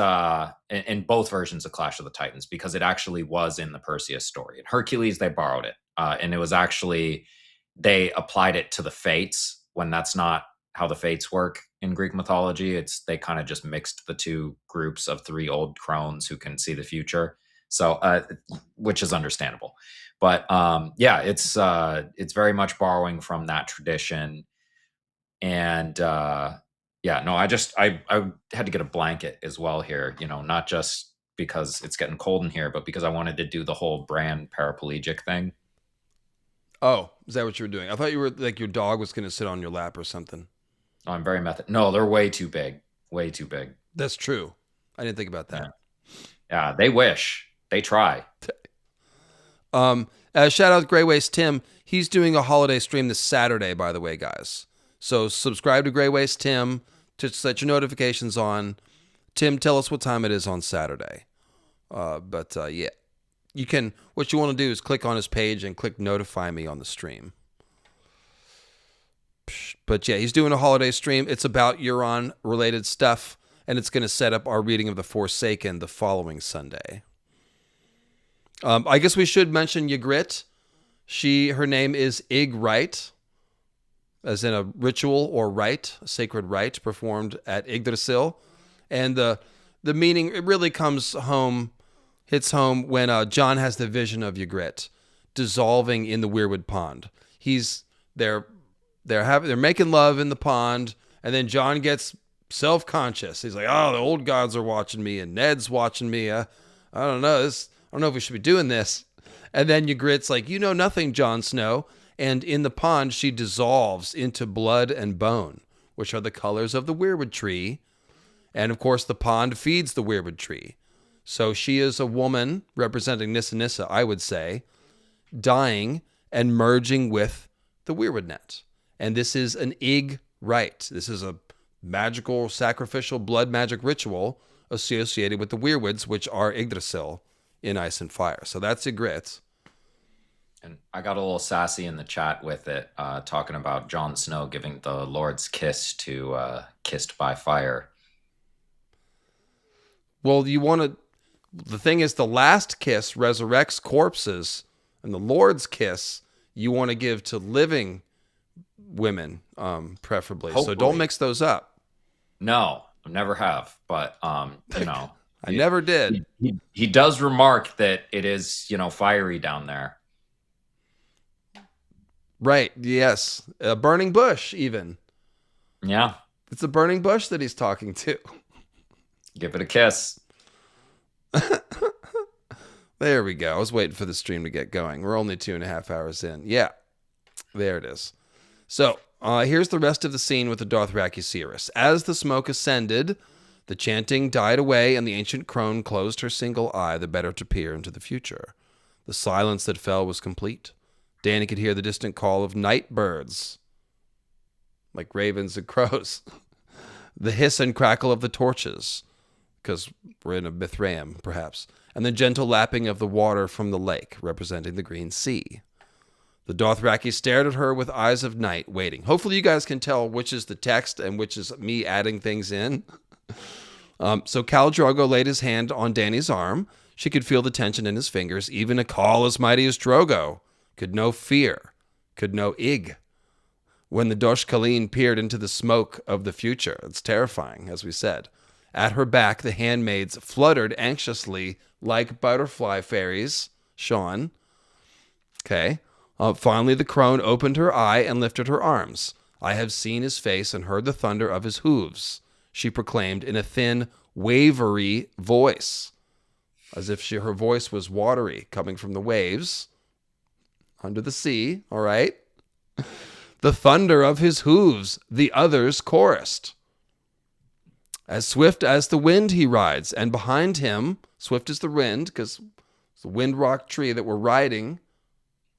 in both versions of Clash of the Titans, because it actually was in the Perseus story. In Hercules, they borrowed it. And it was actually, they applied it to the Fates when that's not how the Fates work in Greek mythology. They kind of just mixed the two groups of three old crones who can see the future. So, which is understandable. But yeah, it's very much borrowing from that tradition. And yeah, no, I had to get a blanket as well here, not just because it's getting cold in here, but because I wanted to do the whole brand paraplegic thing. Oh, is that what you were doing? I thought you were like your dog was going to sit on your lap or something. Oh, I'm very method. No, they're way too big. Way too big. That's true. I didn't think about that. Yeah, they wish. They try. Shout out Grey Waste Tim. He's doing a holiday stream this Saturday, by the way, guys. So subscribe to Grey Waste Tim to set your notifications on. Tim, tell us what time it is on Saturday. Yeah, you can. What you want to do is click on his page and click notify me on the stream. But yeah, he's doing a holiday stream. It's about Euron related stuff, and it's going to set up our reading of The Forsaken the following Sunday. I guess we should mention Ygritte. Her name is Ygritte, as in a ritual or rite, a sacred rite performed at Yggdrasil. And the meaning, it really hits home when John has the vision of Ygritte dissolving in the weirwood pond. They're making love in the pond, and then John gets self-conscious. He's like, "Oh, the old gods are watching me, and Ned's watching me. I don't know if we should be doing this." And then Ygritte's like, you know nothing, Jon Snow. And in the pond, she dissolves into blood and bone, which are the colors of the weirwood tree. And of course, the pond feeds the weirwood tree. So she is a woman representing Nissa Nissa, I would say, dying and merging with the weirwood net. And this is an Ig rite. This is a magical, sacrificial blood magic ritual associated with the weirwoods, which are Yggdrasil in Ice and Fire. So that's Ygritte. And I got a little sassy in the chat with it, talking about Jon Snow giving the Lord's kiss to Kissed by Fire. Well, the thing is, the last kiss resurrects corpses, and the Lord's kiss you want to give to living women, preferably. Hopefully. So don't mix those up. No, I never have, but you know, I never did. He does remark that it is, you know, fiery down there. Right. Yes. A burning bush, even. Yeah. It's a burning bush that he's talking to. Give it a kiss. There we go. I was waiting for the stream to get going. We're only 2.5 hours in. Yeah. There it is. So here's the rest of the scene with the Dothraki Seeress. As the smoke ascended, the chanting died away, and the ancient crone closed her single eye, the better to peer into the future. The silence that fell was complete. Danny could hear the distant call of night birds, like ravens and crows. The hiss and crackle of the torches, because we're in a Mithraeum, perhaps, and the gentle lapping of the water from the lake, representing the green sea. The Dothraki stared at her with eyes of night, waiting. Hopefully you guys can tell which is the text and which is me adding things in. So Khal Drogo laid his hand on Danny's arm. She could feel the tension in his fingers. Even a call as mighty as Drogo could know fear, could know Ig. When the Dosh Khaleen peered into the smoke of the future, it's terrifying, as we said. At her back, the handmaids fluttered anxiously like butterfly fairies. Sean. Okay. Finally, the crone opened her eye and lifted her arms. I have seen his face and heard the thunder of his hooves, she proclaimed in a thin, wavery voice, as if her voice was watery, coming from the waves under the sea, all right? The thunder of his hooves, the others chorused. As swift as the wind he rides, and behind him, swift as the wind, because it's the wind rock tree that we're riding.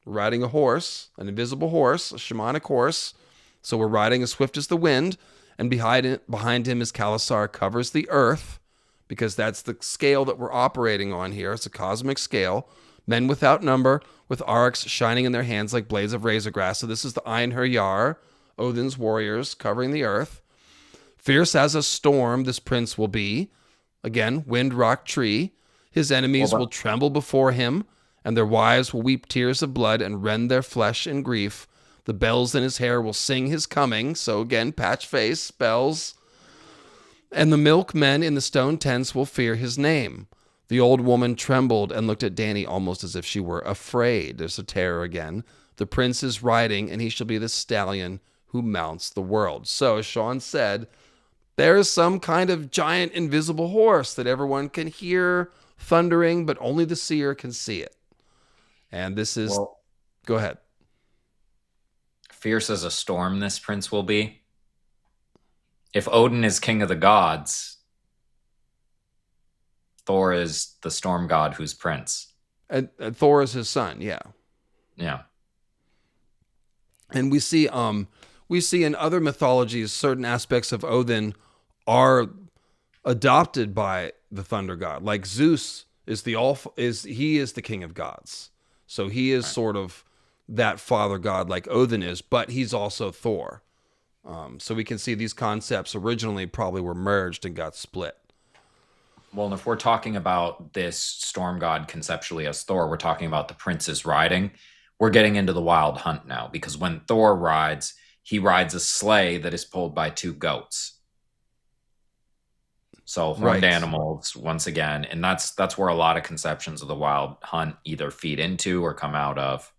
We're riding a horse, an invisible horse, a shamanic horse. So we're riding as swift as the wind, and behind him is Khalasar covers the earth, because that's the scale that we're operating on here. It's a cosmic scale. Men without number, with arcs shining in their hands like blades of razor grass. So this is the Einherjar, Odin's warriors covering the earth. Fierce as a storm, this prince will be. Again, wind rock tree. His enemies will tremble before him, and their wives will weep tears of blood and rend their flesh in grief. The bells in his hair will sing his coming. So again, Patchface, bells. And the milkmen in the stone tents will fear his name. The old woman trembled and looked at Danny almost as if she were afraid. There's a terror again. The prince is riding, and he shall be the stallion who mounts the world. So, as Sean said, there is some kind of giant invisible horse that everyone can hear thundering, but only the seer can see it. And this is... Well, go ahead. Fierce as a storm this prince will be. If Odin is king of the gods, Thor is the storm god who's prince. And Thor is his son, yeah. Yeah. And we see in other mythologies certain aspects of Odin are adopted by the thunder god. Like Zeus is the king of gods. So he is sort of that father god like Odin is, but he's also Thor. So we can see these concepts originally probably were merged and got split. Well, and if we're talking about this storm god conceptually as Thor, we're talking about the prince's riding. We're getting into the wild hunt now, because when Thor rides, he rides a sleigh that is pulled by 2 goats. So horned animals, once again, and that's where a lot of conceptions of the wild hunt either feed into or come out of.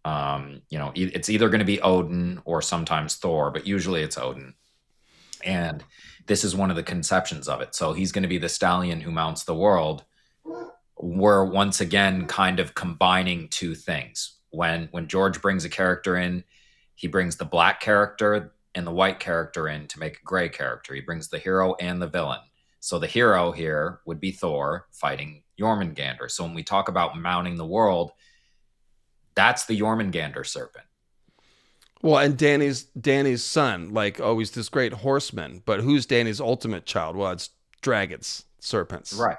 It's either going to be Odin or sometimes Thor, but usually it's Odin. And this is one of the conceptions of it. So he's going to be the stallion who mounts the world. we're once again kind of combining two things. When George brings a character in, he brings the black character and the white character in to make a gray character. He brings the hero and the villain. So the hero here would be Thor fighting Jormungandr. So when we talk about mounting the world, that's the Jormungandr serpent. Well, and Danny's son, like, oh, he's this great horseman, but who's Danny's ultimate child? Well, it's dragons, serpents. Right.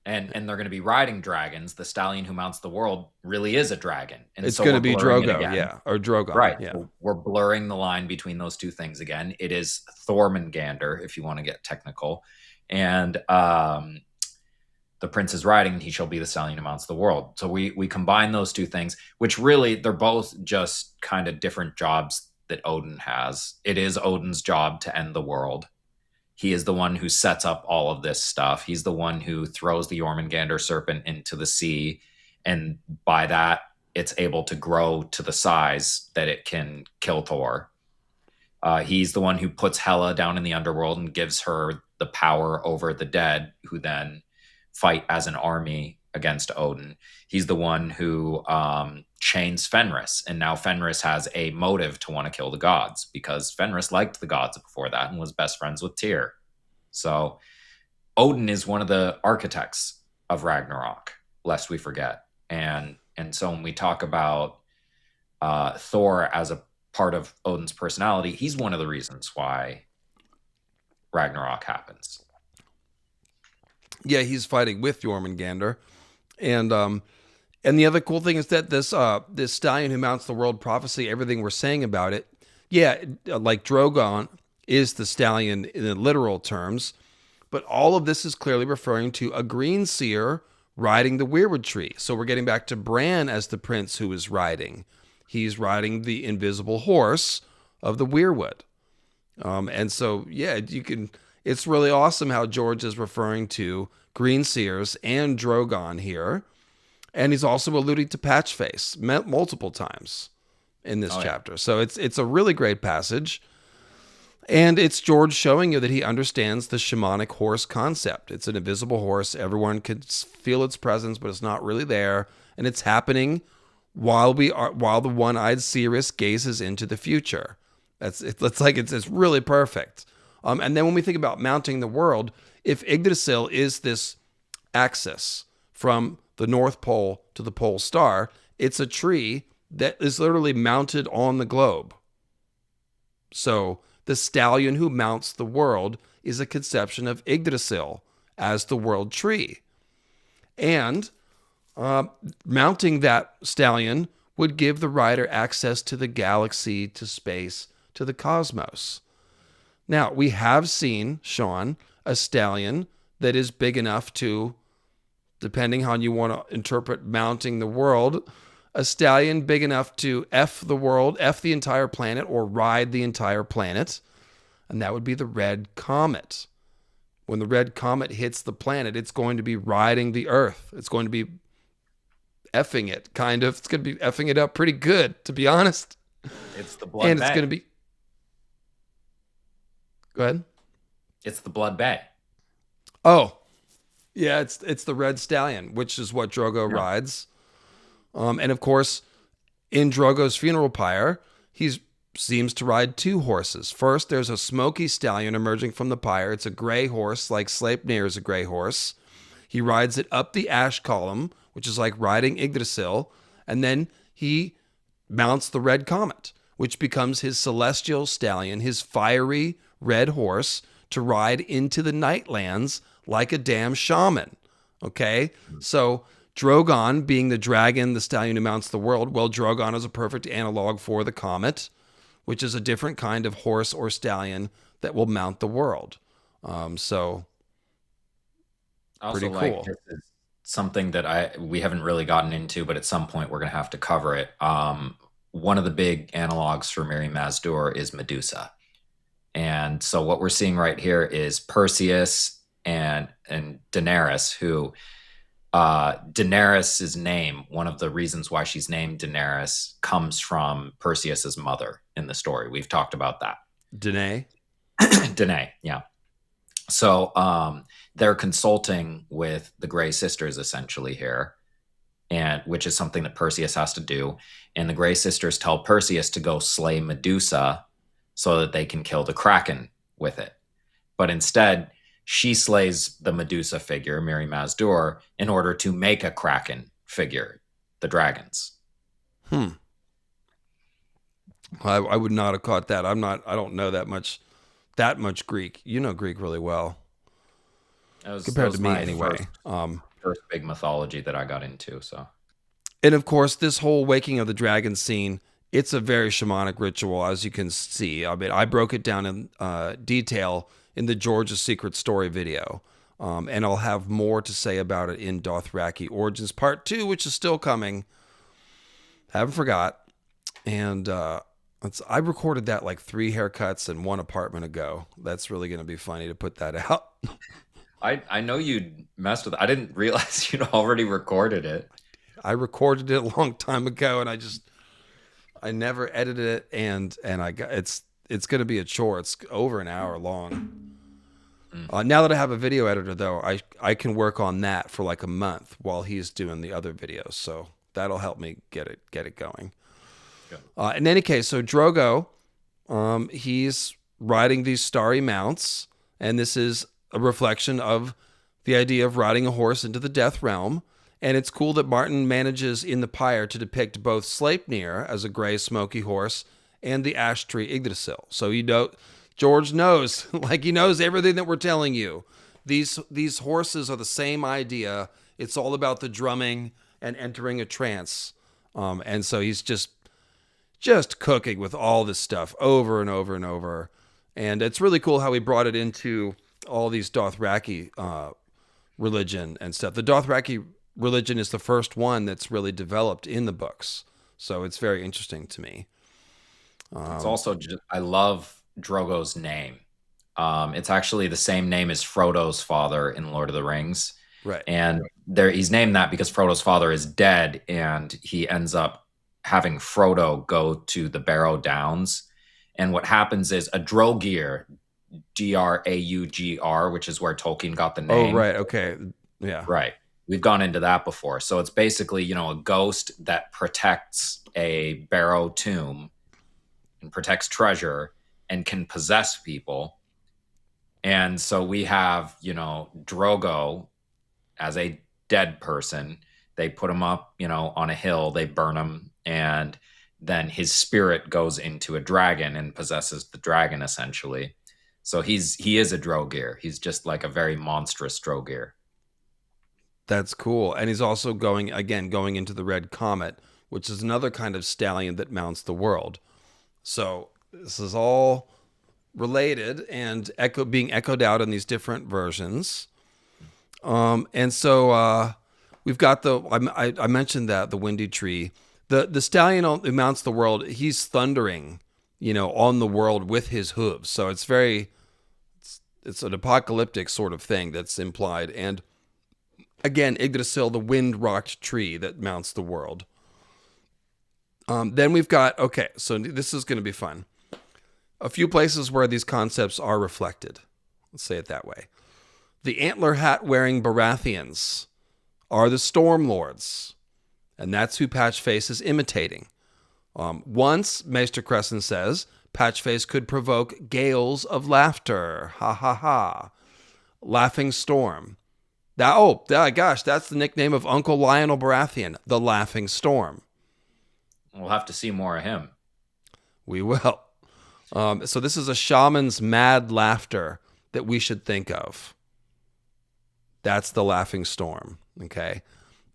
And they're going to be riding dragons. The stallion who mounts the world really is a dragon. And it's so going to be blurring Drogo, yeah, or Drogon. Right. Yeah. So we're blurring the line between those two things again. It is Thormungandr, if you want to get technical. And the prince is riding, and he shall be the stallion who mounts the world. So we combine those two things, which really, they're both just kind of different jobs that Odin has. It is Odin's job to end the world. He is the one who sets up all of this stuff. He's the one who throws the Jormungandr serpent into the sea. And by that, it's able to grow to the size that it can kill Thor. He's the one who puts Hela down in the underworld and gives her the power over the dead, who then fight as an army against Odin. He's the one who chains Fenris, and now Fenris has a motive to want to kill the gods, because Fenris liked the gods before that and was best friends with Tyr. So Odin is one of the architects of Ragnarok, lest we forget. And so when we talk about Thor as a part of Odin's personality, he's one of the reasons why Ragnarok happens. Yeah, he's fighting with Jormungandr, and the other cool thing is that this stallion who mounts the world prophecy, everything we're saying about it, yeah, like Drogon is the stallion in the literal terms, but all of this is clearly referring to a Greenseer riding the weirwood tree. So we're getting back to Bran as the prince who is riding. He's riding the invisible horse of the weirwood, and so yeah, you can. It's really awesome how George is referring to Greenseers and Drogon here. And he's also alluding to Patchface multiple times in this chapter. So it's a really great passage. And it's George showing you that he understands the shamanic horse concept. It's an invisible horse. Everyone can feel its presence, but it's not really there. And it's happening while the one-eyed seeress gazes into the future. It's really perfect. And then when we think about mounting the world, if Yggdrasil is this axis from the North Pole to the Pole Star, it's a tree that is literally mounted on the globe. So the stallion who mounts the world is a conception of Yggdrasil as the world tree. And mounting that stallion would give the rider access to the galaxy, to space, to the cosmos. Now, we have seen, Sean, a stallion that is big enough to, depending how you want to interpret mounting the world, a stallion big enough to F the world, F the entire planet, or ride the entire planet. And that would be the red comet. When the red comet hits the planet, it's going to be riding the Earth. It's going to be effing it, kind of. It's going to be effing it up pretty good, to be honest. It's the blood and bay. It's going to be... Go ahead. It's the blood bay. Oh, yeah, it's the red stallion, which is what Drogo rides. And of course, in Drogo's funeral pyre, he seems to ride two horses. First, there's a smoky stallion emerging from the pyre. It's a gray horse, like Sleipnir is a gray horse. He rides it up the ash column, which is like riding Yggdrasil, and then he mounts the red comet, which becomes his celestial stallion, his fiery red horse, to ride into the Nightlands like a damn shaman. Okay? So Drogon, being the dragon, the stallion who mounts the world, well, Drogon is a perfect analog for the comet, which is a different kind of horse or stallion that will mount the world. So also, pretty cool. This is something that we haven't really gotten into, but at some point we're going to have to cover it. One of the big analogs for Mary Mazdur is Medusa. And so what we're seeing right here is Perseus and Daenerys, who Daenerys's name, one of the reasons why she's named Daenerys, comes from Perseus's mother in the story. We've talked about that. Danae? Danae, yeah. So they're consulting with the Grey Sisters essentially here, and which is something that Perseus has to do. And the Grey Sisters tell Perseus to go slay Medusa so that they can kill the Kraken with it. But instead, she slays the Medusa figure, Miri Mazdur, in order to make a Kraken figure, the dragons. I would not have caught that. I don't know that much Greek. You know Greek really well. Compared to me anyway. First big mythology that I got into. So, and of course, this whole waking of the dragon scene, it's a very shamanic ritual, as you can see. I mean, I broke it down in detail in the George's Secret Story video. And I'll have more to say about it in Dothraki Origins Part 2, which is still coming. Haven't forgot. And I recorded that like 3 haircuts and 1 apartment ago. That's really going to be funny to put that out. I know you messed with it. I didn't realize you'd already recorded it. I recorded it a long time ago, and I never edited it, and it's going to be a chore. It's over an hour long. Now that I have a video editor, though, I can work on that for like a month while he's doing the other videos. So that'll help me get it going. In any case, so Drogo, he's riding these starry mounts, and this is a reflection of the idea of riding a horse into the death realm. And it's cool that Martin manages in the pyre to depict both Sleipnir as a gray, smoky horse and the ash tree Yggdrasil. So George knows, like he knows everything that we're telling you. These horses are the same idea. It's all about the drumming and entering a trance. And so he's just cooking with all this stuff over and over and over. And it's really cool how he brought it into all these Dothraki religion and stuff. The Dothraki religion is the first one that's really developed in the books. So it's very interesting to me. It's also, I love Drogo's name. It's actually the same name as Frodo's father in Lord of the Rings. Right. And he's named that because Frodo's father is dead, and he ends up having Frodo go to the Barrow Downs. And what happens is a Drogear, Draugr, which is where Tolkien got the name. Oh, right. Okay. Yeah. Right. We've gone into that before. So it's basically, a ghost that protects a Barrow tomb and protects treasure and can possess people. And so we have, Drogo as a dead person. They put him up, on a hill, they burn him, and then his spirit goes into a dragon and possesses the dragon, essentially. So he is a Drogear. He's just like a very monstrous Drogear. That's cool. And he's also going into the Red Comet, which is another kind of stallion that mounts the world. So this is all related and being echoed out in these different versions. And so we've got I mentioned that the windy tree, the stallion who mounts the world, he's thundering, on the world with his hooves. So it's it's an apocalyptic sort of thing that's implied. And again, Yggdrasil, the wind-rocked tree that mounts the world. Then we've got, so this is going to be fun. A few places where these concepts are reflected. Let's say it that way. The antler hat-wearing Baratheons are the Storm Lords, and that's who Patchface is imitating. Once, Maester Crescent says, Patchface could provoke gales of laughter. Ha ha ha. Laughing Storm. Gosh, that's the nickname of Uncle Lionel Baratheon, the Laughing Storm. We'll have to see more of him. We will. So this is a shaman's mad laughter that we should think of. That's the Laughing Storm. Okay.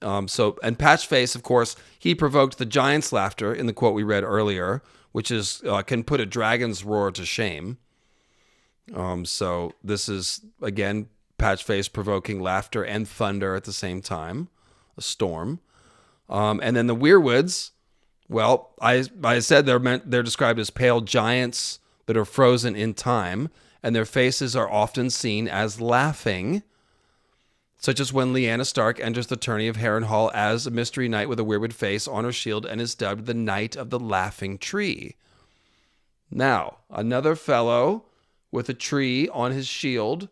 And Patchface, of course, he provoked the giant's laughter in the quote we read earlier, which is can put a dragon's roar to shame. So this is, again, Patchface provoking laughter and thunder at the same time, a storm. And then the weirwoods, well, I said they're described as pale giants that are frozen in time, and their faces are often seen as laughing, such as when Lyanna Stark enters the tourney of Harrenhal as a mystery knight with a weirwood face on her shield and is dubbed the Knight of the Laughing Tree. Now, another fellow with a tree on his shield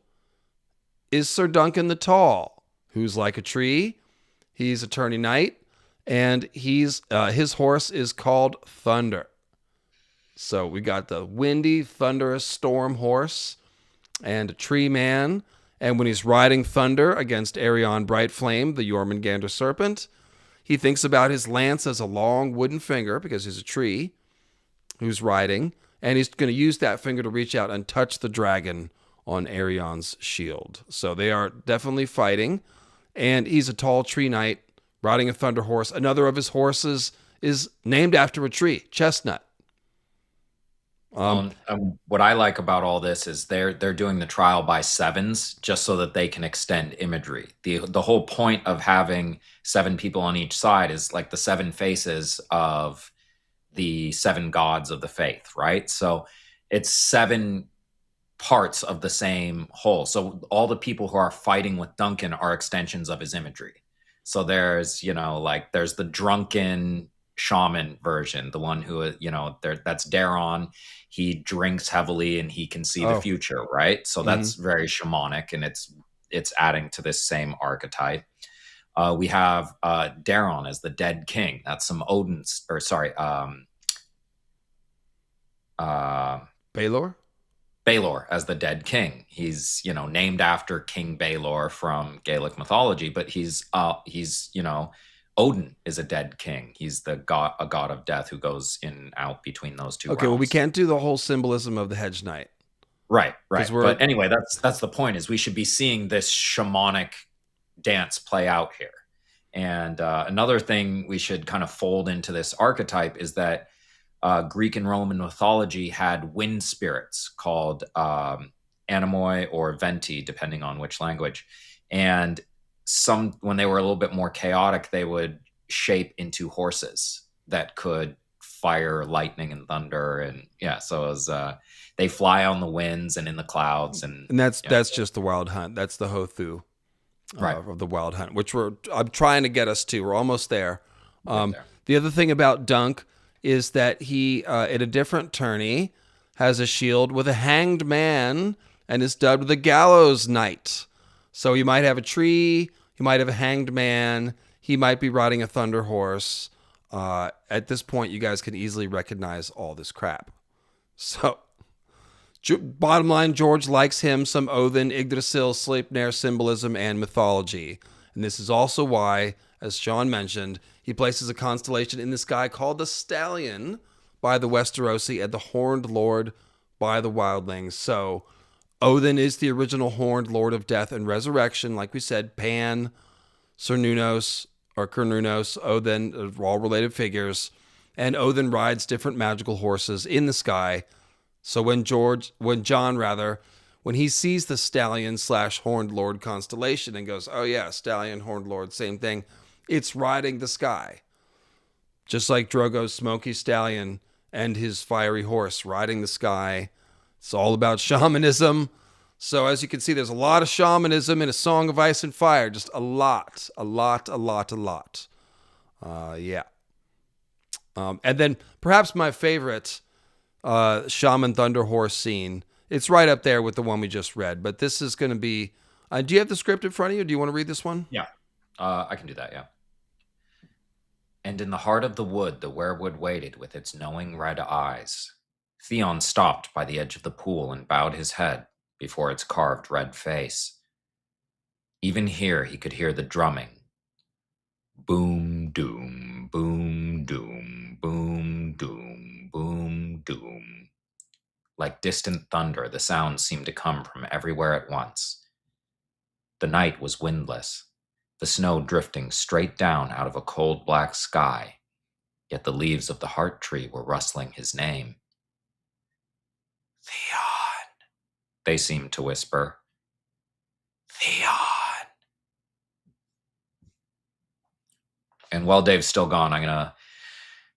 is Sir Duncan the Tall, who's like a tree. He's a tourney knight, and his horse is called Thunder. So we got the windy, thunderous storm horse and a tree man. And when he's riding Thunder against Arion Brightflame, the Jormungandr serpent, he thinks about his lance as a long wooden finger because he's a tree who's riding. And he's going to use that finger to reach out and touch the dragon on Arion's shield. So they are definitely fighting. And he's a tall tree knight riding a thunder horse. Another of his horses is named after a tree, Chestnut. What I like about all this is they're doing the trial by sevens just so that they can extend imagery. The whole point of having 7 people on each side is like the 7 faces of the 7 gods of the faith, right? So it's 7 parts of the same whole. So all the people who are fighting with Duncan are extensions of his imagery. So there's, there's the drunken shaman version, the one who, that's Daron. He drinks heavily and he can see the future, right? So that's very shamanic, and it's adding to this same archetype. We have Daron as the dead king. That's some Odin's, Baelor as the dead king. He's, named after King Baelor from Gaelic mythology, but he's Odin is a dead king. He's a god of death who goes in and out between those two. Okay, realms. Well, we can't do the whole symbolism of the hedge knight. Right. But anyway, that's the point, is we should be seeing this shamanic dance play out here. And another thing we should kind of fold into this archetype is that Greek and Roman mythology had wind spirits called anemoi or venti, depending on which language. And when they were a little bit more chaotic, they would shape into horses that could fire lightning and thunder. And so it was, they fly on the winds and in the clouds. And that's just the Wild Hunt. That's the Hothu of the Wild Hunt, which I'm trying to get us to. We're almost there. The other thing about Dunk is that he, at a different tourney, has a shield with a hanged man and is dubbed the Gallows Knight. So you might have a tree, you might have a hanged man, he might be riding a thunder horse. At this point, you guys can easily recognize all this crap. So, bottom line, George likes him some Odin, Yggdrasil, Sleipnir symbolism, and mythology. And this is also why, as Sean mentioned, he places a constellation in the sky called the Stallion by the Westerosi and the Horned Lord by the Wildlings. So, Odin is the original Horned Lord of Death and Resurrection. Like we said, Pan, Cernunnos, Odin are all related figures. And Odin rides different magical horses in the sky. So when John, when he sees the Stallion / Horned Lord constellation and goes, oh yeah, Stallion, Horned Lord, same thing. It's riding the sky. Just like Drogo's smoky stallion and his fiery horse riding the sky. It's all about shamanism. So as you can see, there's a lot of shamanism in A Song of Ice and Fire. Just a lot. And then perhaps my favorite Shaman Thunder Horse scene. It's right up there with the one we just read. But this is going to be... do you have the script in front of you? Do you want to read this one? Yeah, I can do that, yeah. And in the heart of the wood, the weirwood waited with its knowing red eyes. Theon stopped by the edge of the pool and bowed his head before its carved red face. Even here he could hear the drumming. Boom, doom, boom, doom, boom, doom, boom, doom. Like distant thunder, the sounds seemed to come from everywhere at once. The night was windless, the snow drifting straight down out of a cold black sky, yet the leaves of the heart tree were rustling his name. Theon, they seemed to whisper. Theon. And while Dave's still gone,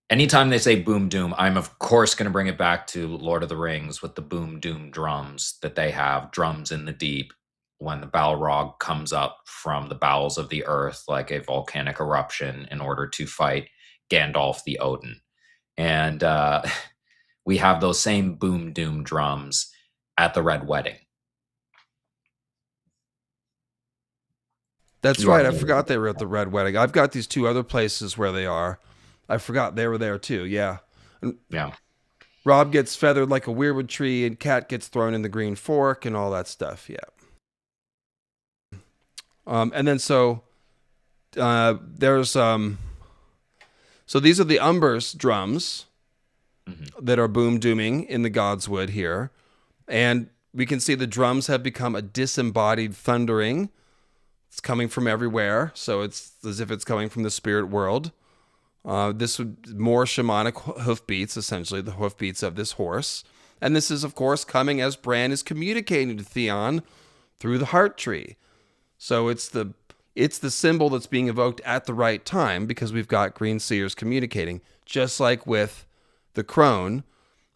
anytime they say boom doom, I'm of course going to bring it back to Lord of the Rings with the boom doom drums that they have, drums in the deep, when the Balrog comes up from the bowels of the earth like a volcanic eruption in order to fight Gandalf the Odin. And we have those same boom doom drums at the Red Wedding. That's You are right. I the forgot they were at the Red Wedding. I've got these two other places where they are. I forgot they were there too. Yeah. And yeah. Rob gets feathered like a weirwood tree, and Cat gets thrown in the green fork, and all that stuff. Yeah. And then there's so these are the Umbers drums that are boom dooming in the Godswood here, and we can see the drums have become a disembodied thundering. It's coming from everywhere, so it's as if it's coming from the spirit world. This would more shamanic hoofbeats, essentially the hoofbeats of this horse. And this is, of course, coming as Bran is communicating to Theon through the heart tree. So it's the symbol that's being evoked at the right time because we've got Greenseers communicating, just like with the crone,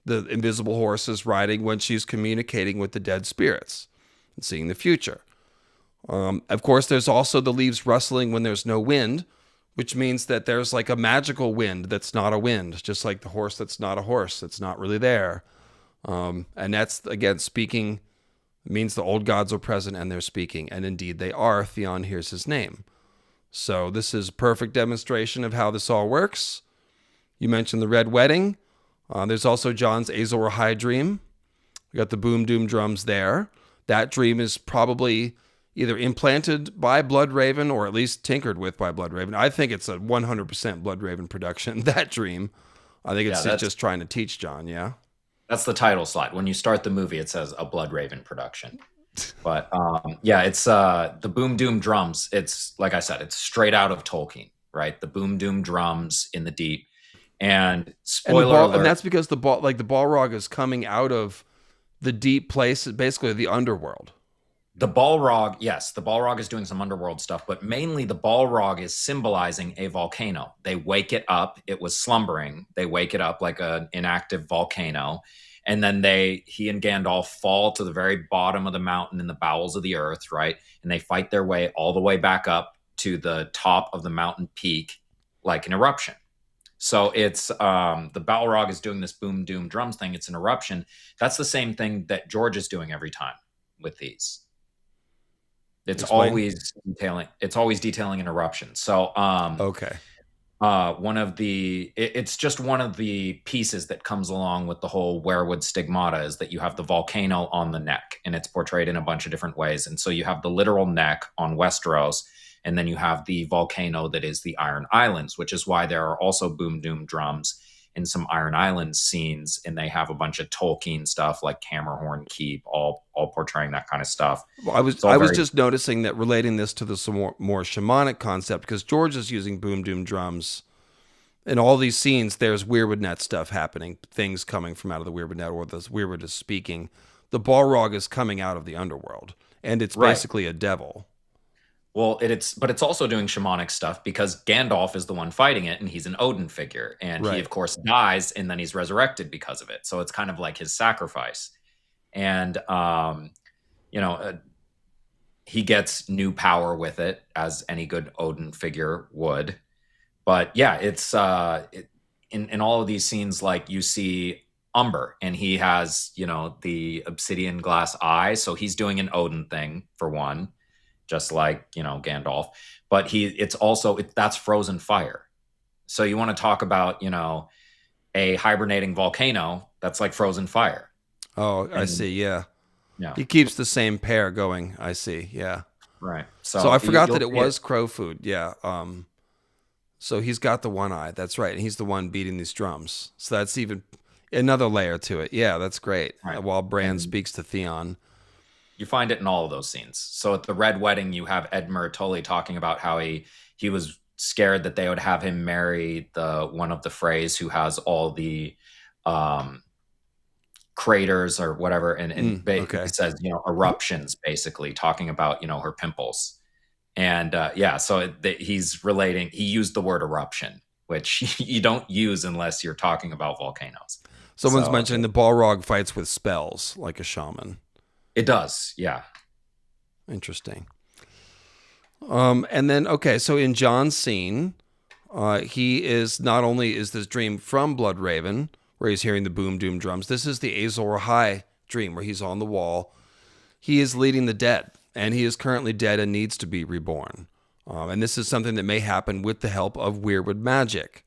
the invisible horse is riding when she's communicating with the dead spirits and seeing the future. Of course, there's also the leaves rustling when there's no wind, which means that there's like a magical wind that's not a wind, just like the horse that's not a horse, that's not really there. And that's, again, speaking means the old gods are present and they're speaking. And indeed they are. Theon hears his name. So this is a perfect demonstration of how this all works. You mentioned the Red Wedding. There's also Jon's Azor Ahai dream. We got the boom doom drums there. That dream is probably either implanted by Bloodraven or at least tinkered with by Bloodraven. I think it's a 100% Bloodraven production, that dream. I think it's just trying to teach Jon, yeah? That's the title slide. When you start the movie, it says a Bloodraven production. But yeah, it's the boom doom drums. It's, like I said, it's straight out of Tolkien, right? The boom doom drums in the deep. And spoiler alert. And that's because the Balrog is coming out of the deep place, basically the underworld. The Balrog, yes, the Balrog is doing some underworld stuff, but mainly the Balrog is symbolizing a volcano. They wake it up. It was slumbering. They wake it up like an inactive volcano. And then he and Gandalf fall to the very bottom of the mountain in the bowels of the earth, right? And they fight their way all the way back up to the top of the mountain peak like an eruption. So it's the Balrog is doing this boom doom drums thing. It's an eruption. That's the same thing that George is doing every time with these. It's always detailing an eruption. So okay. It's just one of the pieces that comes along with the whole weirwood stigmata is that you have the volcano on the neck, and it's portrayed in a bunch of different ways. And so you have the literal neck on Westeros, and then you have the volcano that is the Iron Islands, which is why there are also boom doom drums in some Iron Islands scenes, and they have a bunch of Tolkien stuff like Hammerhorn Keep, all portraying that kind of stuff. Well, I was just noticing that, relating this to the more shamanic concept, because George is using boom doom drums in all these scenes. There's weirwood net stuff happening, things coming from out of the weirwood net, or the weirwood is speaking. The Balrog is coming out of the underworld, and it's basically a devil. Well, but it's also doing shamanic stuff because Gandalf is the one fighting it, and he's an Odin figure, and he of course dies, and then he's resurrected because of it. So it's kind of like his sacrifice, and he gets new power with it, as any good Odin figure would. But yeah, it's in all of these scenes, like you see Umber, and he has the obsidian glass eye, so he's doing an Odin thing for one. Just like, Gandalf, but that's frozen fire. So you want to talk about, a hibernating volcano, that's like frozen fire. Oh, I see. Yeah. Yeah. He keeps the same pair going. I see. Yeah. Right. So I forgot that it was crow food. Yeah. So he's got the one eye. That's right. And he's the one beating these drums. So that's even another layer to it. Yeah. That's great. Right. While Bran speaks to Theon. You find it in all of those scenes. So at the Red Wedding, you have Edmure Tully talking about how he was scared that they would have him marry one of the Freys who has all the craters or whatever, and he says eruptions, basically talking about her pimples, and so he's relating. He used the word eruption, which you don't use unless you're talking about volcanoes. Someone's mentioning the Balrog fights with spells like a shaman. It does, yeah. Interesting. And then, so in Jon's scene, he is not only is this dream from Bloodraven, where he's hearing the boom doom drums. This is the Azor Ahai dream, where he's on the wall. He is leading the dead, and he is currently dead and needs to be reborn. And this is something that may happen with the help of weirwood magic,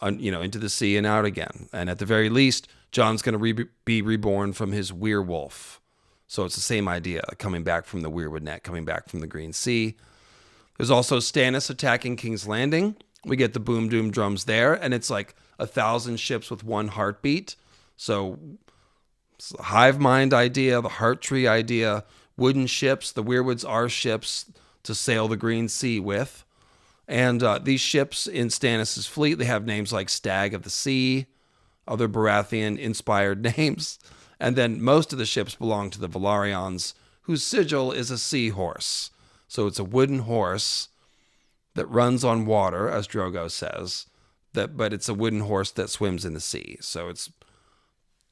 into the sea and out again. And at the very least, John's going to be reborn from his werewolf. So it's the same idea, coming back from the weirwood net, coming back from the Green Sea. There's also Stannis attacking King's Landing. We get the boom doom drums there, and it's like 1,000 ships with one heartbeat. So it's the hive mind idea, the heart tree idea, wooden ships. The weirwoods are ships to sail the Green Sea with. And these ships in Stannis' fleet, they have names like Stag of the Sea, other Baratheon-inspired names. And then most of the ships belong to the Velaryons, whose sigil is a seahorse. So it's a wooden horse that runs on water, as Drogo says, but it's a wooden horse that swims in the sea. So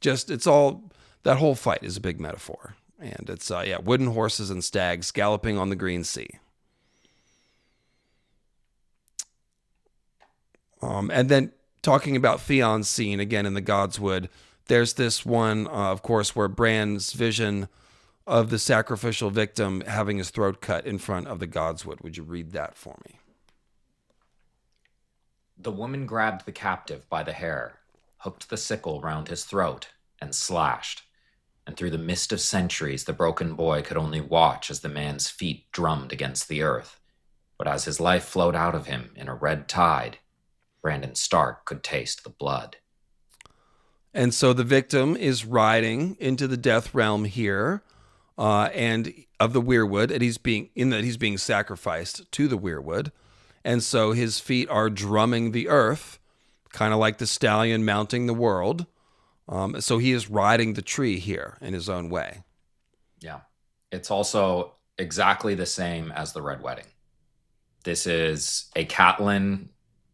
that whole fight is a big metaphor. And it's, wooden horses and stags galloping on the Green Sea. And then talking about Theon's scene, again in the Godswood, there's this one, of course, where Bran's vision of the sacrificial victim having his throat cut in front of the Godswood. Would you read that for me? The woman grabbed the captive by the hair, hooked the sickle round his throat, and slashed. And through the mist of centuries, the broken boy could only watch as the man's feet drummed against the earth. But as his life flowed out of him in a red tide, Brandon Stark could taste the blood. And so the victim is riding into the death realm here, and of the weirwood, and he's being sacrificed to the weirwood. And so his feet are drumming the earth, kind of like the stallion mounting the world. So he is riding the tree here in his own way. Yeah. It's also exactly the same as the Red Wedding. This is a Catelyn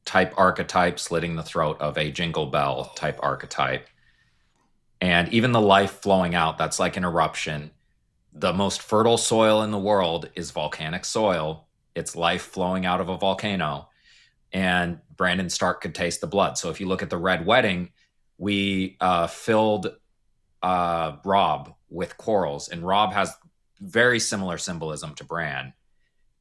type archetype slitting the throat of a Jingle Bell type archetype. And even the life flowing out, that's like an eruption. The most fertile soil in the world is volcanic soil. It's life flowing out of a volcano. And Brandon Stark could taste the blood. So if you look at the Red Wedding, we filled Robb with corals. And Robb has very similar symbolism to Bran.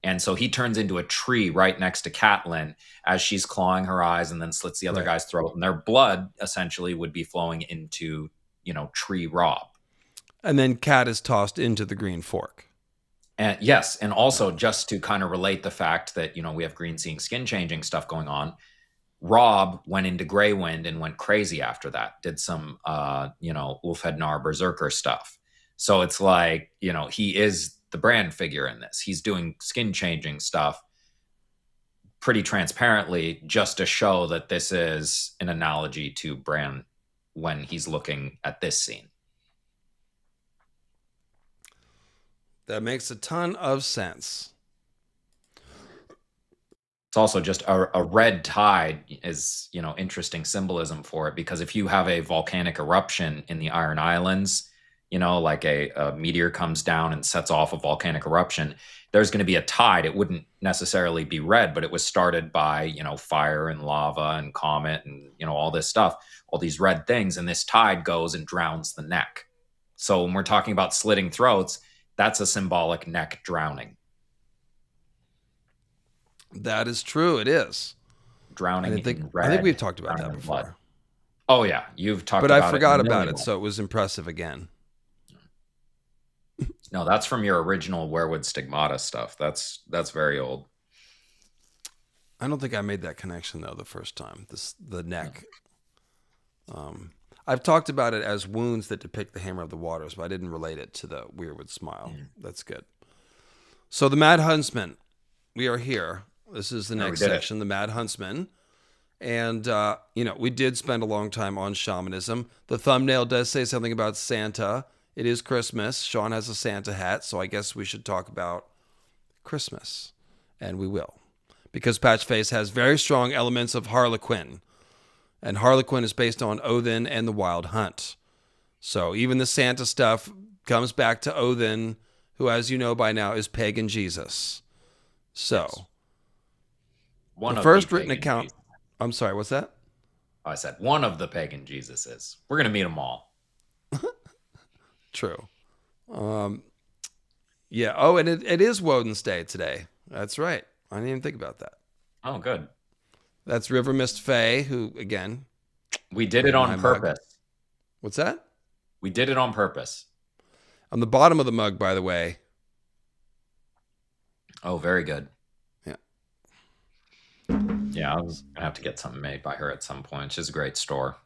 And so he turns into a tree right next to Catelyn as she's clawing her eyes and then slits the other guy's throat. And their blood essentially would be flowing into, tree Robb. And then Cat is tossed into the Green Fork. And yes, and also just to kind of relate the fact that, we have green seeing skin changing stuff going on. Robb went into Grey Wind and went crazy after that, did some, Ulfhednar Berserker stuff. So it's like, he is the brand figure in this. He's doing skin changing stuff pretty transparently just to show that this is an analogy to Bran when he's looking at this scene. That makes a ton of sense. It's also just a red tide is, interesting symbolism for it, because if you have a volcanic eruption in the Iron Islands, like a meteor comes down and sets off a volcanic eruption, there's going to be a tide. It wouldn't necessarily be red, but it was started by, fire and lava and comet and, all this stuff, all these red things. And this tide goes and drowns the neck. So when we're talking about slitting throats, that's a symbolic neck drowning. That is true. It is. Drowning in red. I think we've talked about that before. Blood. Oh, yeah. You've talked about it. But I forgot about it, so it was impressive again. No, that's from your original Weirwood Stigmata stuff. That's very old. I don't think I made that connection, though, the first time. The neck. I've talked about it as wounds that depict the Hammer of the Waters, but I didn't relate it to the Weirwood smile. That's good. So the Mad Huntsman. We are here. This is the next section, the Mad Huntsman. And, we did spend a long time on shamanism. The thumbnail does say something about Santa. It is Christmas. Sean has a Santa hat, so I guess we should talk about Christmas. And we will. Because Patchface has very strong elements of Harlequin. And Harlequin is based on Odin and the Wild Hunt. So even the Santa stuff comes back to Odin, who, as you know by now, is pagan Jesus. So, the first written account... Jesus. I'm sorry, what's that? I said one of the pagan Jesuses. We're going to meet them all. True. Yeah. Oh, and it is Woden's Day today. That's right. I didn't even think about that. Oh, good. That's River Mist Faye, who, again, We did it made my on mug. purpose. What's that? We did it on purpose. On the bottom of the mug, by the way. Oh, very good. Yeah. Yeah, I was going to have to get something made by her at some point. She's a great store.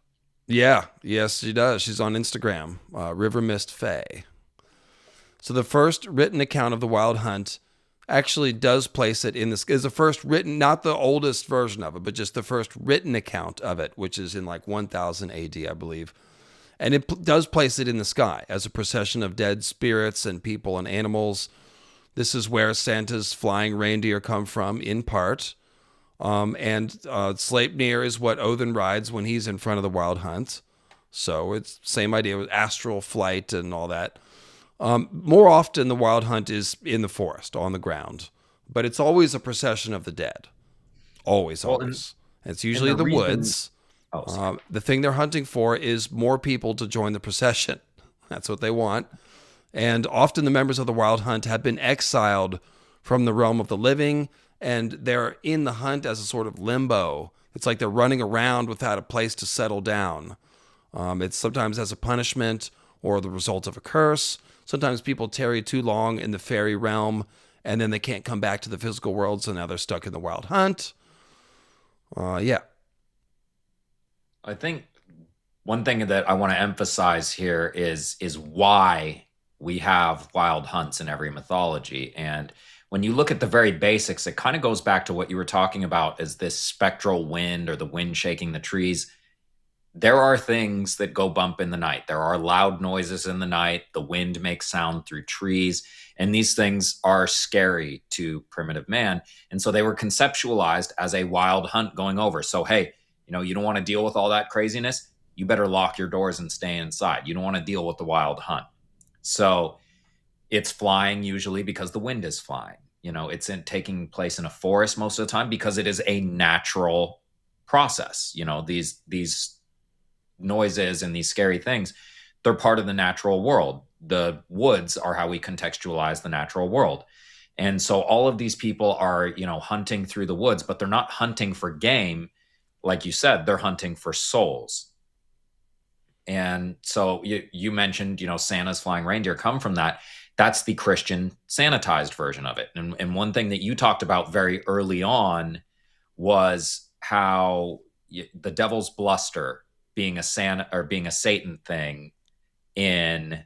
Yeah. Yes, she does. She's on Instagram, River Mist Faye. So the first written account of the Wild Hunt actually does place it in this, is the first written, not the oldest version of it, but just the first written account of it, which is in like 1000 AD, I believe. And it does place it in the sky as a procession of dead spirits and people and animals. This is where Santa's flying reindeer come from, in part. And Sleipnir is what Odin rides when he's in front of the Wild Hunt. So it's same idea with astral flight and all that. More often, the Wild Hunt is in the forest, on the ground. But it's always a procession of the dead. Always. And it's usually the woods. The thing they're hunting for is more people to join the procession. That's what they want. And often the members of the Wild Hunt have been exiled from the realm of the living, and they're in the hunt as a sort of limbo. It's like they're running around without a place to settle down. It's sometimes as a punishment or the result of a curse. Sometimes people tarry too long in the fairy realm, and then they can't come back to the physical world, so now they're stuck in the Wild Hunt. Yeah. I think one thing that I want to emphasize here is why we have wild hunts in every mythology. And when you look at the very basics, it kind of goes back to what you were talking about as this spectral wind or the wind shaking the trees. There are things that go bump in the night. There are loud noises in the night. The wind makes sound through trees. And these things are scary to primitive man. And so they were conceptualized as a wild hunt going over. So, hey, you don't want to deal with all that craziness. You better lock your doors and stay inside. You don't want to deal with the wild hunt. So it's flying usually because the wind is flying. It's taking place in a forest most of the time because it is a natural process. These noises and these scary things, they're part of the natural world. The woods are how we contextualize the natural world. And so all of these people are, hunting through the woods, but they're not hunting for game. Like you said, they're hunting for souls. And so you mentioned, Santa's flying reindeer come from that. That's the Christian sanitized version of it. And one thing that you talked about very early on was how the devil's bluster being a Santa or being a Satan thing in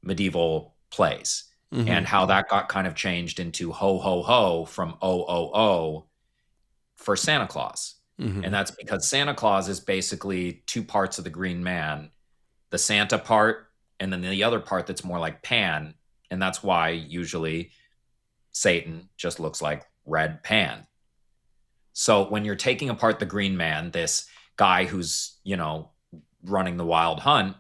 medieval plays, and how that got kind of changed into ho, ho, ho from o, o, o for Santa Claus. And that's because Santa Claus is basically two parts of the Green Man, the Santa part, and then the other part that's more like Pan. And that's why usually Satan just looks like red Pan. So when you're taking apart the Green Man, this guy who's, running the wild hunt,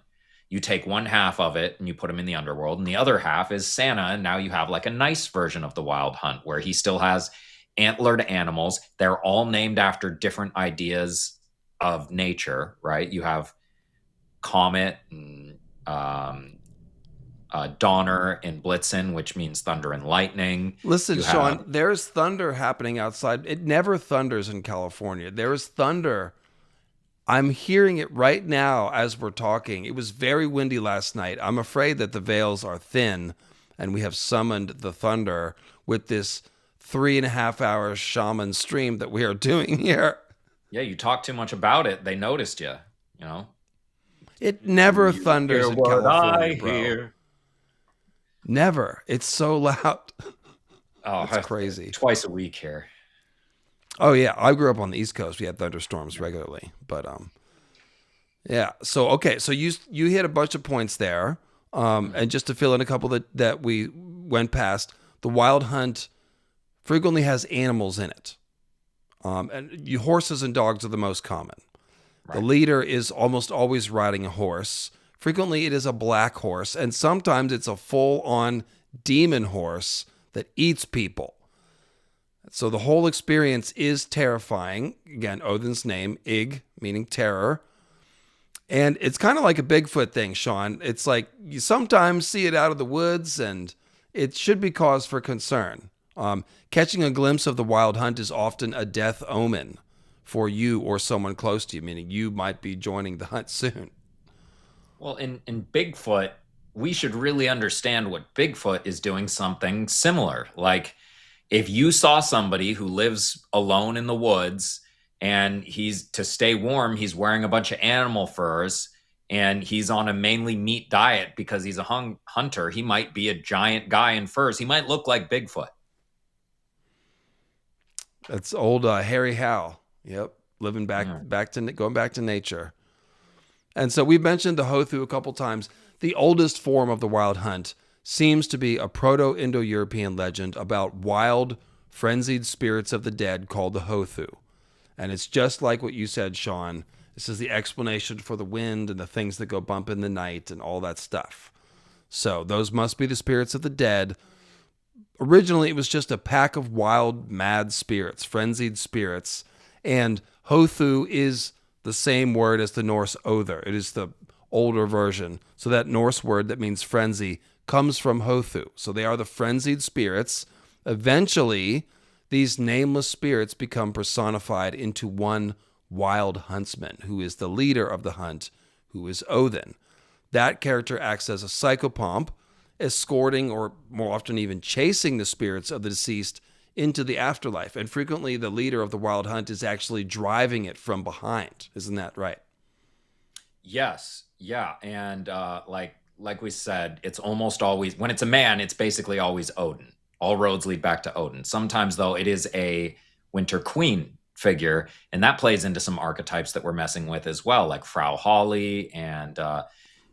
you take one half of it and you put him in the underworld, and the other half is Santa. And now you have like a nice version of the wild hunt where he still has antlered animals. They're all named after different ideas of nature, right? You have Comet and Donner and Blitzen, which means thunder and lightning. Listen, Sean, there's thunder happening outside. It never thunders in California. There is thunder. I'm hearing it right now as we're talking. It was very windy last night. I'm afraid that the veils are thin, and we have summoned the thunder with this 3.5 hour shaman stream that we are doing here. Yeah, you talk too much about it. They noticed you, It never thunders in California, bro. Hear. Never. It's so loud. Oh, it's crazy. Twice a week here. Oh yeah, I grew up on the East Coast. We had thunderstorms regularly, but yeah. So okay, so you hit a bunch of points there, and just to fill in a couple that we went past, the Wild Hunt frequently has animals in it, and horses and dogs are the most common. Right. The leader is almost always riding a horse. Frequently, it is a black horse, and sometimes it's a full-on demon horse that eats people. So the whole experience is terrifying. Again, Odin's name, Ig, meaning terror. And it's kind of like a Bigfoot thing, Sean. It's like you sometimes see it out of the woods, and it should be cause for concern. Catching a glimpse of the wild hunt is often a death omen for you or someone close to you, meaning you might be joining the hunt soon. Well, in Bigfoot, we should really understand what Bigfoot is doing something similar. Like if you saw somebody who lives alone in the woods and he's to stay warm, he's wearing a bunch of animal furs and he's on a mainly meat diet because he's a hunter, he might be a giant guy in furs. He might look like Bigfoot. That's old Harry Howell. Yep, living Yeah. back to going back to nature. And so we've mentioned the Hothu a couple times. The oldest form of the wild hunt seems to be a Proto-Indo-European legend about wild, frenzied spirits of the dead called the Hothu. And it's just like what you said, Sean. This is the explanation for the wind and the things that go bump in the night and all that stuff. So those must be the spirits of the dead. Originally, it was just a pack of wild, mad spirits, frenzied spirits. And Hothu is the same word as the Norse Other. It is the older version. So that Norse word that means frenzy comes from Hothu. So they are the frenzied spirits. Eventually, these nameless spirits become personified into one wild huntsman, who is the leader of the hunt, who is Odin. That character acts as a psychopomp, escorting or more often even chasing the spirits of the deceased into the afterlife. And frequently the leader of the wild hunt is actually driving it from behind. Isn't that right? Yes. Yeah. And like we said, it's almost always when it's a man, it's basically always Odin. All roads lead back to Odin. Sometimes though it is a winter queen figure, and that plays into some archetypes that we're messing with as well, like Frau Harley, and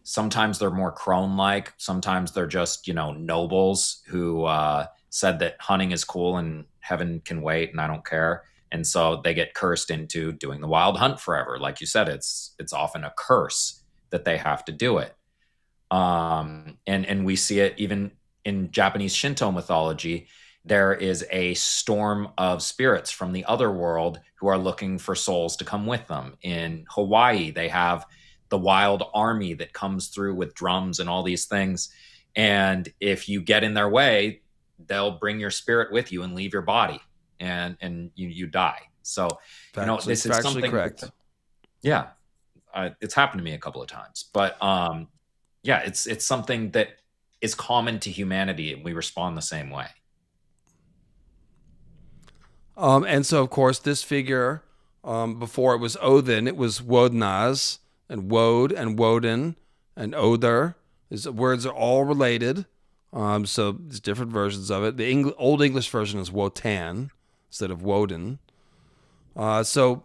sometimes they're more crone-like. Sometimes they're just, nobles who said that hunting is cool and heaven can wait and I don't care. And so they get cursed into doing the wild hunt forever. Like you said, it's often a curse that they have to do it. And we see it even in Japanese Shinto mythology. There is a storm of spirits from the other world who are looking for souls to come with them. In Hawaii, they have the wild army that comes through with drums and all these things. And if you get in their way, they'll bring your spirit with you and leave your body, and you die. So, this is something correct. Yeah. It's happened to me a couple of times, but yeah, it's something that is common to humanity and we respond the same way. And so, of course, this figure, before it was Odin, it was Wodnaz and Wode and Woden and Other. These words are all related. So there's different versions of it. The Old English version is Wotan instead of Woden. So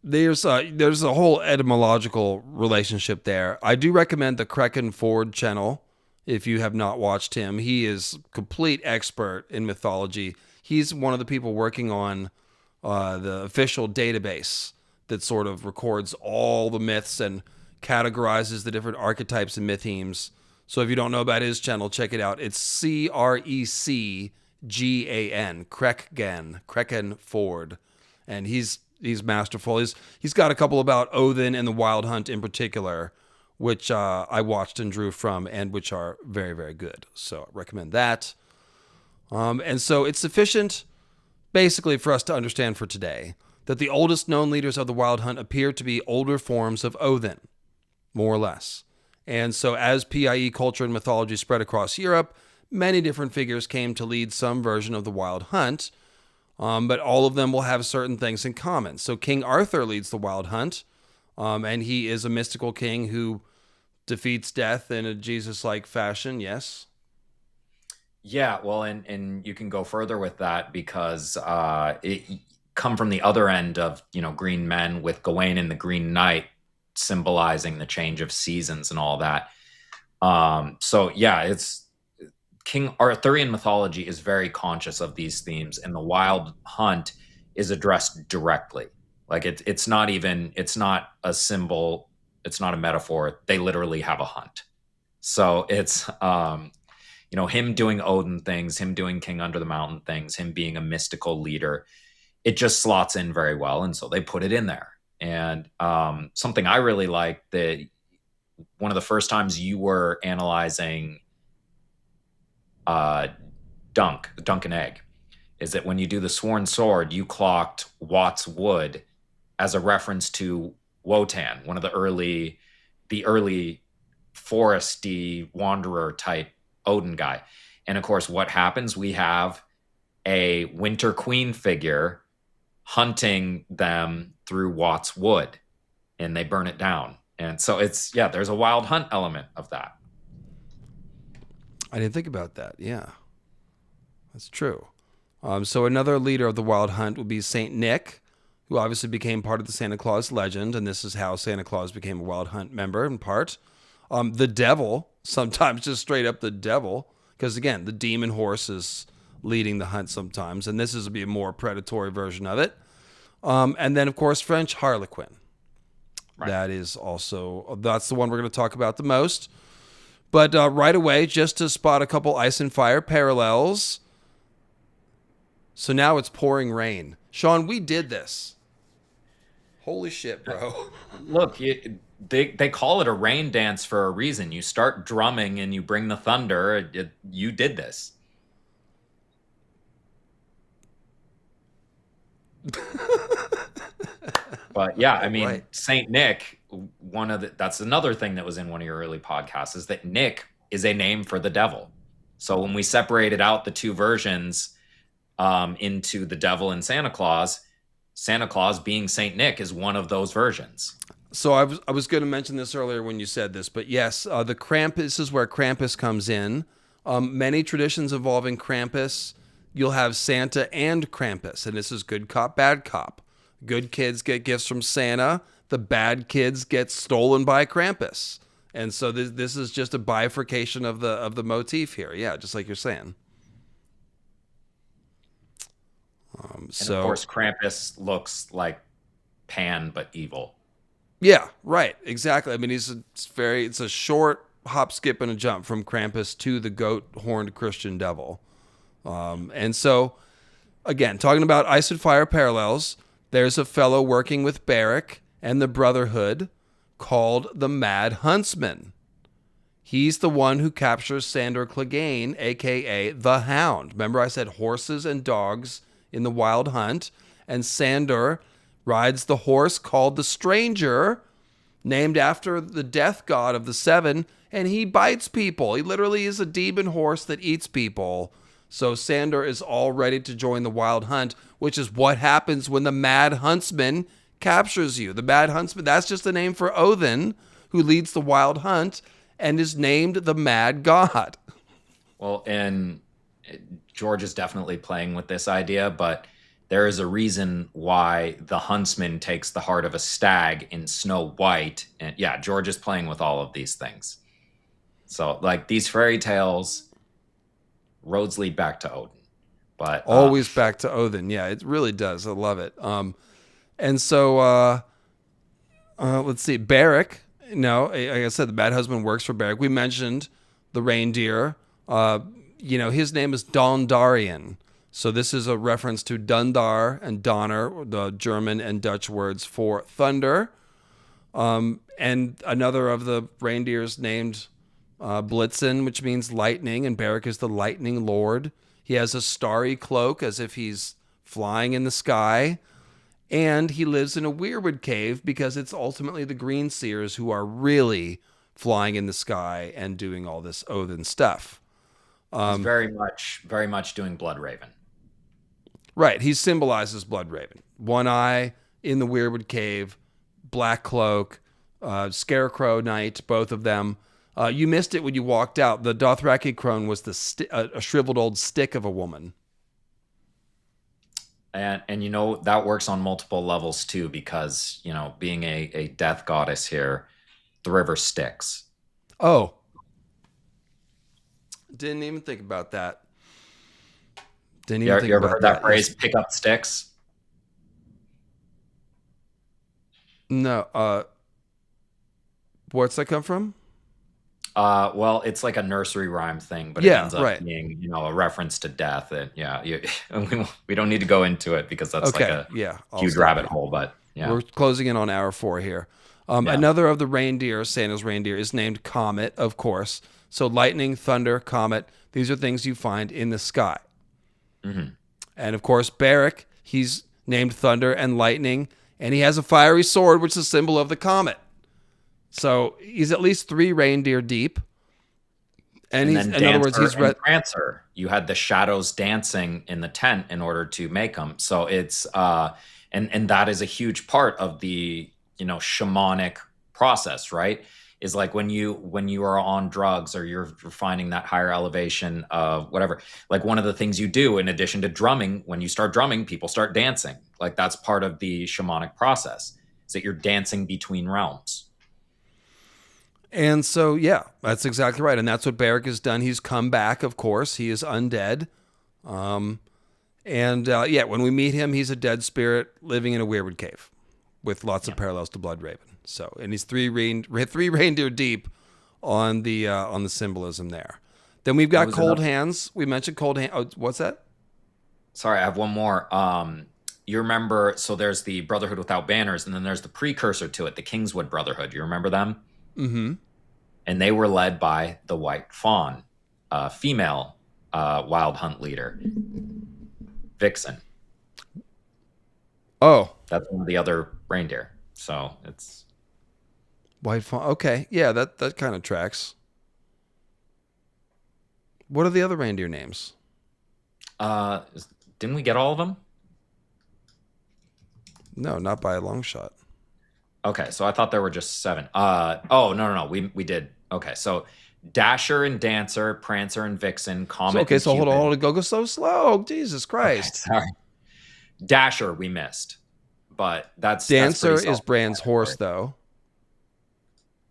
there's a whole etymological relationship there. I do recommend the Kraken Ford channel if you have not watched him. He is complete expert in mythology. He's one of the people working on the official database that sort of records all the myths and categorizes the different archetypes and mythemes. So if you don't know about his channel, check it out. It's Crecgan, Kraken Ford, and he's masterful. He's got a couple about Odin and the Wild Hunt in particular, which I watched and drew from, and which are very, very good. So I recommend that. And so it's sufficient, basically, for us to understand for today that the oldest known leaders of the Wild Hunt appear to be older forms of Odin, more or less. And so as PIE culture and mythology spread across Europe, many different figures came to lead some version of the Wild Hunt, but all of them will have certain things in common. So King Arthur leads the Wild Hunt, and he is a mystical king who defeats death in a Jesus-like fashion, yes? Yeah, well, and you can go further with that because it come from the other end of, green men with Gawain and the Green Knight symbolizing the change of seasons and all that. So yeah, it's King Arthurian mythology is very conscious of these themes, and the Wild Hunt is addressed directly. Like it's not a symbol, it's not a metaphor. They literally have a hunt. So it's him doing Odin things, him doing King Under the Mountain things, him being a mystical leader. It just slots in very well, and so they put it in there. And something I really like, that one of the first times you were analyzing dunk an egg, is that when you do the sworn sword, you clocked Watt's wood as a reference to Wotan, one of the early foresty wanderer type Odin guy. And of course, what happens? We have a Winter Queen figure hunting them through Watt's wood, and they burn it down. And so there's a wild hunt element of that. I didn't think about that. Yeah, that's true. So another leader of the wild hunt would be Saint Nick, who obviously became part of the Santa Claus legend, and this is how Santa Claus became a wild hunt member in part. The devil, sometimes just straight up the devil, because again, the demon horse is leading the hunt sometimes, and this is a more predatory version of it. And then, of course, French Harlequin. Right. That's the one we're going to talk about the most. But right away, just to spot a couple ice and fire parallels. So now it's pouring rain. Sean, we did this. Holy shit, bro. Look, they call it a rain dance for a reason. You start drumming and you bring the thunder. You did this. But yeah, I mean, right. Saint Nick, that's another thing that was in one of your early podcasts, is that Nick is a name for the devil. So when we separated out the two versions into the devil and Santa Claus being Saint Nick is one of those versions. So I was going to mention this earlier when you said this, but yes, the Krampus is where Krampus comes in. Many traditions involving Krampus, you'll have Santa and Krampus, and this is good cop, bad cop. Good kids get gifts from Santa. The bad kids get stolen by Krampus. And so this is just a bifurcation of the motif here. Yeah, just like you're saying. And of course, Krampus looks like Pan, but evil. Yeah, right. Exactly. I mean, it's a short hop, skip, and a jump from Krampus to the goat-horned Christian devil. And so, again, talking about ice and fire parallels, there's a fellow working with Beric and the Brotherhood called the Mad Huntsman. He's the one who captures Sandor Clegane, a.k.a. the Hound. Remember I said horses and dogs in the Wild Hunt, and Sandor rides the horse called the Stranger, named after the death god of the Seven, and he bites people. He literally is a demon horse that eats people. So Sandor is all ready to join the Wild Hunt, which is what happens when the Mad Huntsman captures you. The Mad Huntsman, that's just a name for Odin, who leads the Wild Hunt and is named the Mad God. Well, and George is definitely playing with this idea, but there is a reason why the huntsman takes the heart of a stag in Snow White. And yeah, George is playing with all of these things. So like these fairy tales, roads lead back to Odin. But always back to Odin. Yeah, it really does. I love it. And so let's see. Beric, like I said, the Mad Husband works for Beric. We mentioned the reindeer. His name is Dondarrion. So this is a reference to Dundar and Donner, the German and Dutch words for thunder. And another of the reindeers named Blitzen, which means lightning, and Beric is the lightning lord. He has a starry cloak as if he's flying in the sky. And he lives in a weirwood cave because it's ultimately the Greenseers who are really flying in the sky and doing all this Odin stuff. He's very much doing Bloodraven. Right. He symbolizes Bloodraven. One eye in the weirwood cave, black cloak, scarecrow knight, both of them. You missed it when you walked out. The Dothraki crone was a shriveled old stick of a woman. And that works on multiple levels too, because, being a death goddess here, the river Styx. Oh. Didn't even think about that. You ever heard that phrase, pick up sticks? No. Where's that come from? Well, it's like a nursery rhyme thing, but it ends up being, a reference to death. And we don't need to go into it because that's huge rabbit hole. But yeah, we're closing in on hour 4 here. Another of the reindeer, Santa's reindeer, is named Comet, of course. So lightning, thunder, comet, these are things you find in the sky. Mm-hmm. And of course, Beric, he's named Thunder and Lightning, and he has a fiery sword, which is a symbol of the comet. So he's at least 3 reindeer deep. And he's, then in other words, he's Prancer. You had the shadows dancing in the tent in order to make them. So it's and that is a huge part of the shamanic process, right? Is like when you are on drugs or you're finding that higher elevation of whatever. Like one of the things you do in addition to drumming, when you start drumming, people start dancing. Like that's part of the shamanic process. Is that you're dancing between realms. And so, yeah, that's exactly right. And that's what Beric has done. He's come back, of course. He is undead. When we meet him, he's a dead spirit living in a weirwood cave with lots of parallels to Bloodraven. So, and he's 3 reindeer deep on the symbolism there. Then we've got Cold Hands. We mentioned Cold Hands. Oh, what's that? Sorry, I have one more. You remember, so there's the Brotherhood Without Banners, and then there's the precursor to it, the Kingswood Brotherhood. You remember them? Mm-hmm. And they were led by the White Fawn, female wild hunt leader, Vixen. Oh. That's one of the other reindeer. So it's... White Fawn. Okay. Yeah, that kind of tracks. What are the other reindeer names? Didn't we get all of them? No, not by a long shot. Okay, so I thought there were just 7. No. We did. Okay, so Dasher and Dancer, Prancer and Vixen, Comet. So hold on. Go so slow. Jesus Christ. Okay, sorry. Dasher we missed, but Dancer that's is Bran's horse, though.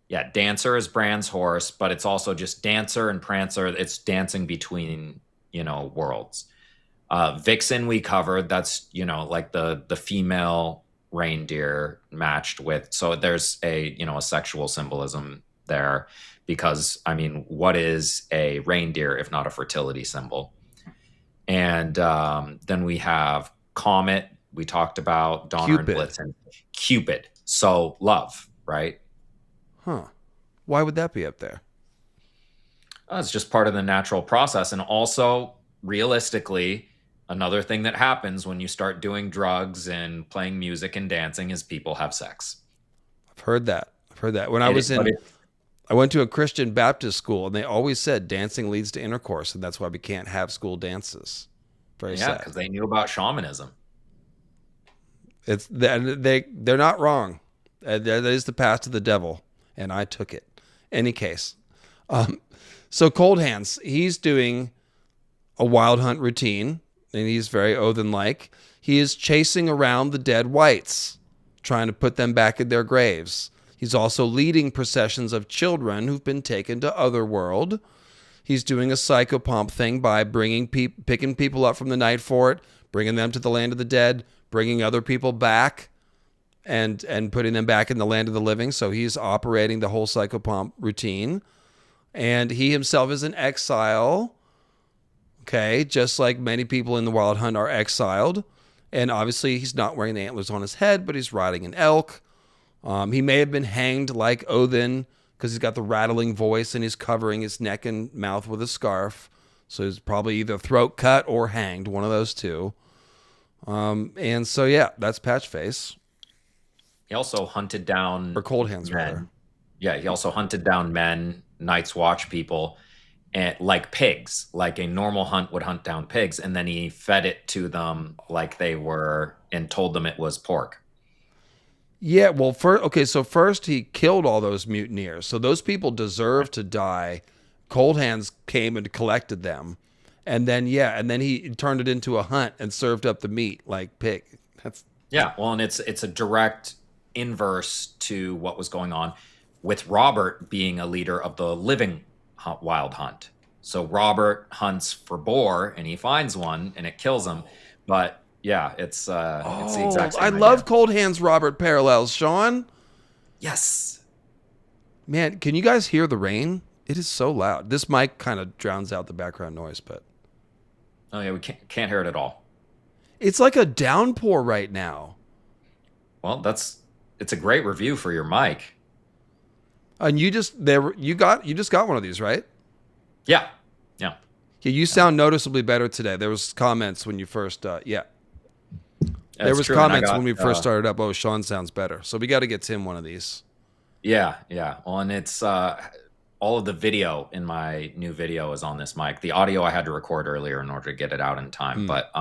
Yeah, Dancer is Bran's horse, but it's also just Dancer and Prancer. It's dancing between worlds. Vixen we covered. That's like the female reindeer matched with, so there's a sexual symbolism there, because what is a reindeer if not a fertility symbol? And then we have Comet, we talked about Donner and Blitzen. Cupid, so love, right? Why would that be up there? It's just part of the natural process. And also realistically, another thing that happens when you start doing drugs and playing music and dancing is people have sex. I've heard that. When I went to a Christian Baptist school, and they always said dancing leads to intercourse, and that's why we can't have school dances. Very sad. Because they knew about shamanism. They're not wrong. That is the path to the devil, and I took it. Any case, so Cold Hands, he's doing a wild hunt routine. And he's very Odin-like. He is chasing around the dead whites, trying to put them back in their graves. He's also leading processions of children who've been taken to Otherworld. He's doing a psychopomp thing by picking people up from the Night Fort, bringing them to the land of the dead, bringing other people back, and putting them back in the land of the living. So he's operating the whole psychopomp routine. And he himself is an exile. Okay, just like many people in the Wild Hunt are exiled. And obviously he's not wearing the antlers on his head, but he's riding an elk. He may have been hanged like Odin because he's got the rattling voice and he's covering his neck and mouth with a scarf. So he's probably either throat cut or hanged, one of those two. And so, yeah, that's Patchface. He also hunted down... Or Cold Hands, rather. Yeah, he also hunted down men, Night's Watch people, and like pigs, like a normal hunt would hunt down pigs, and then he fed it to them like they were, and told them it was pork. Yeah, well, so first he killed all those mutineers. So those people deserve to die. Cold Hands came and collected them. And then he turned it into a hunt and served up the meat like pig. And it's a direct inverse to what was going on with Robert being a leader of the living wild hunt. So Robert hunts for boar and he finds one and it kills him. But yeah, it's the exact same idea. Love Cold Hands Robert parallels, Sean. Yes. Man, can you guys hear the rain? It is so loud. This mic kind of drowns out the background noise, but... Oh yeah, we can't hear it at all. It's like a downpour right now. Well, it's a great review for your mic. And you just got one of these, right? Yeah. Yeah, you sound noticeably better today. There was comments when you first, There That's was true. And I comments got when we first started up. Oh, Sean sounds better. So we got to get Tim one of these. yeah. Well, and it's all of the video in my new video is on this mic. The audio I had to record earlier in order to get it out in time, but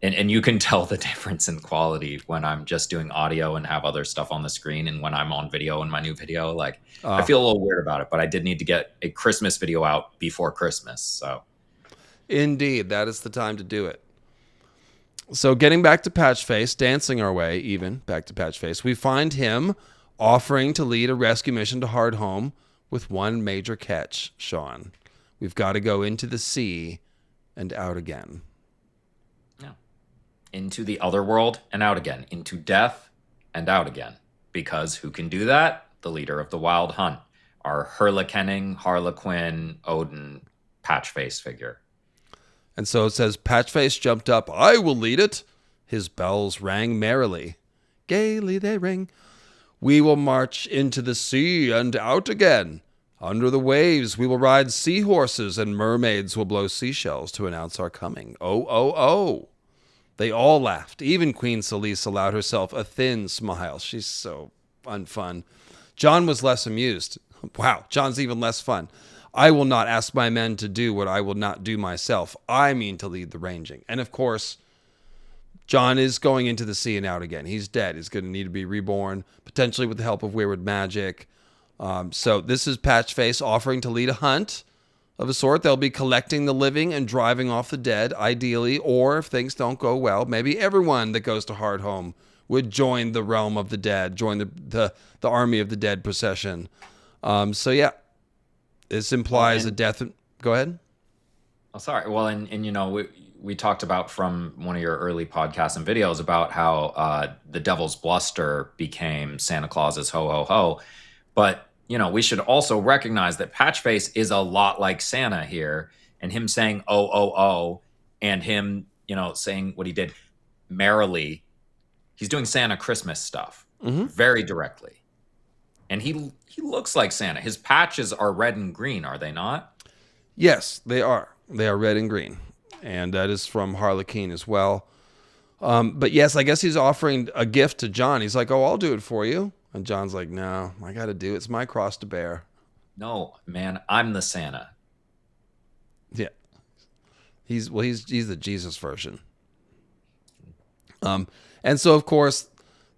and you can tell the difference in quality when I'm just doing audio and have other stuff on the screen, and when I'm on video in my new video. Like, I feel a little weird about it, but I did need to get a Christmas video out before Christmas. So, Indeed, that is the time to do it. So getting back to Patchface, dancing our way even back to Patchface, we find him offering to lead a rescue mission to Hardhome with one major catch, Sean. We've got to go into the sea and out again. yeah, into the other world and out again, into death and out again. Because who can do that? The leader of the Wild Hunt, our Harlequin, Odin, Patchface figure. And so it says, Patchface jumped up. I will lead it. His bells rang merrily. Gaily they ring. We will march into the sea and out again. Under the waves we will ride seahorses, and mermaids will blow seashells to announce our coming. Oh, oh, oh. They all laughed. Even Queen Celise allowed herself a thin smile. She's so unfun. John was less amused. Wow, John's even less fun. I will not ask my men to do what I will not do myself. I mean to lead the ranging. And of course, John is going into the sea and out again. He's dead. He's going to need to be reborn, potentially with the help of weirwood magic. So this is Patchface offering to lead a hunt of a sort. They'll be collecting the living and driving off the dead, ideally. Or if things don't go well, maybe everyone that goes to Hardhome would join the realm of the dead, join the army of the dead procession. So yeah. This implies a death. Go ahead. Oh, sorry. Well, and you know, we talked about from one of your early podcasts and videos about how the Devil's Bluster became Santa Claus's ho ho ho. But you know, we should also recognize that Patchface is a lot like Santa here, and him saying oh oh oh, and him, you know, saying what he did merrily. He's doing Santa Christmas stuff very directly. And he looks like Santa. His patches are red and green, are they not? Yes, they are. They are red and green. And that is from Harlequin as well. But yes, I guess he's offering a gift to John. He's like, oh, I'll do it for you. And John's like, no, I got to do it. It's my cross to bear. No, man, I'm the Santa. Yeah. He's the Jesus version. And so, of course,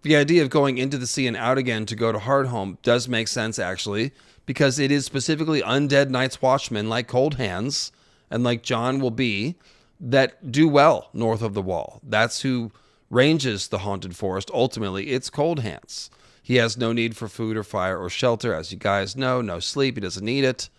the idea of going into the sea and out again to go to Hardhome does make sense, actually, because it is specifically undead Night's Watchmen like Cold Hands and like John will be that do well north of the wall. That's who ranges the haunted forest. Ultimately, it's Cold Hands. He has no need for food or fire or shelter, as you guys know, no sleep. He doesn't need it.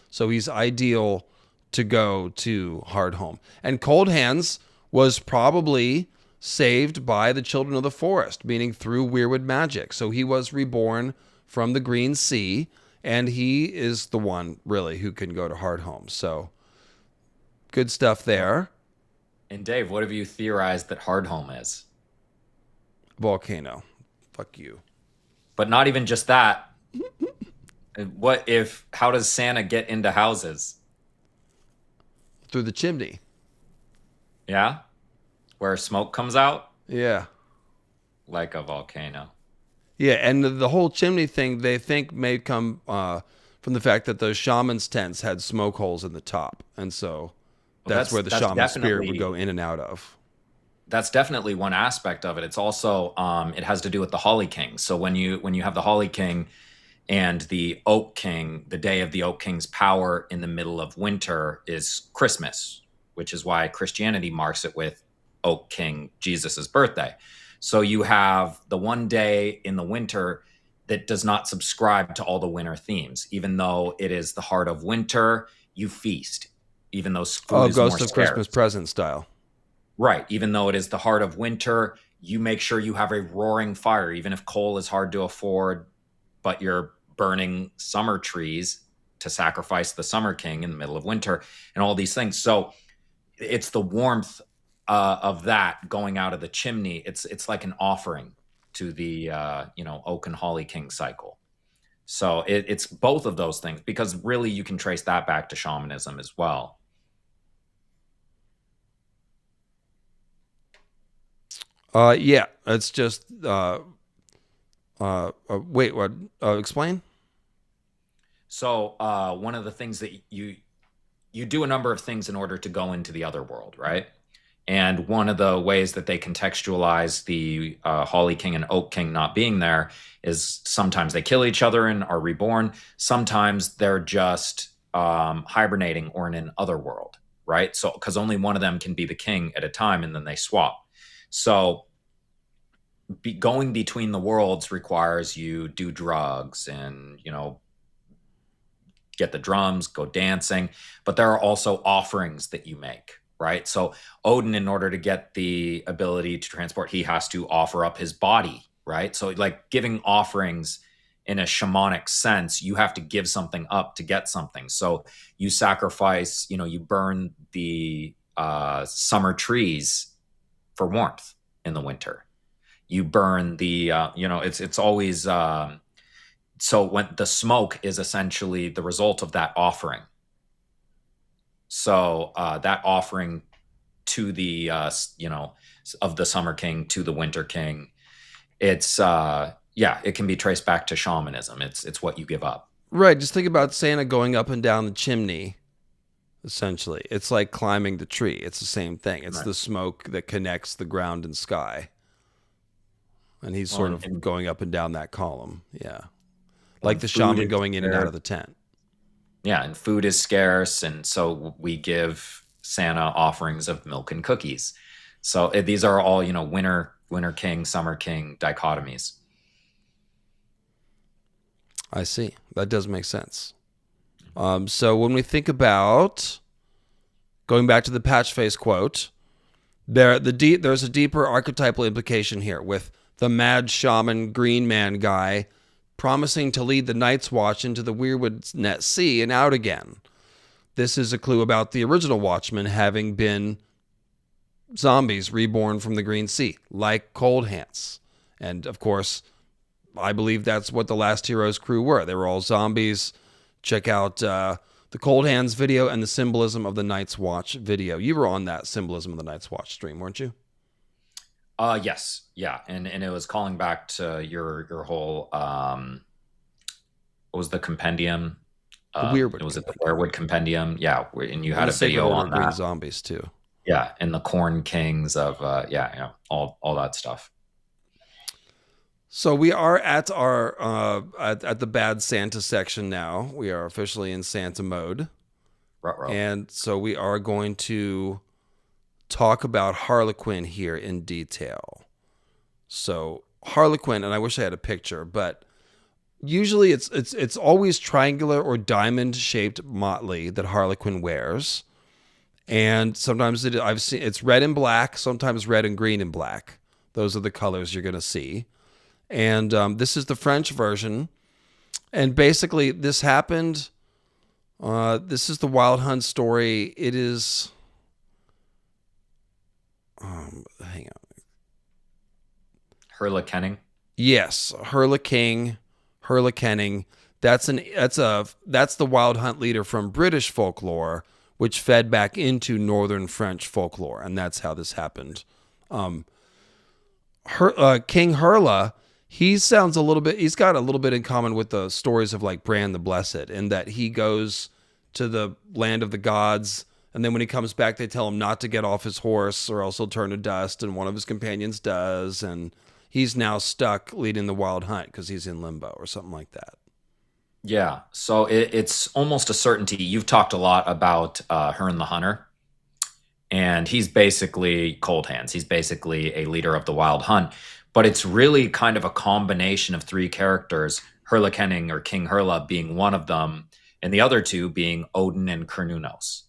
So he's ideal to go to Hardhome. And Cold Hands was probably saved by the children of the forest, meaning through weirwood magic. So he was reborn from the Green Sea, and he is the one, really, who can go to Hardhome. So good stuff there. And Dave, what have you theorized that Hardhome is? Volcano. Fuck you. But not even just that. How does Santa get into houses? Through the chimney. Yeah? Where smoke comes out? Yeah. Like a volcano. Yeah, and the whole chimney thing, they think may come from the fact that those shamans' tents had smoke holes in the top. And so that's where the shaman spirit would go in and out of. That's definitely one aspect of it. It's also, it has to do with the Holly King. So when you have the Holly King and the Oak King, the day of the Oak King's power in the middle of winter is Christmas, which is why Christianity marks it with Oak King, Jesus's birthday. So you have the one day in the winter that does not subscribe to all the winter themes. Even though it is the heart of winter, you feast. Even though food is Ghost more of scarce. Christmas Present style. Right. Even though it is the heart of winter, you make sure you have a roaring fire, even if coal is hard to afford, but you're burning summer trees to sacrifice the Summer King in the middle of winter and all these things. So it's the warmth of that going out of the chimney. It's like an offering to the Oak and Holly King cycle. So it's both of those things, because really you can trace that back to shamanism as well. Yeah, it's just wait, what? Explain. So one of the things that you do a number of things in order to go into the other world, right? And one of the ways that they contextualize the Holly King and Oak King not being there is sometimes they kill each other and are reborn. Sometimes they're just hibernating or in an other world, right? So because only one of them can be the king at a time, and then they swap. So going between the worlds requires you do drugs and get the drums, go dancing, but there are also offerings that you make, right? So Odin, in order to get the ability to transport, he has to offer up his body, right? So like giving offerings in a shamanic sense, you have to give something up to get something. So you sacrifice, you burn the summer trees for warmth in the winter. You burn the, it's always, so when the smoke is essentially the result of that offering. So that offering to the of the Summer King to the Winter King, it's it can be traced back to shamanism. It's what you give up. Right. Just think about Santa going up and down the chimney. Essentially, it's like climbing the tree. It's the same thing. It's Right. the smoke that connects the ground and sky, and he's sort of going up and down that column. Yeah, like the shaman going in and out of the tent. Yeah, and food is scarce, and so we give Santa offerings of milk and cookies. So these are all winter king, summer king dichotomies. I see. That does make sense. So when we think about going back to the Patchface quote, there's a deeper archetypal implication here with the mad shaman green man guy promising to lead the Night's Watch into the weirwood net sea and out again. This is a clue about the original Watchmen having been zombies reborn from the Green Sea, like Cold Hands. And of course, I believe that's what the Last Heroes crew were. They were all zombies. Check out the Cold Hands video and the Symbolism of the Night's Watch video. You were on that Symbolism of the Night's Watch stream, weren't you? Yes, yeah, and it was calling back to your whole what was the compendium? The weirwood. Was it the weirwood compendium? Yeah, and you had a video on that. Green zombies too. Yeah, and the Corn Kings of all that stuff. So we are at our at the bad Santa section now. We are officially in Santa mode. Ruh-roh. And so we are going to talk about Harlequin here in detail. So Harlequin, and I wish I had a picture, but usually it's always triangular or diamond shaped motley that Harlequin wears. And sometimes I've seen it's red and black, sometimes red and green and black. Those are the colors you're going to see. And this is the French version. And basically this happened. This is the Wild Hunt story. It is. Hang on. Harlequin. Yes, Harlequin. That's the Wild Hunt leader from British folklore, which fed back into Northern French folklore, and that's how this happened. King Hurla, he's got a little bit in common with the stories of like Bran the Blessed, in that he goes to the land of the gods, and then when he comes back, they tell him not to get off his horse or else he'll turn to dust, and one of his companions does, and he's now stuck leading the Wild Hunt because he's in limbo or something like that. Yeah, so it's almost a certainty. You've talked a lot about Herne the Hunter, and he's basically Cold Hands. He's basically a leader of the Wild Hunt, but it's really kind of a combination of three characters, Harlequin or King Hurla being one of them, and the other two being Odin and Cernunnos.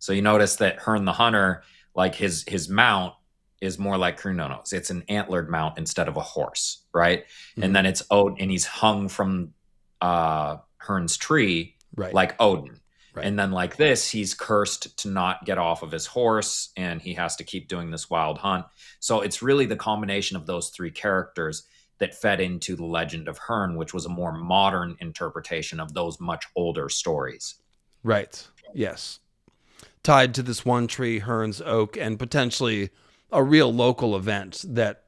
So you notice that Herne the Hunter, like his mount is more like Cernunnos. It's an antlered mount instead of a horse, right? Mm-hmm. And then it's Odin, and he's hung from Herne's tree, right, like Odin. Right. And then like this, he's cursed to not get off of his horse, and he has to keep doing this wild hunt. So it's really the combination of those three characters that fed into the legend of Herne, which was a more modern interpretation of those much older stories. Right. Yes. Tied to this one tree, Herne's oak, and potentially a real local event that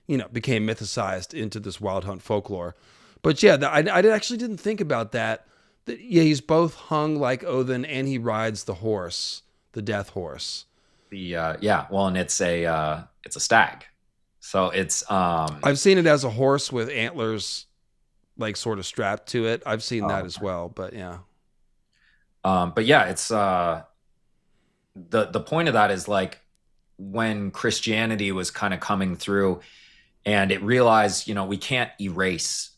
became mythicized into this wild hunt folklore. But yeah, I actually didn't think about that. Yeah, he's both hung like Odin and he rides the horse, the death horse. And it's a stag. So it's I've seen it as a horse with antlers like sort of strapped to it. I've seen that as well, but yeah. But yeah, it's the point of that is like when Christianity was kind of coming through and it realized, we can't erase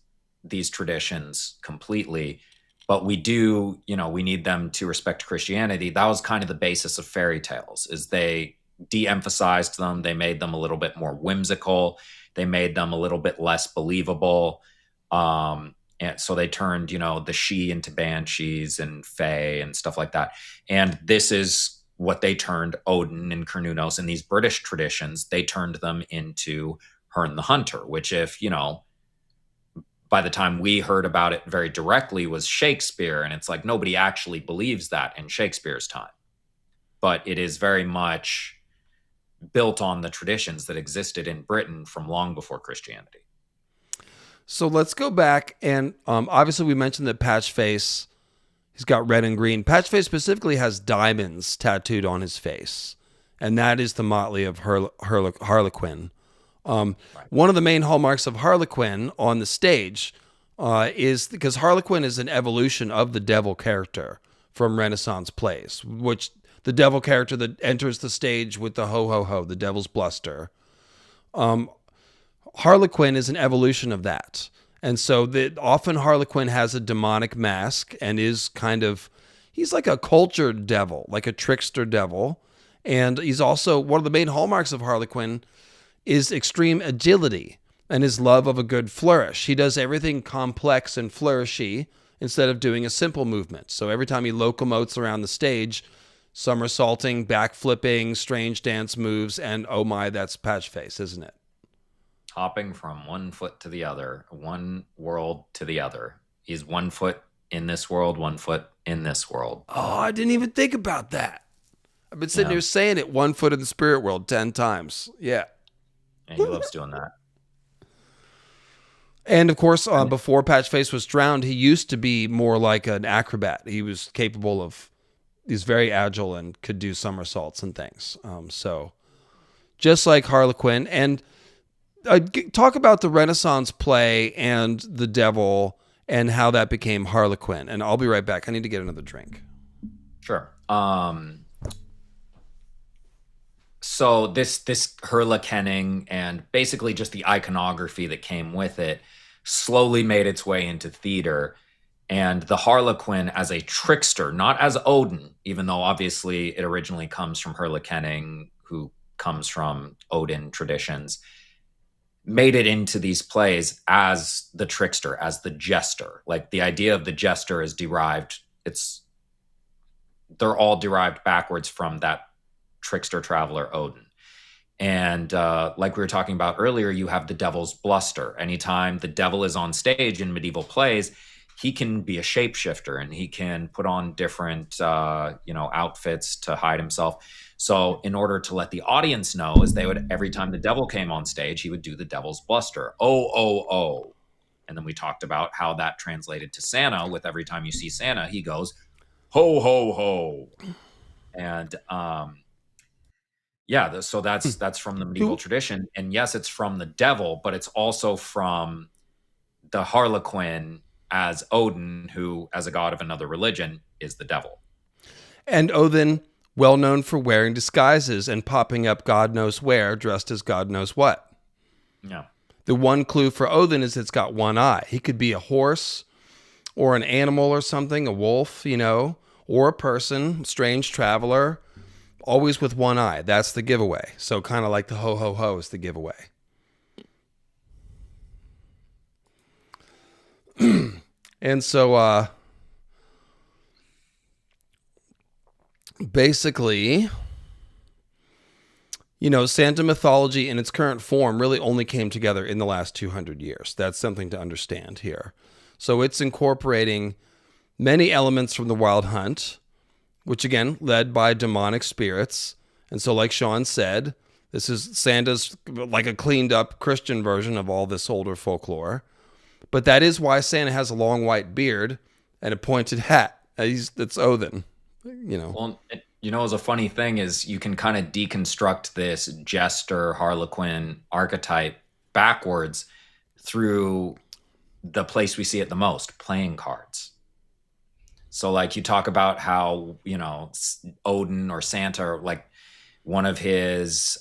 these traditions completely, but we do, we need them to respect Christianity. That was kind of the basis of fairy tales, is they de-emphasized them. They made them a little bit more whimsical. They made them a little bit less believable. And so they turned, the She into banshees and fae and stuff like that. And this is what they turned Odin and Cernunnos in these British traditions. They turned them into Herne the Hunter, which by the time we heard about it very directly was Shakespeare. And it's like nobody actually believes that in Shakespeare's time. But it is very much built on the traditions that existed in Britain from long before Christianity. So let's go back, and obviously we mentioned that Patchface, he's got red and green. Patchface specifically has diamonds tattooed on his face, and that is the motley of Harlequin. Right. One of the main hallmarks of Harlequin on the stage is because Harlequin is an evolution of the devil character from Renaissance plays, which the devil character that enters the stage with the ho, ho, ho, the devil's bluster. Harlequin is an evolution of that. And so often Harlequin has a demonic mask and is he's like a cultured devil, like a trickster devil. And he's also, one of the main hallmarks of Harlequin is extreme agility and his love of a good flourish. He does everything complex and flourishy instead of doing a simple movement. So every time he locomotes around the stage, somersaulting, backflipping, strange dance moves, and oh my, that's Patchface, isn't it? Hopping from one foot to the other, one world to the other. He's 1 foot in this world, 1 foot in this world. Oh, I didn't even think about that. I've been sitting here saying it, 1 foot in the spirit world 10 times. Yeah. And he loves doing that. And of course, before Patchface was drowned, he used to be more like an acrobat. He was capable of, he's very agile and could do somersaults and things. So just like Harlequin. And talk about the Renaissance play and the devil and how that became Harlequin. And I'll be right back. I need to get another drink. Sure. So this Harlequinning and basically just the iconography that came with it slowly made its way into theater. And the Harlequin as a trickster, not as Odin, even though obviously it originally comes from Harlequinning, who comes from Odin traditions, made it into these plays as the trickster, as the jester. Like the idea of the jester is derived, they're all derived backwards from that trickster traveler Odin. And like we were talking about earlier, you have the devil's bluster. Anytime the devil is on stage in medieval plays, he can be a shapeshifter and he can put on different outfits to hide himself. So in order to let the audience know, every time the devil came on stage, he would do the devil's bluster. Oh, oh, oh. And then we talked about how that translated to Santa. With every time you see Santa, he goes, ho, ho, ho. And so that's from the medieval tradition. And yes, it's from the devil, but it's also from the Harlequin as Odin, who, as a god of another religion, is the devil. And Odin, well known for wearing disguises and popping up God knows where, dressed as God knows what. Yeah. The one clue for Odin is it's got one eye. He could be a horse or an animal or something, a wolf, or a person, strange traveler, always with one eye. That's the giveaway. So kind of like the ho, ho, ho is the giveaway. And so basically, Santa mythology in its current form really only came together in the last 200 years. That's something to understand here. So it's incorporating many elements from the Wild Hunt, which again, led by demonic spirits. And so like Sean said, This is Santa's like a cleaned up Christian version of all this older folklore. But that is why Santa has a long white beard and a pointed hat. It's Odin, you know. Well, as a funny thing is you can kind of deconstruct this jester Harlequin archetype backwards through the place we see it the most, playing cards. So like you talk about how, Odin or Santa, or like one of his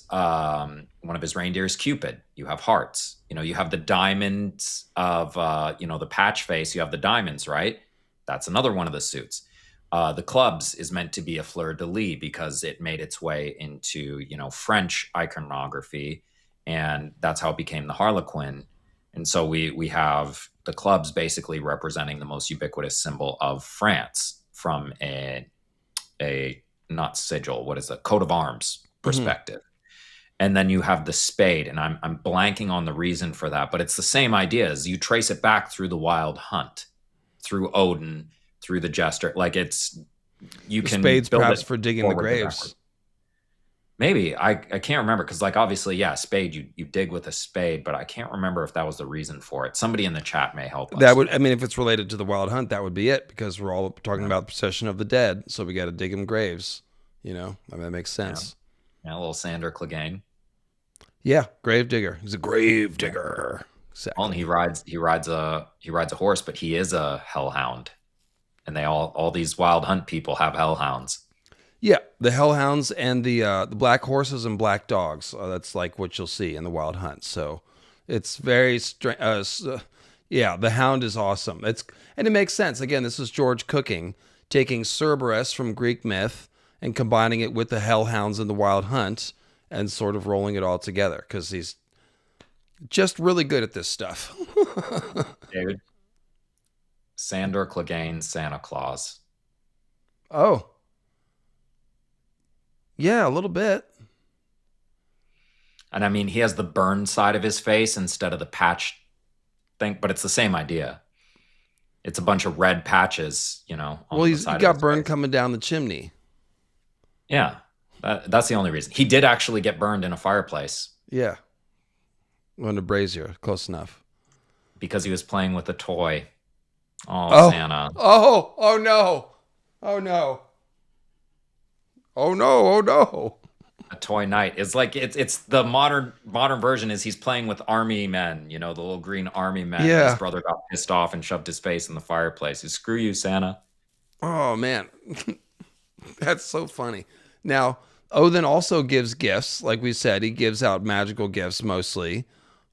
reindeer is Cupid. You have hearts. You have the diamonds of the Patchface. You have the diamonds, right? That's another one of the suits. The clubs is meant to be a fleur-de-lis because it made its way into French iconography, and that's how it became the Harlequin. And so we have the clubs basically representing the most ubiquitous symbol of France from a not sigil, what is it, coat of arms perspective. And then you have the spade, and I'm blanking on the reason for that, but it's the same idea as you trace it back through the wild hunt, through Odin, through the jester. Like you can spades build perhaps it for digging the graves. Maybe I can't remember because obviously spade you dig with a spade, but I can't remember if that was the reason for it. Somebody in the chat may help us. If it's related to the wild hunt, that would be it, because we're all talking about the procession of the dead, so we got to dig them graves. That makes sense. Yeah, a little Sandor Clegane. Yeah, grave digger. He's a grave digger. Exactly. Well, and he rides a horse, but he is a hellhound, and all these wild hunt people have hellhounds. Yeah, the hellhounds and the black horses and black dogs. That's like what you'll see in the wild hunt. So it's very strange. The hound is awesome. And it makes sense. Again, this is George Cooking taking Cerberus from Greek myth and combining it with the hellhounds and the wild hunt and sort of rolling it all together because he's just really good at this stuff. David, Sandor Clegane, Santa Claus. Oh. Yeah, a little bit. And I mean, he has the burned side of his face instead of the patch thing, but it's the same idea. It's a bunch of red patches, on he got burned coming down the chimney. Yeah, that's the only reason. He did actually get burned in a fireplace. Yeah. On a brazier, close enough. Because he was playing with a toy. Oh, Santa. Oh no. Oh no. Oh no! Oh no! A toy knight. It's like it's the modern version. Is he's playing with army men? The little green army men. Yeah. His brother got pissed off and shoved his face in the fireplace. Screw you, Santa. Oh man, that's so funny. Now Odin also gives gifts, like we said. He gives out magical gifts mostly,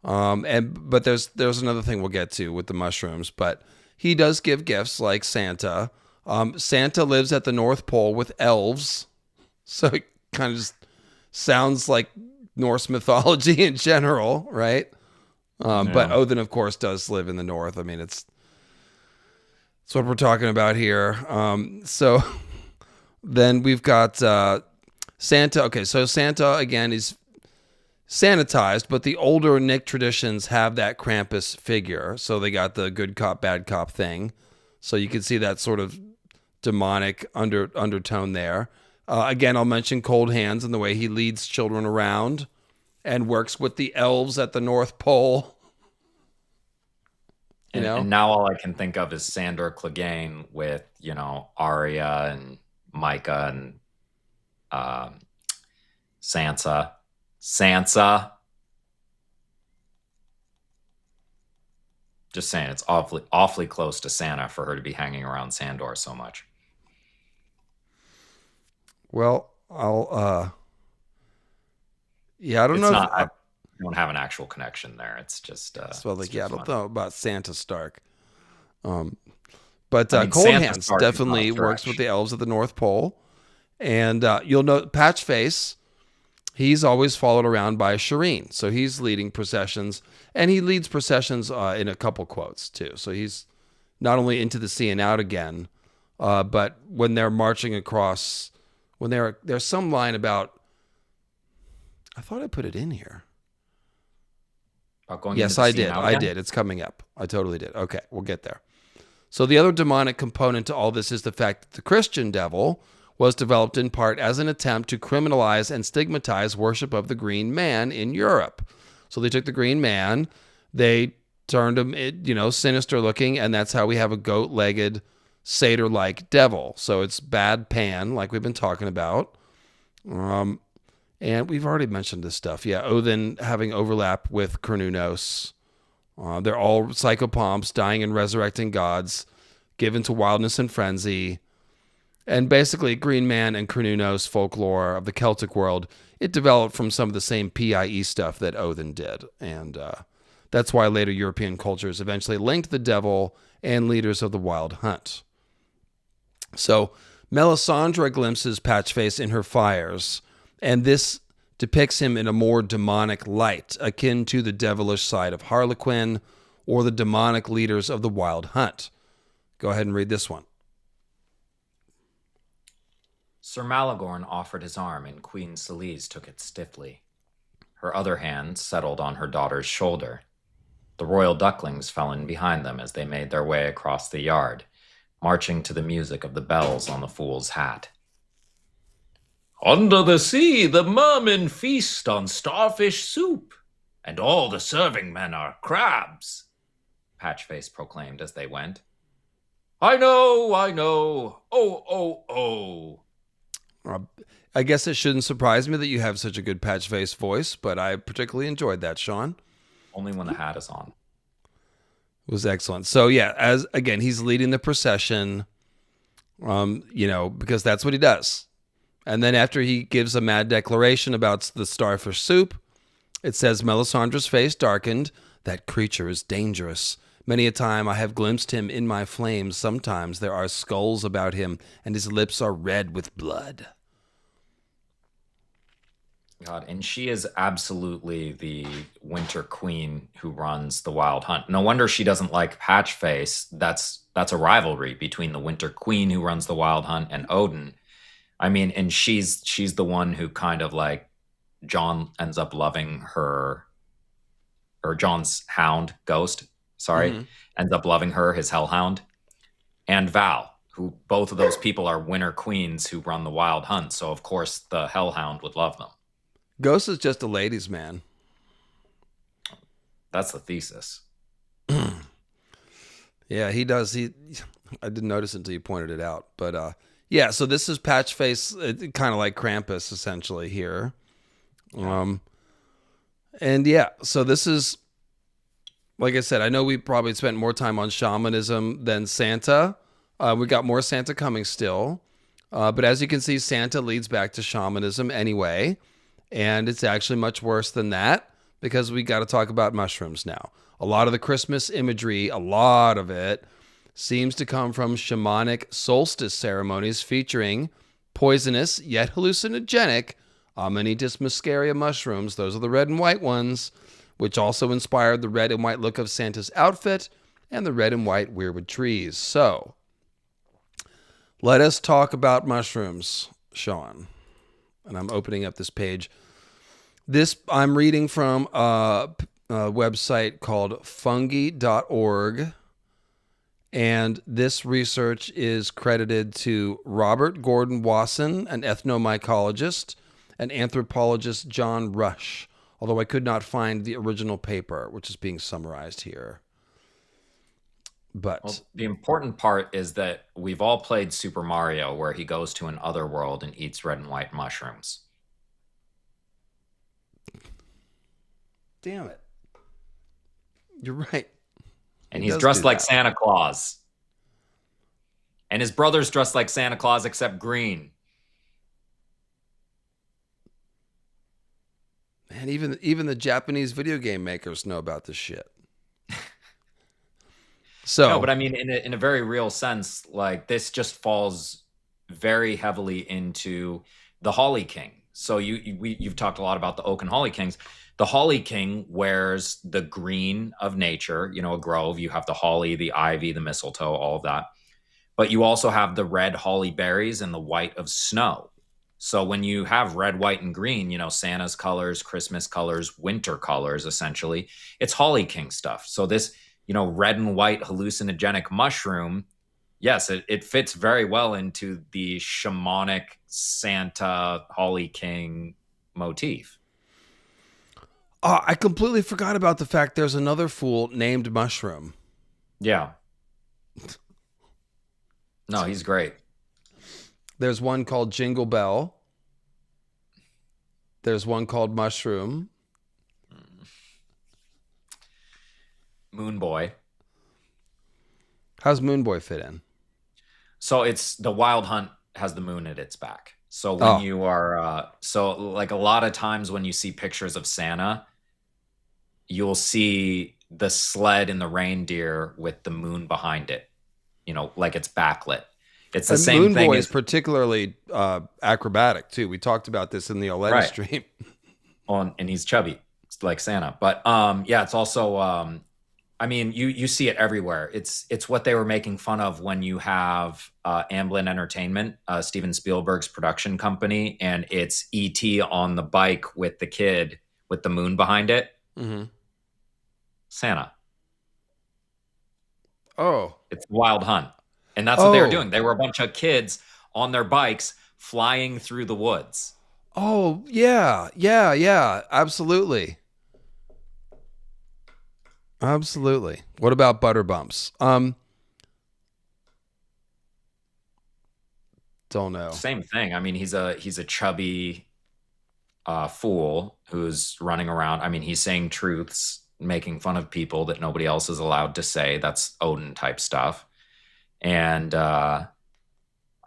but there's another thing we'll get to with the mushrooms. But he does give gifts like Santa. Santa lives at the North Pole with elves. So it kind of just sounds like Norse mythology in general, right? But Odin, of course, does live in the north. I mean, it's what we're talking about here. So then we've got Santa. Okay, so Santa, again, is sanitized, but the older Nick traditions have that Krampus figure. So they got the good cop, bad cop thing. So you can see that sort of demonic undertone there. Again, I'll mention Cold Hands and the way he leads children around and works with the elves at the North Pole. And now all I can think of is Sandor Clegane with, Arya and Micah and Sansa. Just saying, it's awfully close to Santa for her to be hanging around Sandor so much. Well, I don't know. I don't have an actual connection there. It's just. I don't know about Santa Stark. But Cold Cold Hands definitely works with the elves at the North Pole, and you'll note Patchface. He's always followed around by Shireen, so he's leading processions, and he leads processions in a couple quotes too. So he's not only into the sea and out again, but when they're marching across. When there's some line about, I thought I put it in here. Yes, I did. I did. It's coming up. I totally did. Okay, we'll get there. So the other demonic component to all this is the fact that the Christian devil, was developed in part as an attempt to criminalize and stigmatize worship of the green man in Europe. So they took the green man, they turned him, sinister looking, and that's how we have a goat-legged, satyr-like devil. So it's bad Pan, like we've been talking about. And we've already mentioned this stuff. Yeah, Odin having overlap with Cernunnos. They're all psychopomps, dying and resurrecting gods, given to wildness and frenzy. And basically, Green Man and Cernunnos folklore of the Celtic world, it developed from some of the same PIE stuff that Odin did. And that's why later European cultures eventually linked the devil and leaders of the wild hunt. So Melisandre glimpses Patchface in her fires, and this depicts him in a more demonic light, akin to the devilish side of Harlequin or the demonic leaders of the wild hunt. Go ahead and read this one. Sir Malagorn offered his arm, and Queen Celise took it stiffly. Her other hand settled on her daughter's shoulder. The royal ducklings fell in behind them as they made their way across the yard, marching to the music of the bells on the fool's hat. Under the sea, the mermen feast on starfish soup, and all the serving men are crabs, Patchface proclaimed as they went. I know. Oh. I guess it shouldn't surprise me that you have such a good Patchface voice, but I particularly enjoyed that, Sean. Only when the hat is on. It was excellent. So yeah, he's leading the procession, because that's what he does. And then after he gives a mad declaration about the starfish soup, it says, Melisandre's face darkened. That creature is dangerous. Many a time I have glimpsed him in my flames. Sometimes there are skulls about him, and his lips are red with blood. God, and she is absolutely the winter queen who runs the wild hunt. No wonder she doesn't like Patchface. That's a rivalry between the winter queen who runs the wild hunt and Odin. I mean, and she's the one who kind of like John ends up loving her, or John's hound, Ghost, ends up loving her, his hellhound, and Val, who both of those people are winter queens who run the wild hunt. So of course the hellhound would love them. Ghost is just a ladies' man. That's the thesis. Yeah, he does. I didn't notice until you pointed it out. But yeah, so this is Patchface, kind of like Krampus, essentially, here. And yeah, so this is, like I said, I know we probably spent more time on shamanism than Santa. We got more Santa coming still. But as you can see, Santa leads back to shamanism anyway. And it's actually much worse than that, because we got to talk about mushrooms now. A lot of the Christmas imagery, a lot of it, seems to come from shamanic solstice ceremonies featuring poisonous yet hallucinogenic Amanita muscaria mushrooms. Those are the red and white ones, which also inspired the red and white look of Santa's outfit and the red and white weirwood trees. So, let us talk about mushrooms, Sean. And I'm opening up this page. This I'm reading from a website called fungi.org. And this research is credited to Robert Gordon Wasson, an ethnomycologist, and anthropologist John Rush, although I could not find the original paper, which is being summarized here. But the important part is that we've all played Super Mario, where he goes to an other world and eats red and white mushrooms. Damn it. You're right. And he's dressed like Santa Claus. And his brother's dressed like Santa Claus, except green. Man, even the Japanese video game makers know about this shit. So, no, but I mean, in a very real sense, like this just falls very heavily into the Holly King. So you've talked a lot about the Oak and Holly Kings. The Holly King wears the green of nature, a grove. You have the holly, the ivy, the mistletoe, all of that. But you also have the red holly berries and the white of snow. So when you have red, white, and green, Santa's colors, Christmas colors, winter colors, essentially, it's Holly King stuff. So this, red and white hallucinogenic mushroom, yes, it fits very well into the shamanic Santa Holly King motif. I completely forgot about the fact there's another fool named Mushroom. Yeah. No, he's great. There's one called Jingle Bell. There's one called Mushroom. Moon Boy. How's Moon Boy fit in? So it's the Wild Hunt has the moon at its back. So when you are, so like a lot of times when you see pictures of Santa, you'll see the sled and the reindeer with the moon behind it, like it's backlit. It's the same Moon thing. Boy is particularly acrobatic too. We talked about this in the Oleta stream. And he's chubby, like Santa. But yeah, it's also, I mean, you see it everywhere. It's what they were making fun of when you have Amblin Entertainment, Steven Spielberg's production company, and it's E.T. on the bike with the kid with the moon behind it. Mm-hmm. Santa. Oh. It's Wild Hunt. And that's what they were doing. They were a bunch of kids on their bikes flying through the woods. Oh, yeah. Absolutely. Absolutely. What about Butterbumps? Don't know. Same thing. I mean, he's a chubby fool who's running around. I mean, he's saying truths, making fun of people that nobody else is allowed to say. That's Odin type stuff. And I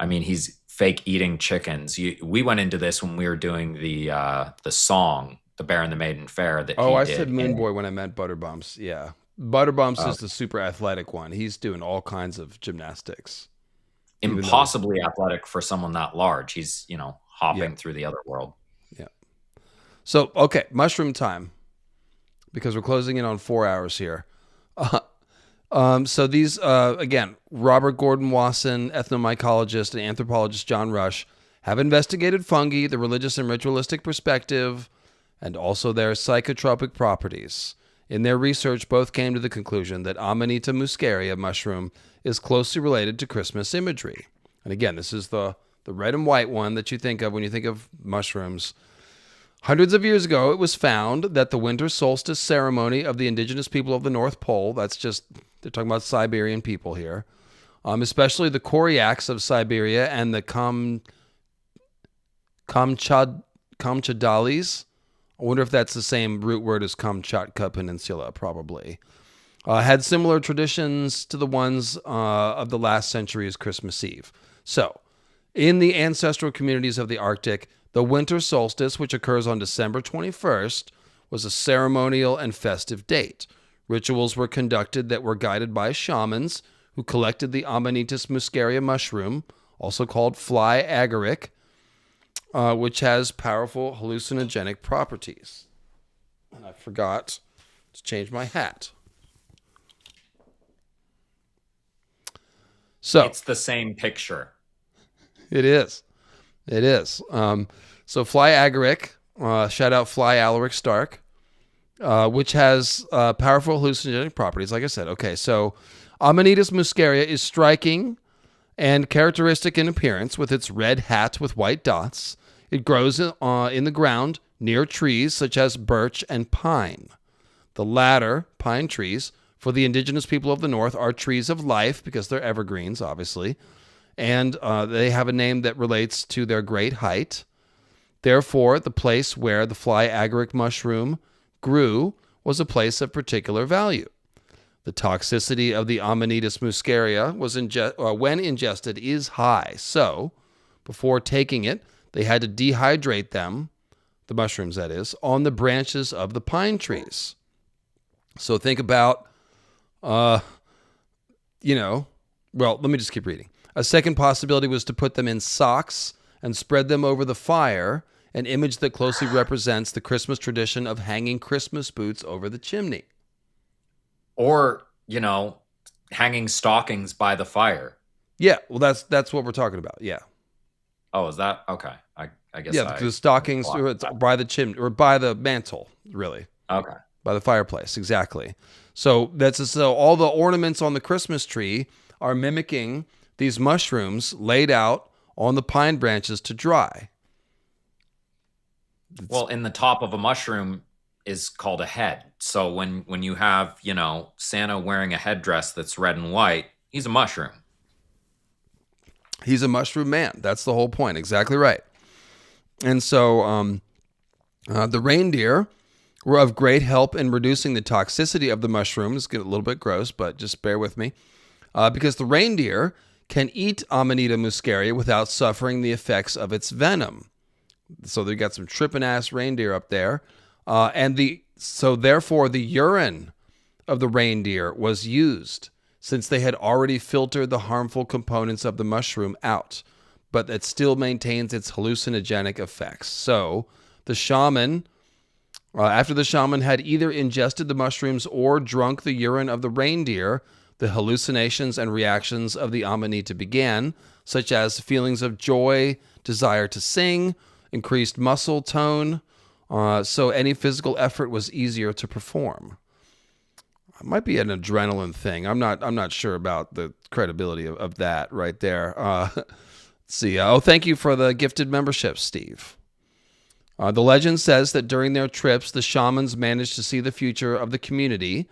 mean, he's fake eating chickens. We went into this when we were doing the song, The Bear and the Maiden Fair. I said Moon Boy when I meant Butterbumps. Yeah. Butterbumps is the super athletic one. He's doing all kinds of gymnastics. Impossibly athletic for someone that large. He's, hopping through the other world. Yeah. So, okay, mushroom time, because we're closing in on 4 hours here. So these, again, Robert Gordon Wasson, ethnomycologist, and anthropologist John Rush have investigated fungi, the religious and ritualistic perspective, and also their psychotropic properties. In their research, both came to the conclusion that Amanita muscaria mushroom is closely related to Christmas imagery. And again, this is the red and white one that you think of when you think of mushrooms. Hundreds of years ago, it was found that the winter solstice ceremony of the indigenous people of the North Pole, they're talking about Siberian people here, especially the Koryaks of Siberia and the Kamchadalis. I wonder if that's the same root word as Kamchatka Peninsula, probably. Had similar traditions to the ones of the last century's Christmas Eve. So, in the ancestral communities of the Arctic, the winter solstice, which occurs on December 21st, was a ceremonial and festive date. Rituals were conducted that were guided by shamans who collected the Amanitas muscaria mushroom, also called fly agaric, which has powerful hallucinogenic properties. And I forgot to change my hat. So it's the same picture. It is. So fly agaric, shout out fly Alaric Stark, which has powerful hallucinogenic properties, like I said. Okay, so Amanitas muscaria is striking and characteristic in appearance with its red hat with white dots. It grows in the ground near trees such as birch and pine. The latter, pine trees, for the indigenous people of the North are trees of life because they're evergreens, obviously, and they have a name that relates to their great height. Therefore, the place where the fly agaric mushroom grew was a place of particular value. The toxicity of the Amanitas muscaria when ingested is high, so before taking it, they had to dehydrate them, the mushrooms that is, on the branches of the pine trees. So think about, well, let me just keep reading. A second possibility was to put them in socks and spread them over the fire, an image that closely represents the Christmas tradition of hanging Christmas boots over the chimney. Or, hanging stockings by the fire. Yeah, well, that's what we're talking about, yeah. Oh, is that? Okay. I guess. Yeah, the stockings by the chimney, or by the mantle, really. Okay. By the fireplace, exactly. So all the ornaments on the Christmas tree are mimicking these mushrooms laid out on the pine branches to dry. Well, in the top of a mushroom is called a head. So when you have, Santa wearing a headdress that's red and white, he's a mushroom. He's a mushroom man. That's the whole point. Exactly right. And so the reindeer were of great help in reducing the toxicity of the mushrooms. It's getting a little bit gross, but just bear with me. Because the reindeer can eat Amanita muscaria without suffering the effects of its venom. So they got some tripping ass reindeer up there. So therefore the urine of the reindeer was used, since they had already filtered the harmful components of the mushroom out, but it still maintains its hallucinogenic effects. So the shaman, after the shaman had either ingested the mushrooms or drunk the urine of the reindeer, the hallucinations and reactions of the Amanita began, such as feelings of joy, desire to sing, increased muscle tone, so any physical effort was easier to perform. It might be an adrenaline thing. I'm not sure about the credibility of that right there. Let's see. Thank you for the gifted membership, Steve. The legend says that during their trips, the shamans managed to see the future of the community,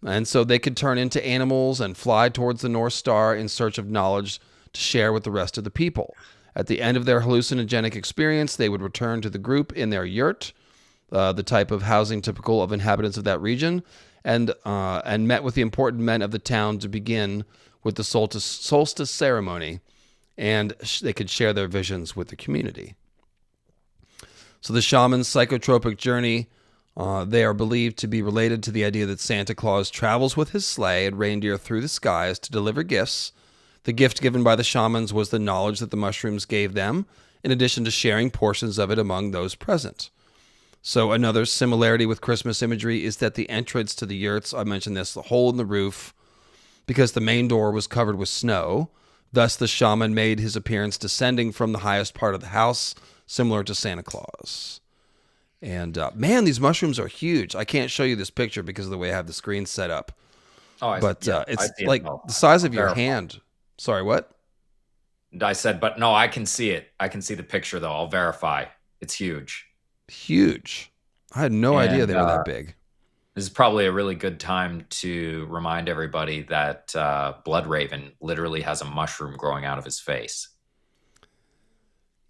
and so they could turn into animals and fly towards the North Star in search of knowledge to share with the rest of the people. At the end of their hallucinogenic experience, they would return to the group in their yurt, the type of housing typical of inhabitants of that region, and met with the important men of the town to begin with the solstice ceremony, and they could share their visions with the community. So the shaman's psychotropic journey, they are believed to be related to the idea that Santa Claus travels with his sleigh and reindeer through the skies to deliver gifts. The gift given by the shamans was the knowledge that the mushrooms gave them, in addition to sharing portions of it among those present. So another similarity with Christmas imagery is that the entrance to the yurts, I mentioned this, the hole in the roof, because the main door was covered with snow. Thus the shaman made his appearance descending from the highest part of the house, similar to Santa Claus. And man, these mushrooms are huge. I can't show you this picture because of the way I have the screen set up. It's like the size of your hand. Sorry, what? I said, but no, I can see it. I can see the picture, though. I'll verify. It's huge. Huge. I had no idea they were that big. This is probably a really good time to remind everybody that Bloodraven literally has a mushroom growing out of his face.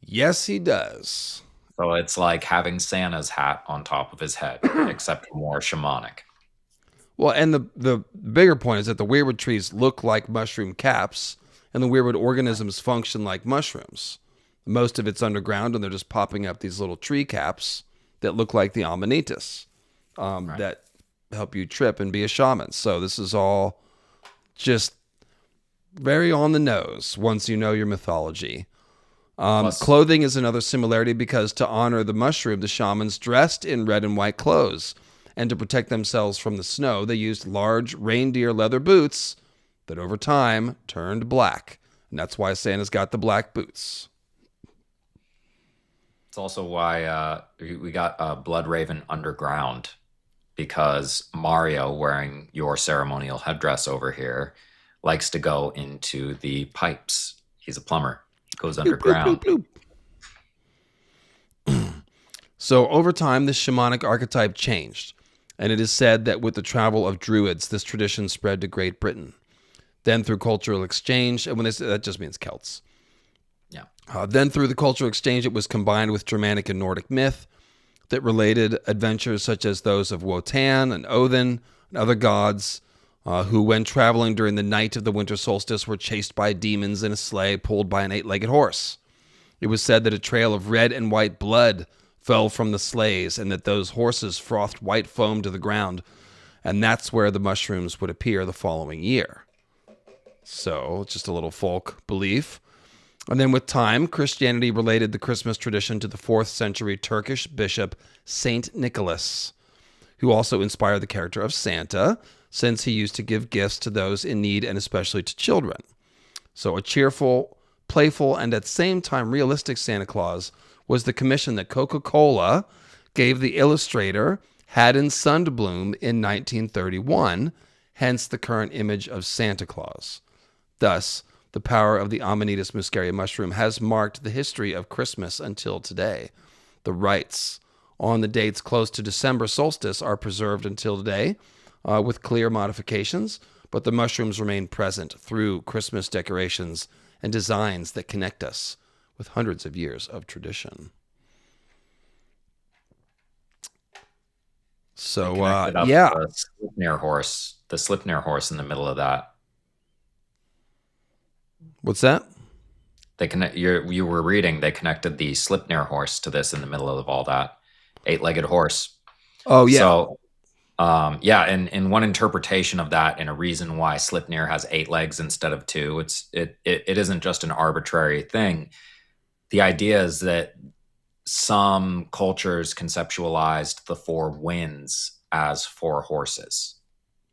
Yes, he does. So it's like having Santa's hat on top of his head, except more shamanic. Well, and the bigger point is that the weirwood trees look like mushroom caps, and the weirwood organisms function like mushrooms. Most of it's underground, and they're just popping up these little tree caps that look like the amanitas that help you trip and be a shaman. So this is all just very on the nose once you know your mythology. Clothing is another similarity because to honor the mushroom, the shamans dressed in red and white clothes. And to protect themselves from the snow, they used large reindeer leather boots that over time turned black. And that's why Santa's got the black boots. It's also why we got Bloodraven underground, because Mario, wearing your ceremonial headdress over here, likes to go into the pipes. He's a plumber. He goes underground. Bloop, bloop, bloop. So over time, this shamanic archetype changed. And it is said that with the travel of Druids, this tradition spread to Great Britain. Then through cultural exchange, and when they say that just means Celts. Yeah. Then through the cultural exchange, it was combined with Germanic and Nordic myth that related adventures such as those of Wotan and Odin and other gods who, when traveling during the night of the winter solstice, were chased by demons in a sleigh pulled by an 8-legged horse. It was said that a trail of red and white blood fell from the sleighs, and that those horses frothed white foam to the ground, and that's where the mushrooms would appear the following year. So, just a little folk belief. And then with time, Christianity related the Christmas tradition to the 4th century Turkish bishop Saint Nicholas, who also inspired the character of Santa, since he used to give gifts to those in need and especially to children. So a cheerful, playful, and at the same time realistic Santa Claus was the commission that Coca-Cola gave the illustrator Haddon Sundblom in 1931, hence the current image of Santa Claus. Thus, the power of the Amanita muscaria mushroom has marked the history of Christmas until today. The rites on the dates close to December solstice are preserved until today, with clear modifications, but the mushrooms remain present through Christmas decorations and designs that connect us with hundreds of years of tradition. So, yeah. The Sleipnir horse in the middle of that. What's that? You were reading, they connected the Sleipnir horse to this in the middle of all that. 8-legged horse. Oh, yeah. So, and in one interpretation of that, and a reason why Sleipnir has 8 legs instead of 2, it isn't just an arbitrary thing. The idea is that some cultures conceptualized the 4 winds as 4 horses.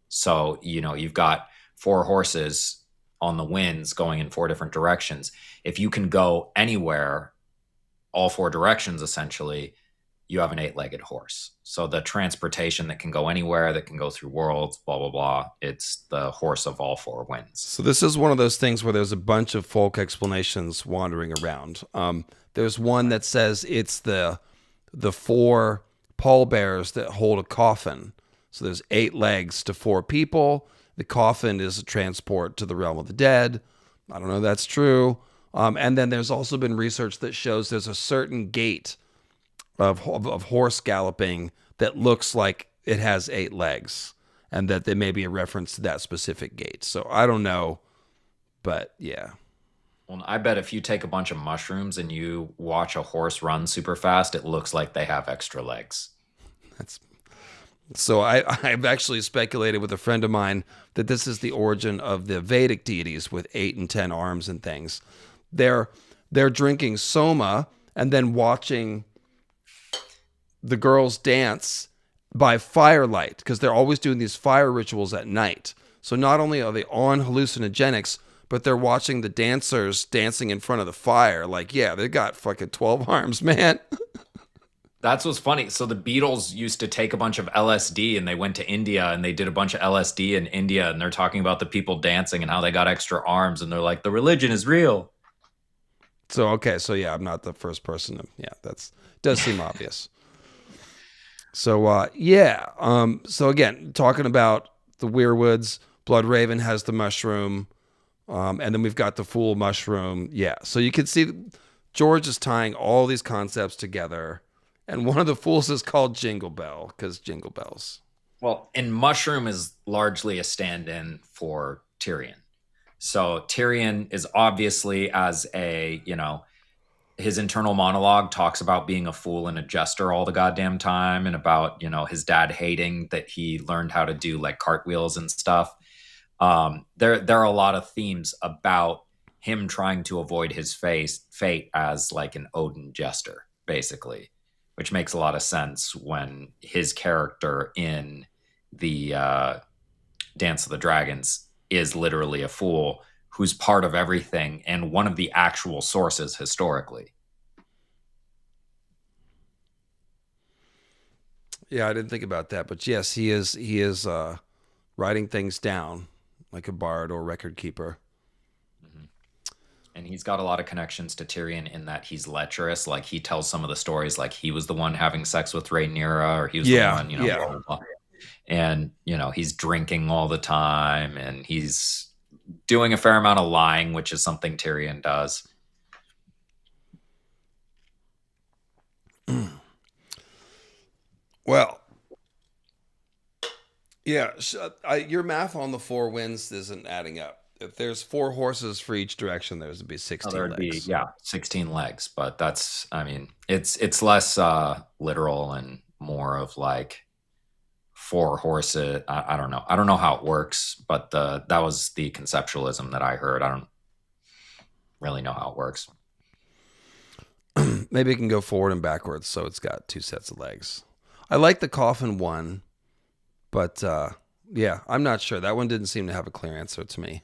So, you've got 4 horses on the winds going in 4 different directions. If you can go anywhere, all 4 directions, essentially, you have an 8-legged horse. So the transportation that can go anywhere, that can go through worlds, blah, blah, blah, it's the horse of all 4 winds. So this is one of those things where there's a bunch of folk explanations wandering around. There's one that says it's the 4 pallbearers that hold a coffin. So there's 8 legs to 4 people. The coffin is a transport to the realm of the dead. I don't know if that's true. And then there's also been research that shows there's a certain gait of horse galloping that looks like it has 8 legs, and that there may be a reference to that specific gait. So I don't know, but yeah. Well, I bet if you take a bunch of mushrooms and you watch a horse run super fast, it looks like they have extra legs. So I've actually speculated with a friend of mine that this is the origin of the Vedic deities with 8 and 10 arms and things. They're drinking soma and then watching the girls dance by firelight, because they're always doing these fire rituals at night. So not only are they on hallucinogenics, but they're watching the dancers dancing in front of the fire. Like, yeah, they got fucking 12 arms, man. That's what's funny. So the Beatles used to take a bunch of LSD, and they went to India and they did a bunch of LSD in India, and they're talking about the people dancing and how they got extra arms, and they're like, the religion is real. So, okay. So yeah, I'm not the first person to, does seem obvious. So, so again, talking about the weirwoods, Bloodraven has the mushroom, and then we've got the fool mushroom. Yeah. So you can see George is tying all these concepts together. And one of the fools is called Jingle Bell, because jingle bells. Well, and mushroom is largely a stand-in for Tyrion. So Tyrion is obviously, as a, his internal monologue talks about being a fool and a jester all the goddamn time, and about, his dad hating that he learned how to do like cartwheels and stuff. There are a lot of themes about him trying to avoid his fate as like an Odin jester, basically, which makes a lot of sense when his character in the Dance of the Dragons is literally a fool who's part of everything and one of the actual sources historically. Yeah, I didn't think about that, but yes, he is writing things down like a bard or record keeper. Mm-hmm. And he's got a lot of connections to Tyrion in that he's lecherous. Like, he tells some of the stories like he was the one having sex with Rhaenyra, or he was the one, blah, blah, blah. And, he's drinking all the time, and he's doing a fair amount of lying, which is something Tyrion does. Well, yeah, your math on the 4 winds isn't adding up. If there's 4 horses for each direction, there'd be 16 legs. 16 legs. But that's, it's less literal and more of like 4 horses. I don't know. I don't know how it works, but that was the conceptualism that I heard. I don't really know how it works. Maybe it can go forward and backwards, so it's got 2 sets of legs. I like the coffin one, but I'm not sure. That one didn't seem to have a clear answer to me.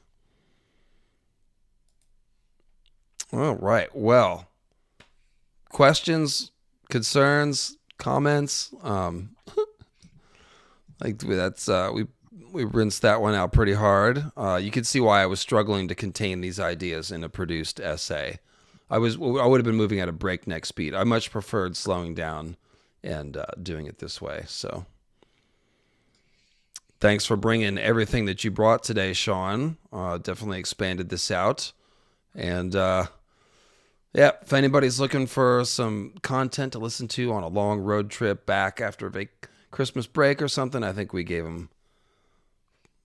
All right. Well, questions, concerns, comments. Like that's rinsed that one out pretty hard. You can see why I was struggling to contain these ideas in a produced essay. I would have been moving at a breakneck speed. I much preferred slowing down and doing it this way. So thanks for bringing everything that you brought today, Sean. Definitely expanded this out. And yeah, if anybody's looking for some content to listen to on a long road trip back after a Christmas break or something, I think we gave them.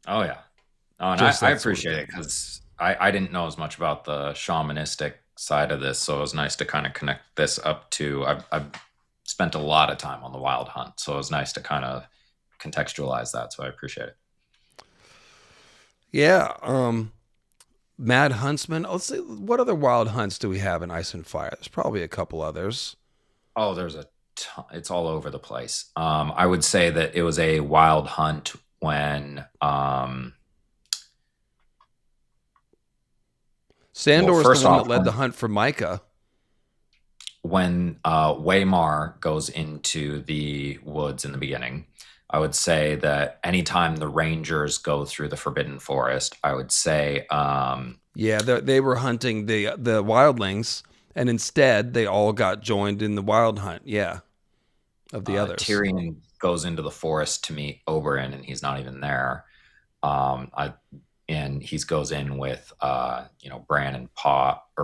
Oh, yeah. Oh, and I appreciate it because I didn't know as much about the shamanistic side of this, so it was nice to kind of connect this up to. I've spent a lot of time on the wild hunt, so it was nice to kind of contextualize that, so I appreciate it. Yeah. Mad Huntsman. Let's see, what other wild hunts do we have in Ice and Fire? There's probably a couple others. Oh, there's a ton. It's all over the place. I would say that it was a wild hunt when Sandor's the one that led the hunt for Micah. When Waymar goes into the woods in the beginning, I would say that anytime the Rangers go through the Forbidden Forest, I would say... yeah, they were hunting the wildlings, and instead they all got joined in the wild hunt, of the others. Tyrion goes into the forest to meet Oberyn, and he's not even there. And he goes in with, Bran and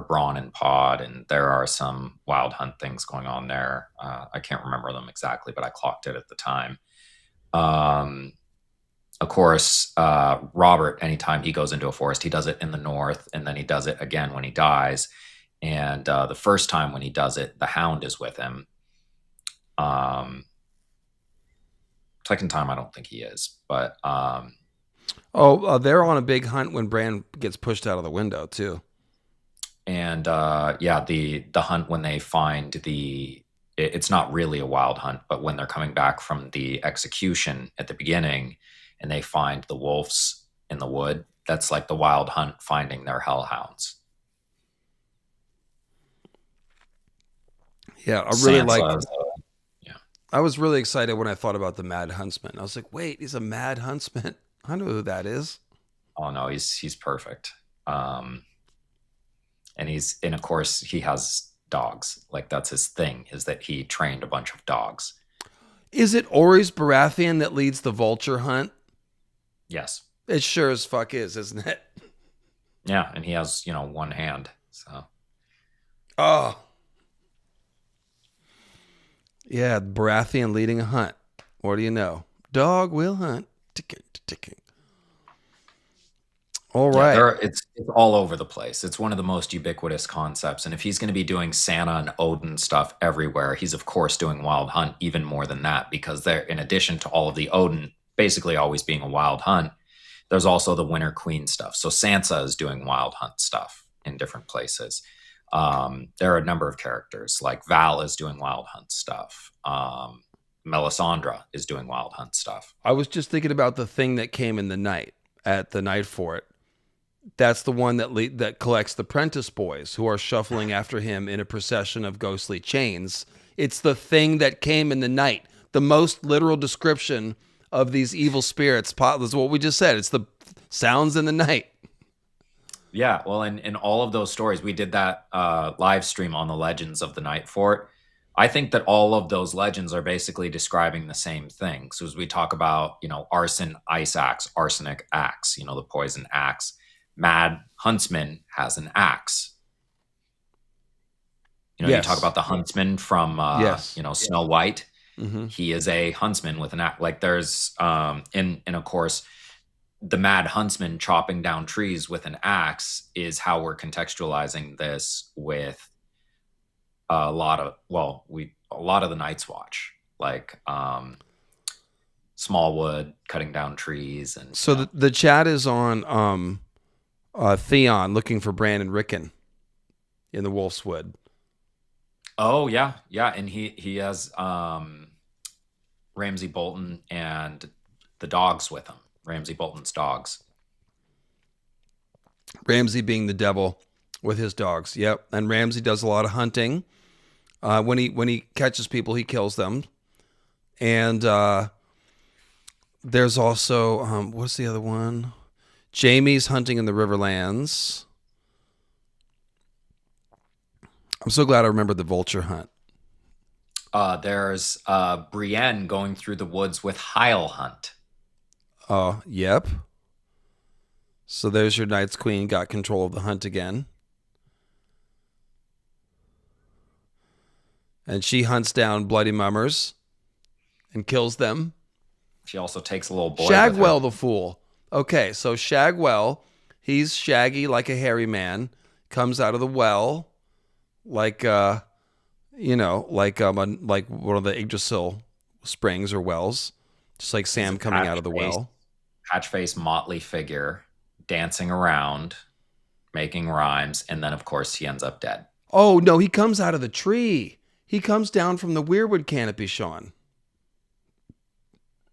Braun and Pod, and there are some wild hunt things going on there. I can't remember them exactly, but I clocked it at the time. Of course, Robert, anytime he goes into a forest, he does it in the north, and then he does it again when he dies. And the first time when he does it, the Hound is with him. Second time, I don't think he is, but they're on a big hunt when Bran gets pushed out of the window too. And the hunt when they find it's not really a wild hunt, but when they're coming back from the execution at the beginning and they find the wolves in the wood, that's like the wild hunt finding their hellhounds. Yeah, I really like. I was really excited when I thought about the Mad Huntsman. I was like, wait, he's a Mad Huntsman. I know who that is. Oh no, he's perfect. And of course he has dogs. Like that's his thing, is that he trained a bunch of dogs. Is it Orys Baratheon that leads the vulture hunt? Yes. It sure as fuck is, isn't it? Yeah, and he has, one hand. So. Oh. Yeah, Baratheon leading a hunt. What do you know? Dog will hunt. Ticking. All right. Yeah, it's all over the place. It's one of the most ubiquitous concepts. And if he's going to be doing Santa and Odin stuff everywhere, he's of course doing wild hunt even more than that, because they're, in addition to all of the Odin basically always being a wild hunt, there's also the Winter Queen stuff. So Sansa is doing wild hunt stuff in different places. There are a number of characters, like Val is doing wild hunt stuff. Melisandre is doing wild hunt stuff. I was just thinking about the thing that came in the night at the night fort. That's the one that collects the Prentice boys who are shuffling after him in a procession of ghostly chains. It's the thing that came in the night. The most literal description of these evil spirits is what we just said. It's the sounds in the night. Yeah, well, in all of those stories, we did that live stream on the Legends of the Night Fort. I think that all of those legends are basically describing the same thing. So as we talk about, arson, ice axe, arsenic axe, the poison axe, Mad Huntsman has an axe. Yes. You talk about the huntsman from, Snow White. Mm-hmm. He is a huntsman with an axe. Like there's, and of course, the Mad Huntsman chopping down trees with an axe is how we're contextualizing this with a lot of the Night's Watch, like Smallwood cutting down trees. And so the chat is on Theon looking for Brandon Rickon in the Wolf's Wood. Oh yeah, and he has Ramsay Bolton and the dogs with him. Ramsay Bolton's dogs. Ramsay being the devil with his dogs. Yep. And Ramsay does a lot of hunting. When he catches people, he kills them. And There's also what's the other one? Jamie's hunting in the Riverlands. I'm so glad I remembered the vulture hunt. There's Brienne going through the woods with Heil Hunt. Oh, yep. So there's your Knight's Queen got control of the hunt again. And she hunts down bloody mummers and kills them. She also takes a little boy. Shagwell the fool. Okay, so Shagwell, he's shaggy like a hairy man, comes out of the well like like one of the Yggdrasil springs or wells, just like Sam coming out of the well. Patchface motley figure dancing around, making rhymes, and then of course he ends up dead. Oh no, he comes out of the tree. He comes down from the weirwood canopy, Sean.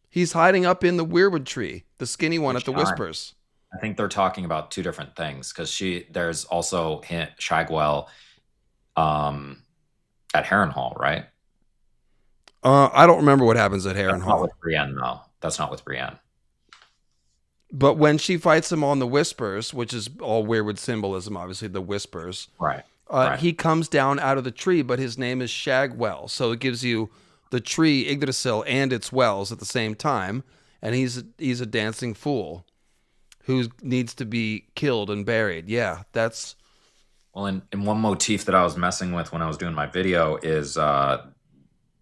He's hiding up in the weirwood tree, the skinny one at the Whispers. I think they're talking about two different things because there's also Shagwell at Harrenhal, right? I don't remember what happens at Harrenhal. That's not with Brienne, though. That's not with Brienne. But when she fights him on the Whispers, which is all weirwood symbolism, obviously the Whispers, right. He comes down out of the tree, but his name is Shagwell. So it gives you the tree, Yggdrasil, and its wells at the same time. And he's a dancing fool who needs to be killed and buried. Yeah, that's... Well, and one motif that I was messing with when I was doing my video is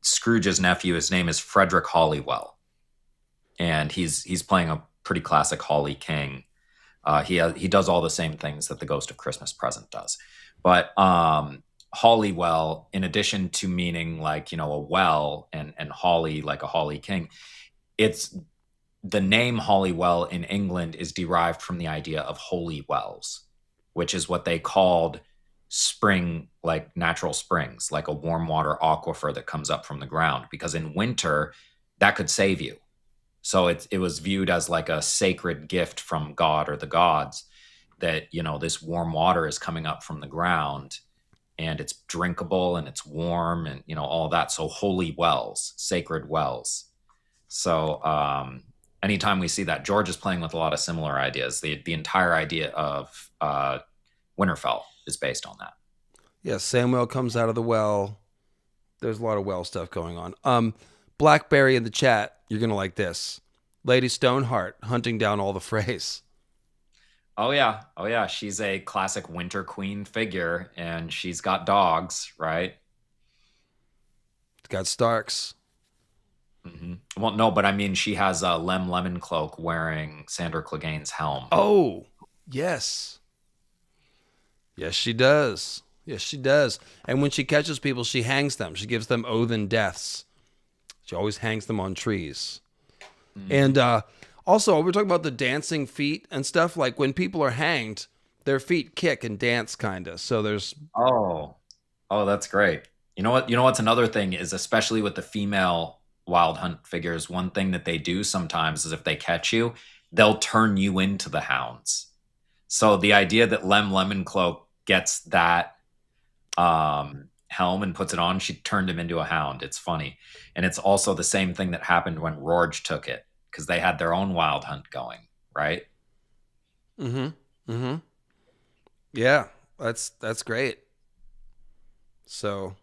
Scrooge's nephew. His name is Frederick Hollywell. And he's playing a pretty classic Holly King. He does all the same things that the Ghost of Christmas Present does. But Hollywell, in addition to meaning like, a well and Holly like a Holly King, it's the name Hollywell in England is derived from the idea of holy wells, which is what they called spring, like natural springs, like a warm water aquifer that comes up from the ground, because in winter that could save you. So it was viewed as like a sacred gift from God or the gods that, this warm water is coming up from the ground and it's drinkable and it's warm and, all that. So holy wells, sacred wells. So anytime we see that, George is playing with a lot of similar ideas. The entire idea of Winterfell is based on that. Yeah, Samuel comes out of the well. There's a lot of well stuff going on. Blackberry in the chat, you're going to like this. Lady Stoneheart hunting down all the Freys. Oh, yeah. She's a classic Winter Queen figure, and she's got dogs, right? Got Starks. Mm-hmm. Well, no, but I mean, she has a Lemon Cloak wearing Sandor Clegane's helm. Oh, yes. Yes, she does. And when she catches people, she hangs them. She gives them oathen deaths. She always hangs them on trees. Mm-hmm. And also, we're talking about the dancing feet and stuff. Like when people are hanged, their feet kick and dance, kind of. So there's... Oh, that's great. You know what? What's another thing is, especially with the female wild hunt figures, one thing that they do sometimes is if they catch you, they'll turn you into the hounds. So the idea that Lemon Cloak gets that helm and puts it on, she turned him into a hound. It's funny. And it's also the same thing that happened when Rorge took it, because they had their own wild hunt going, right? Yeah, that's great. So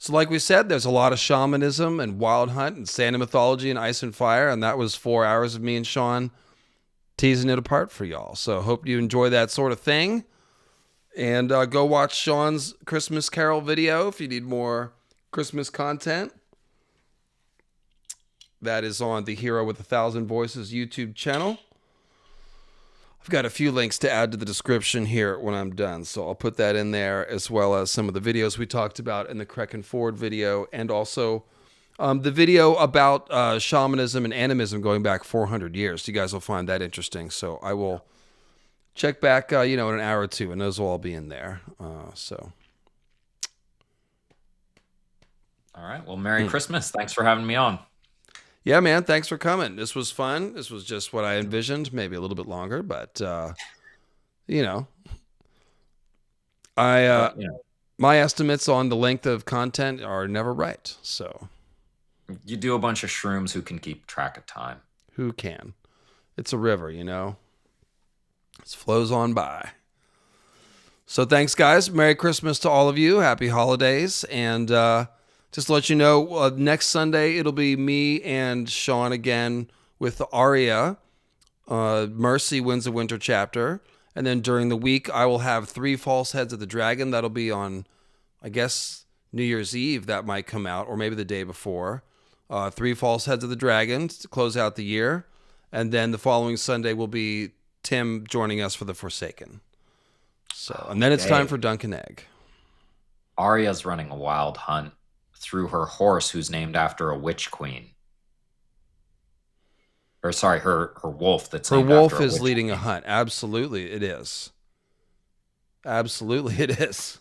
like we said, there's a lot of shamanism and wild hunt and Santa mythology and ice and fire, and that was 4 hours of me and Sean teasing it apart for y'all. So hope you enjoy that sort of thing. And go watch Sean's Christmas Carol video if you need more Christmas content. That is on the Hero with 1,000 Voices YouTube channel. I've got a few links to add to the description here when I'm done, so I'll put that in there, as well as some of the videos we talked about in the Krecken Ford video, and also the video about shamanism and animism going back 400 years. You guys will find that interesting, so I will check back, in an hour or two, and those will all be in there. So. All right. Well, Merry Christmas. Thanks for having me on. Yeah, man. Thanks for coming. This was fun. This was just what I envisioned, maybe a little bit longer, but, my estimates on the length of content are never right. So you do a bunch of shrooms who can keep track of time. Who can? It's a river, you know? It flows on by. So thanks, guys. Merry Christmas to all of you. Happy holidays. And just to let you know, next Sunday, it'll be me and Sean again with the Aria. Mercy wins the winter chapter. And then during the week, I will have 3 false heads of the dragon. That'll be on, I guess, New Year's Eve. That might come out, or maybe the day before. 3 false heads of the dragon to close out the year. And then the following Sunday will be Tim joining us for the Forsaken. So, and then it's time for Dunk and Egg. Arya's running a wild hunt through her horse, who's named after a witch queen. Or sorry, her wolf. Her wolf is leading a hunt. Absolutely, it is. Absolutely, it is.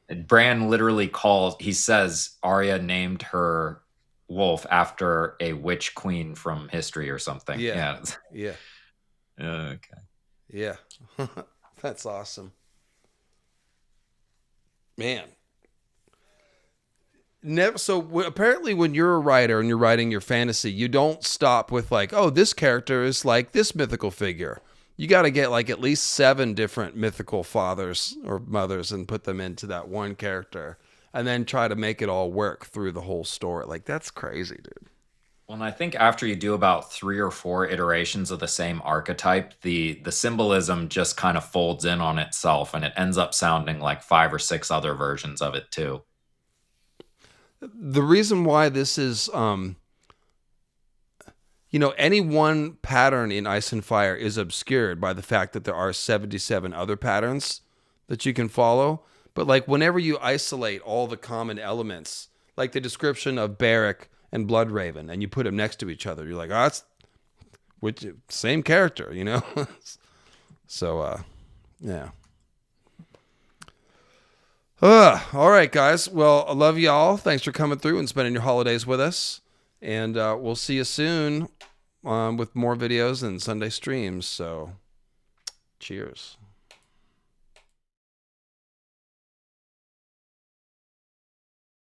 And Bran literally he says Arya named her wolf after a witch queen from history or something. Yeah. Okay. Yeah. That's awesome. Man. Apparently when you're a writer and you're writing your fantasy, you don't stop with like, oh, this character is like this mythical figure. You got to get like at least 7 different mythical fathers or mothers and put them into that one character and then try to make it all work through the whole story. Like, that's crazy, dude. Well, and I think after you do about 3 or 4 iterations of the same archetype, the symbolism just kind of folds in on itself, and it ends up sounding like 5 or 6 other versions of it too. The reason why this is, any one pattern in Ice and Fire is obscured by the fact that there are 77 other patterns that you can follow. But like whenever you isolate all the common elements, like the description of Beric and Bloodraven, and you put them next to each other, you're like, oh, that's same character, you know? So, yeah. All right, guys. Well, I love y'all. Thanks for coming through and spending your holidays with us. And we'll see you soon with more videos and Sunday streams. So, cheers.